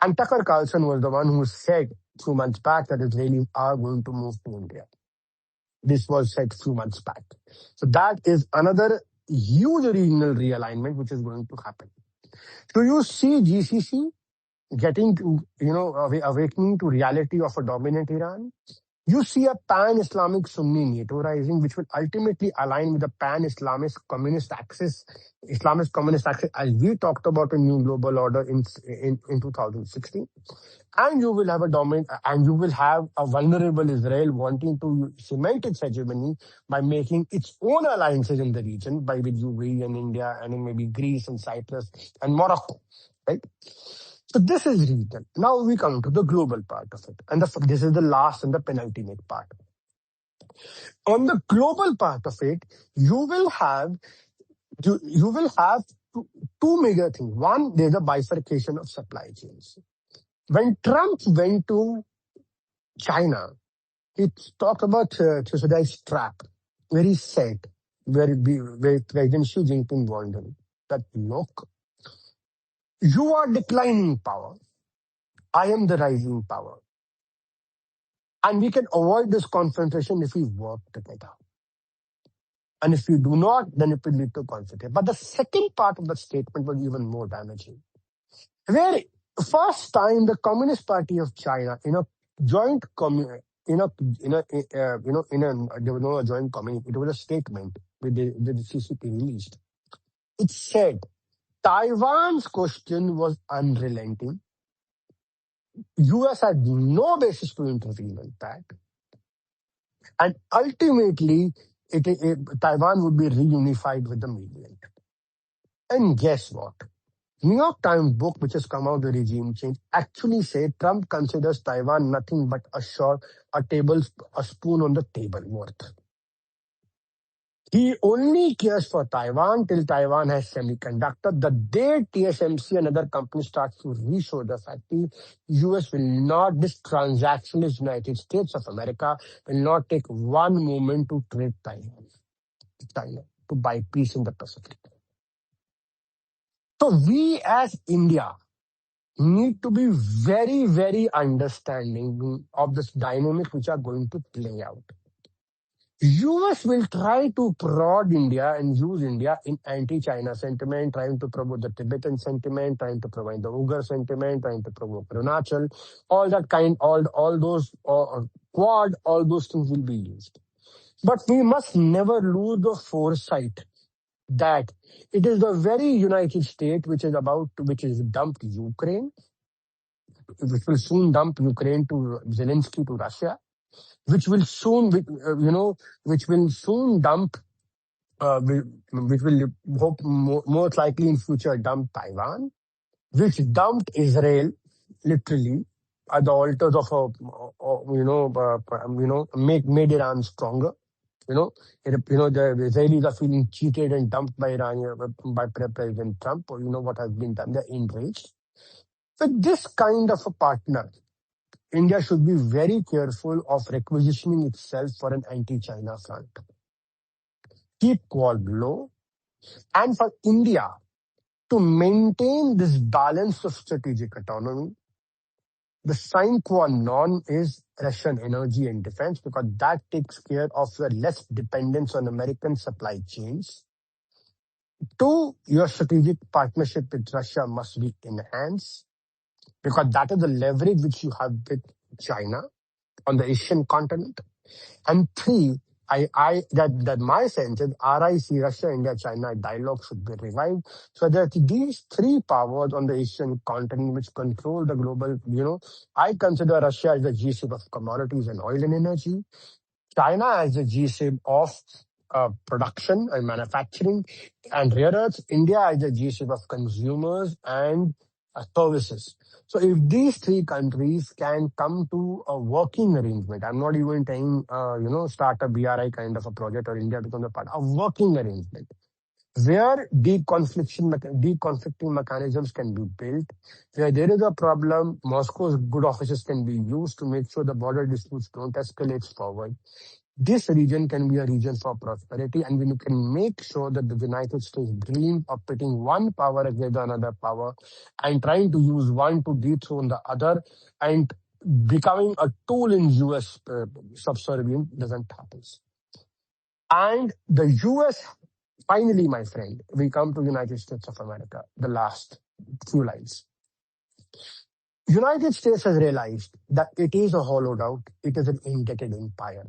[SPEAKER 1] And Tucker Carlson was the one who said 2 months back that Israelis are going to move to India. This was said 2 months back. So that is another huge regional realignment which is going to happen. So you see GCC getting to, awakening to reality of a dominant Iran. You see a pan-Islamic Sunni NATO rising, which will ultimately align with the pan-Islamist communist axis, Islamist communist axis, as we talked about in New Global Order in 2016. And you will have you will have a vulnerable Israel wanting to cement its hegemony by making its own alliances in the region, by with UAE and India and maybe Greece and Cyprus and Morocco, right? So this is regional. Now we come to the global part of it. And this is the last and the penultimate part. On the global part of it, you will have two major things. One, there's a bifurcation of supply chains. When Trump went to China, he talked about subsidized trap, where he said, where President Xi Jinping warned him that, look, you are declining power. I am the rising power. And we can avoid this confrontation if we work together. And if we do not, then it will lead to conflict. But the second part of the statement was even more damaging. Where first time the Communist Party of China in a joint there was no joint communique, it was a statement with the CCP released. It said Taiwan's question was unrelenting. US had no basis to intervene in that. And ultimately, Taiwan would be reunified with the mainland. And guess what? New York Times book, which has come out, The Regime Change, actually said Trump considers Taiwan nothing but a spoon on the table worth. He only cares for Taiwan till Taiwan has semiconductor. The day TSMC and other companies start to reshow the factory, US will not, this transactionalist United States of America will not take one moment to trade China to buy peace in the Pacific. So we as India need to be very, very understanding of this dynamic which are going to play out. US will try to prod India and use India in anti-China sentiment, trying to promote the Tibetan sentiment, trying to promote the Uyghur sentiment, trying to promote Arunachal, all that kind, all those Quad, all those things will be used. But we must never lose the foresight that it is the very United States which is dumped Ukraine, which will soon dump Ukraine to Zelensky to Russia, which will soon, which will soon dump, which will hope most likely in future dump Taiwan, which dumped Israel literally at the altars of made Iran stronger. You know, the Israelis are feeling cheated and dumped by Iran, by President Trump, or what has been done. They're enraged. With this kind of a partner, India should be very careful of requisitioning itself for an anti-China front. Keep Quad low, and for India to maintain this balance of strategic autonomy, the sine qua non is Russian energy and defense because that takes care of your less dependence on American supply chains. Two, your strategic partnership with Russia must be enhanced because that is the leverage which you have with China on the Asian continent. And three, that my sense is RIC, Russia, India, China dialogue should be revived so that these three powers on the Asian continent which control the global, I consider Russia as the G-SIB of commodities and oil and energy, China as the G-SIB of production and manufacturing, and rare earths, India as the G-SIB of consumers and services. So if these three countries can come to a working arrangement, I'm not even saying, start a BRI kind of a project or India becomes a part, a working arrangement where deconflicting mechanisms can be built, where there is a problem, Moscow's good offices can be used to make sure the border disputes don't escalate forward. This region can be a region for prosperity, and we can make sure that the United States dream of pitting one power against another power and trying to use one to dethrone the other and becoming a tool in US subservience doesn't happen. And the US, finally, my friend, we come to United States of America, the last few lines. United States has realized that it is a hollowed out, it is an indebted empire.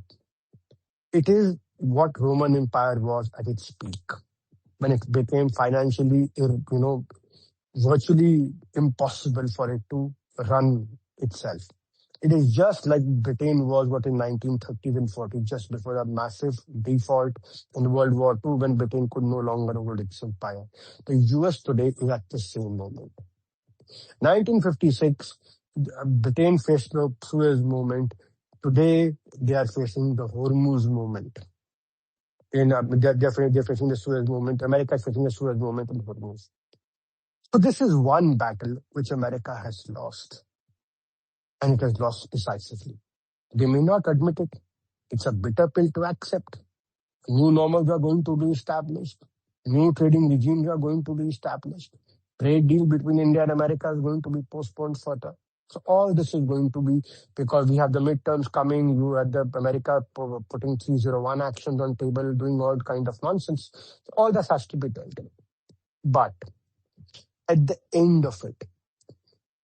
[SPEAKER 1] It is what Roman Empire was at its peak, when it became financially, virtually impossible for it to run itself. It is just like Britain was what in 1930s and 40s, just before a massive default in World War II when Britain could no longer hold its empire. The US today is at the same moment. 1956, Britain faced the Suez Moment. Today, they are facing the Hormuz Moment. They're facing the Suez Moment. America is facing the Suez Moment and Hormuz. So this is one battle which America has lost. And it has lost decisively. They may not admit it. It's a bitter pill to accept. New normals are going to be established. New trading regimes are going to be established. Trade deal between India and America is going to be postponed further. So all this is going to be because we have the midterms coming. You had the America putting 301 actions on table, doing all kind of nonsense. So all this has to be dealt with. But at the end of it,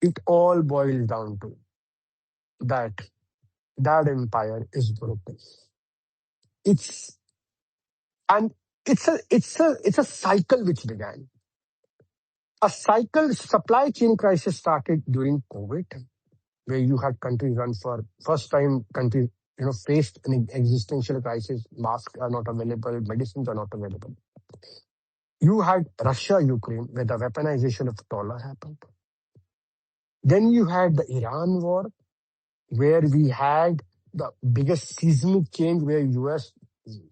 [SPEAKER 1] it all boils down to that empire is broken. It's a cycle which began. A cycle, supply chain crisis started during COVID, where you had countries run for first time countries, faced an existential crisis. Masks are not available, medicines are not available. You had Russia, Ukraine, where the weaponization of dollar happened. Then you had the Iran war, where we had the biggest seismic change where US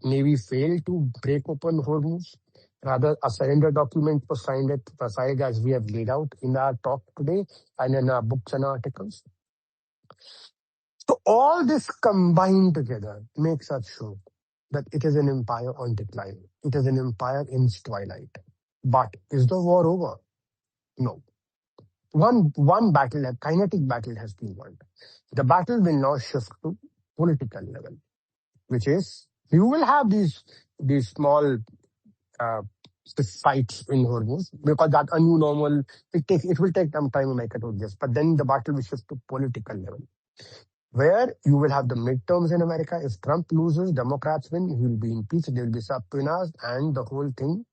[SPEAKER 1] Navy failed to break open Hormuz. Rather, a surrender document was signed at Versailles as we have laid out in our talk today and in our books and articles. So all this combined together makes us sure that it is an empire on decline. It is an empire in its twilight. But is the war over? No. One battle, a kinetic battle has been won. The battle will now shift to political level, which is you will have these small fights in Hormuz because that a new normal it will take some time to make it to this. But then the battle will shift to political level, where you will have the midterms in America. If Trump loses, Democrats win, he will be impeached, there will be subpoenas, and the whole thing,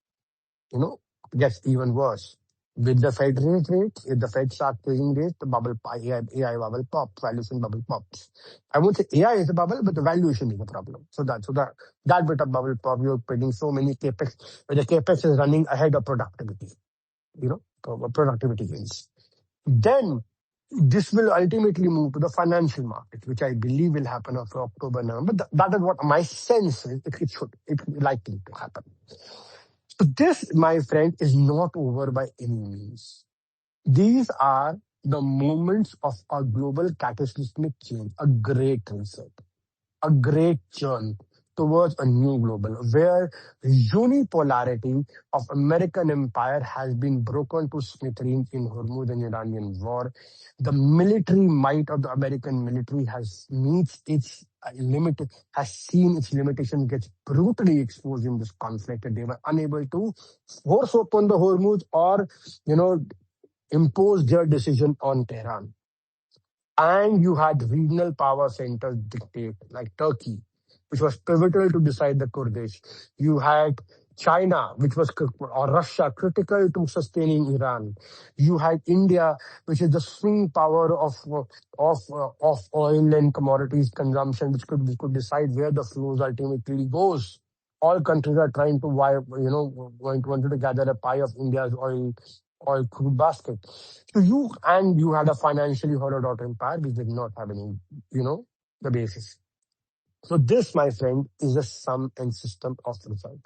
[SPEAKER 1] gets even worse. With the Fed raise rates, if the Fed starts raising rates, the bubble, AI bubble pops, valuation bubble pops. I won't say AI is a bubble, but the valuation is a problem. So that bit of bubble pop, you're putting so many capex, where the capex is running ahead of productivity, productivity gains. Then This will ultimately move to the financial market, which I believe will happen after October, November. That is what my sense is. It likely to happen. So this, my friend, is not over by any means. These are the moments of a global cataclysmic change, a great reset, a great churn towards a new global where unipolarity of American empire has been broken to smithereens in Hormuz and Iranian war. The military might of the American military has meets its limit, has seen its limitation gets brutally exposed in this conflict, and they were unable to force open the Hormuz or you know impose their decision on Tehran. And you had regional power centers dictate, like Turkey, which was pivotal to decide the Kurdish. You had China, which was or Russia, critical to sustaining Iran. You had India, which is the swing power of oil and commodities consumption, which could decide where the flows ultimately goes. All countries are trying to, wanted to gather a pie of India's oil crude basket. So you had a financially hollowed out empire which did not have any, the basis. So this, my friend, is a sum and system of result.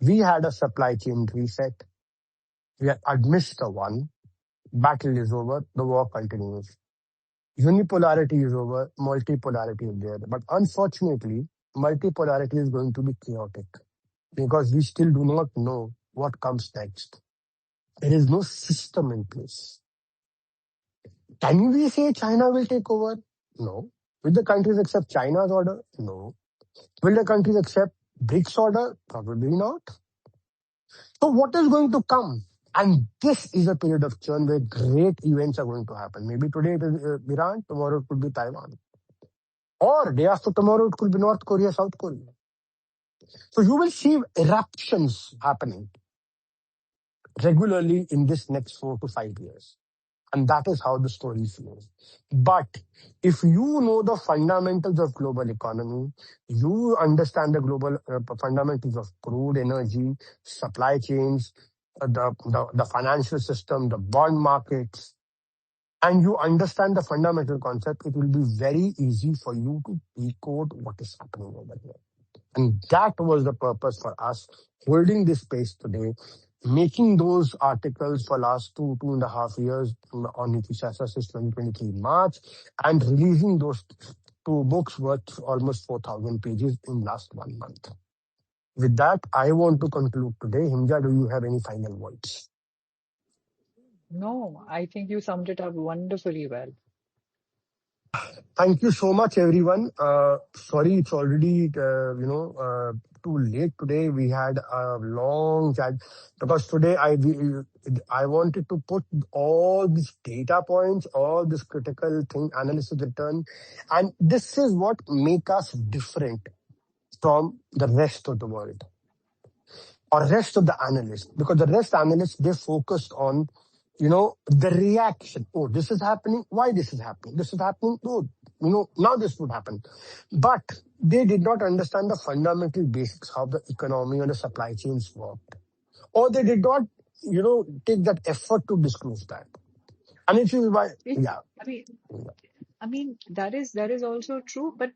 [SPEAKER 1] We had a supply chain reset. We had amidst the one. Battle is over. The war continues. Unipolarity is over. Multipolarity is there. But unfortunately, multipolarity is going to be chaotic because we still do not know what comes next. There is no system in place. Can we say China will take over? No. Will the countries accept China's order? No. Will the countries accept BRICS order? Probably not. So what is going to come? And this is a period of churn where great events are going to happen. Maybe today it is Iran, tomorrow it could be Taiwan. Or day after tomorrow it could be North Korea, South Korea. So you will see eruptions happening regularly in this next 4 to 5 years. And that is how the story flows. But if you know the fundamentals of global economy, you understand the global fundamentals of crude energy, supply chains, the financial system, the bond markets, and you understand the fundamental concept, it will be very easy for you to decode what is happening over here. And that was the purpose for us holding this space today, making those articles for last 2.5 years on Niti Shastra since 2023 March, and releasing those 2 books worth almost 4,000 pages in last 1 month. With that, I want to conclude today. Himja, do you have any final words?
[SPEAKER 2] No, I think you summed it up wonderfully well.
[SPEAKER 1] Thank you so much, everyone. Sorry, it's already too late today. We had a long chat because today I wanted to put all these data points, all this critical thing, analysis return, and this is what make us different from the rest of the world or rest of the analysts, because the rest analysts, they focused on the reaction. Oh, this is happening. Why this is happening? This is happening. Oh, now this would happen. But they did not understand the fundamental basics, how the economy and the supply chains worked. Or they did not, take that effort to disclose that. And it is why, yeah.
[SPEAKER 2] I mean, that is also true, but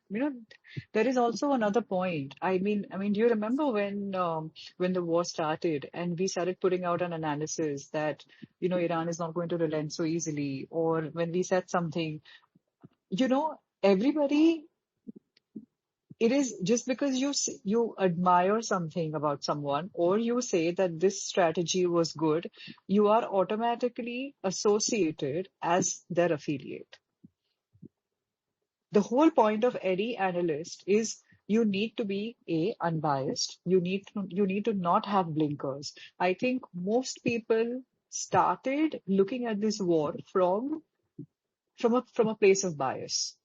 [SPEAKER 2] there is also another point. Do you remember when the war started and we started putting out an analysis that Iran is not going to relent so easily, or when we said something, everybody. It is just because you admire something about someone, or you say that this strategy was good, you are automatically associated as their affiliate. The whole point of any analyst is you need to be unbiased. You need to not have blinkers. I think most people started looking at this war from a place of bias.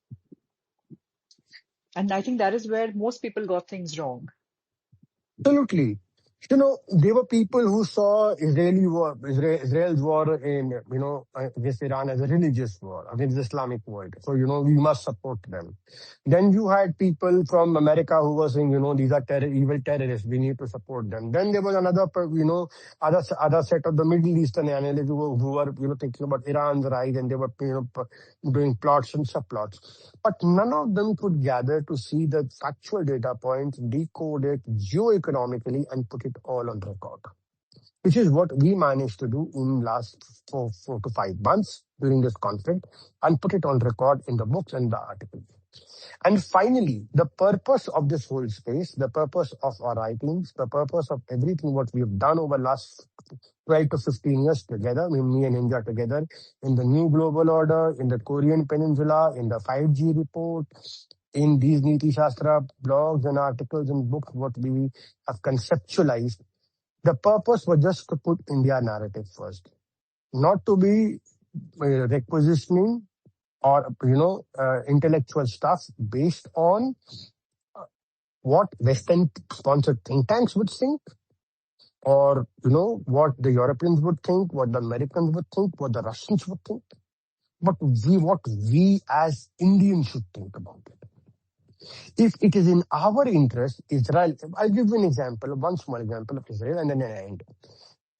[SPEAKER 2] And I think that is where most people got things wrong.
[SPEAKER 1] Absolutely. There were people who saw Israel's war in, against Iran as a religious war against the Islamic world. So, we must support them. Then you had people from America who were saying, these are evil terrorists. We need to support them. Then there was another, other set of the Middle Eastern analysts who were, thinking about Iran's rise, and they were, doing plots and subplots. But none of them could gather to see the factual data points, decode it geoeconomically, and put it all on record, which is what we managed to do in last 4 to 5 months during this conflict, and put it on record in the books and the articles. And finally, the purpose of this whole space, the purpose of our writings, the purpose of everything what we have done over last 12 to 15 years together, me and India together, in the new global order, in the Korean Peninsula, in the 5G report, in these Niti Shastra blogs and articles and books, what we have conceptualized, the purpose was just to put India narrative first, not to be requisitioning or intellectual stuff based on what Western sponsored think tanks would think, or what the Europeans would think, what the Americans would think, what the Russians would think, but what we as Indians should think about it. If it is in our interest, Israel, I'll give you an example, one small example of Israel, and then I end.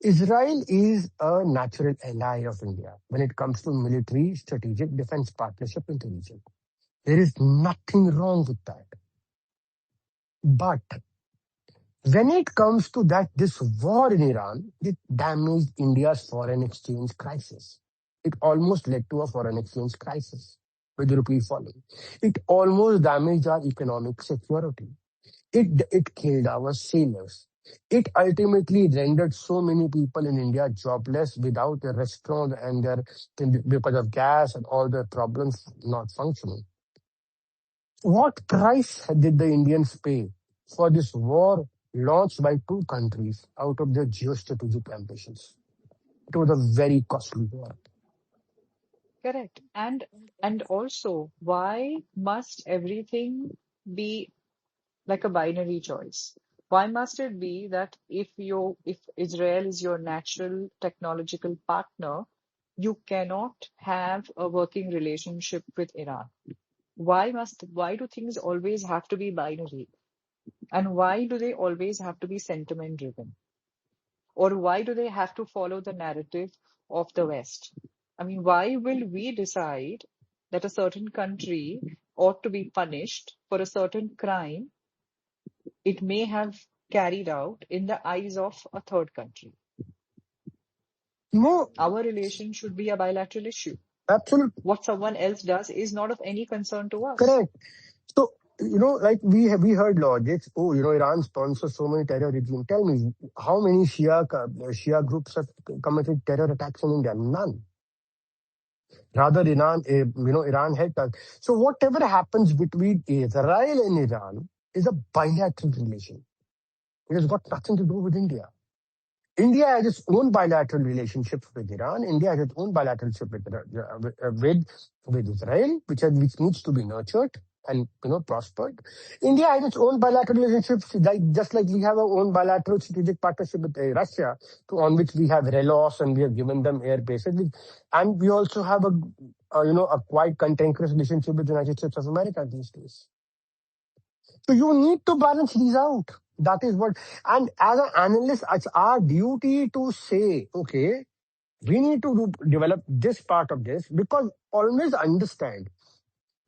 [SPEAKER 1] Israel is a natural ally of India when it comes to military strategic defense partnership in the region. There is nothing wrong with that. But when it comes to this war in Iran, it damaged India's foreign exchange crisis. It almost led to a foreign exchange crisis with the rupee falling. It almost damaged our economic security. It killed our sailors. It ultimately rendered so many people in India jobless without a restaurant and because of gas and all the problems not functioning. What price did the Indians pay for this war launched by two countries out of their geostrategic ambitions? It was a very costly war.
[SPEAKER 2] Correct. And also, why must everything be like a binary choice? Why must it be that if Israel is your natural technological partner, you cannot have a working relationship with Iran? Why do things always have to be binary? And why do they always have to be sentiment driven? Or why do they have to follow the narrative of the West? I mean, why will we decide that a certain country ought to be punished for a certain crime it may have carried out in the eyes of a third country?
[SPEAKER 1] No,
[SPEAKER 2] Our relation should be a bilateral issue.
[SPEAKER 1] absolutely
[SPEAKER 2] What someone else does is not of any concern to us.
[SPEAKER 1] correct. So, like we heard logics. Oh, Iran sponsors so many terror regimes. Tell me, how many Shia groups have committed terror attacks in India? None. Rather, Iran had that. So whatever happens between Israel and Iran is a bilateral relation. It has got nothing to do with India. India has its own bilateral relationships with Iran. India has its own bilateral relationship with Israel, which needs to be nurtured and prospered. India has its own bilateral relationships, just like we have our own bilateral strategic partnership with Russia, on which we have relos and we have given them air bases, and we also have a quite cantankerous relationship with the United States of America these days. So you need to balance these out. That is what, and as an analyst, it's our duty to say, okay, we need to develop this part of this, because always understand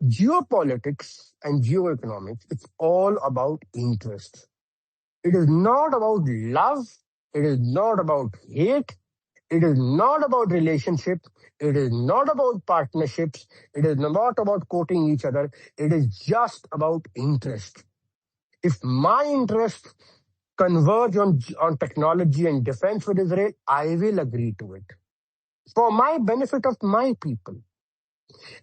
[SPEAKER 1] geopolitics and geoeconomics, it's all about interest. It is not about love. It is not about hate. It is not about relationships. It is not about partnerships. It is not about quoting each other. It is just about interest. If my interests converge on technology and defense with Israel, I will agree to it for my benefit of my people.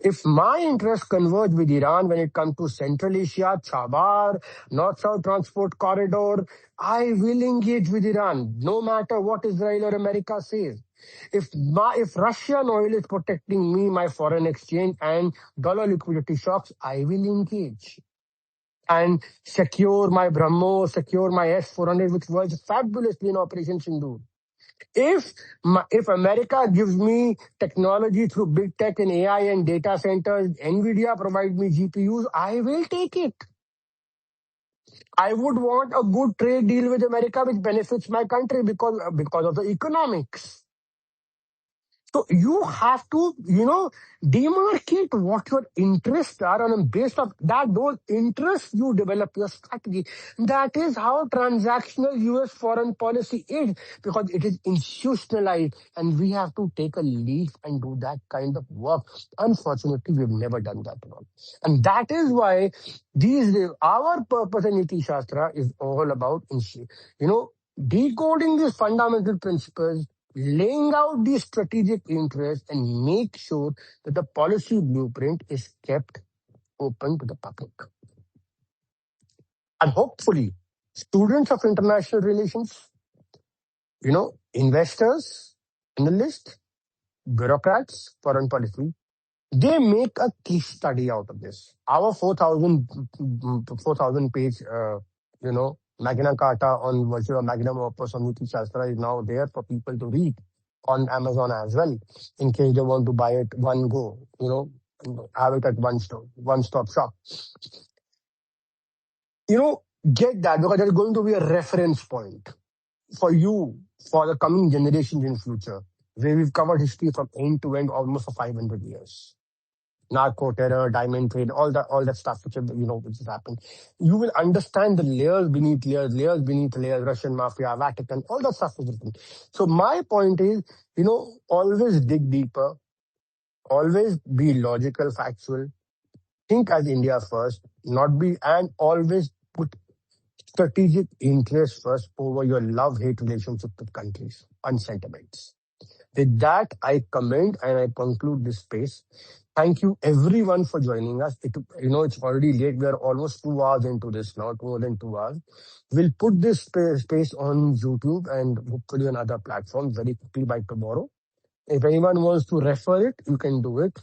[SPEAKER 1] If my interests converge with Iran when it comes to Central Asia, Chabar, North-South Transport Corridor, I will engage with Iran, no matter what Israel or America says. If Russian oil is protecting me, my foreign exchange and dollar liquidity shocks, I will engage. and secure my BrahMos, secure my S-400, which was fabulously in Operation Sindoor. If America gives me technology through big tech and AI and data centers, Nvidia provide me GPUs, I will take it. I would want a good trade deal with America, which benefits my country because of the economics. So you have to, demarcate what your interests are, and based on that, those interests, you develop your strategy. That is how transactional U.S. foreign policy is, because it is institutionalized, and we have to take a leaf and do that kind of work. Unfortunately, we've never done that work, and that is why these days our purpose in Niti Shastra is all about, decoding these fundamental principles, laying out the strategic interests, and make sure that the policy blueprint is kept open to the public. And hopefully, students of international relations, investors, analysts, bureaucrats, foreign policy, they make a case study out of this. Our 4,000 page, Magna Carta on virtue of magnum opus on Niti Shastra is now there for people to read on Amazon as well, in case they want to buy it one go, have it at one stop shop. Get that, because there's going to be a reference point for you, for the coming generations in future, where we've covered history from end to end almost for 500 years. Narco terror, diamond trade, all that stuff which has happened. You will understand the layers beneath layers, Russian mafia, Vatican, all that stuff is written. So my point is, always dig deeper, always be logical, factual, think as India first, and always put strategic interest first over your love-hate relationship with countries and sentiments. With that, I commend and I conclude this space. Thank you everyone for joining us. It's already late. We are almost 2 hours into this now, more than 2 hours. We'll put this space on YouTube and hopefully on other platforms very quickly by tomorrow. If anyone wants to refer it, you can do it.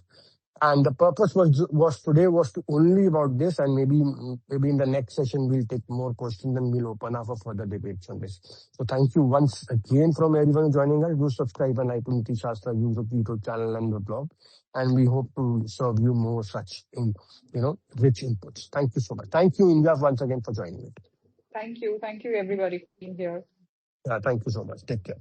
[SPEAKER 1] And the purpose was today was to only about this, and maybe in the next session we'll take more questions and we'll open up for further debates on this. So thank you once again from everyone joining us. Do subscribe and like Niti Shastra YouTube channel and the blog, and we hope to serve you more such rich inputs. Thank you so much. Thank you, India, once again for joining it.
[SPEAKER 2] Thank you. Thank you, everybody, for being here.
[SPEAKER 1] Yeah, thank you so much. Take care.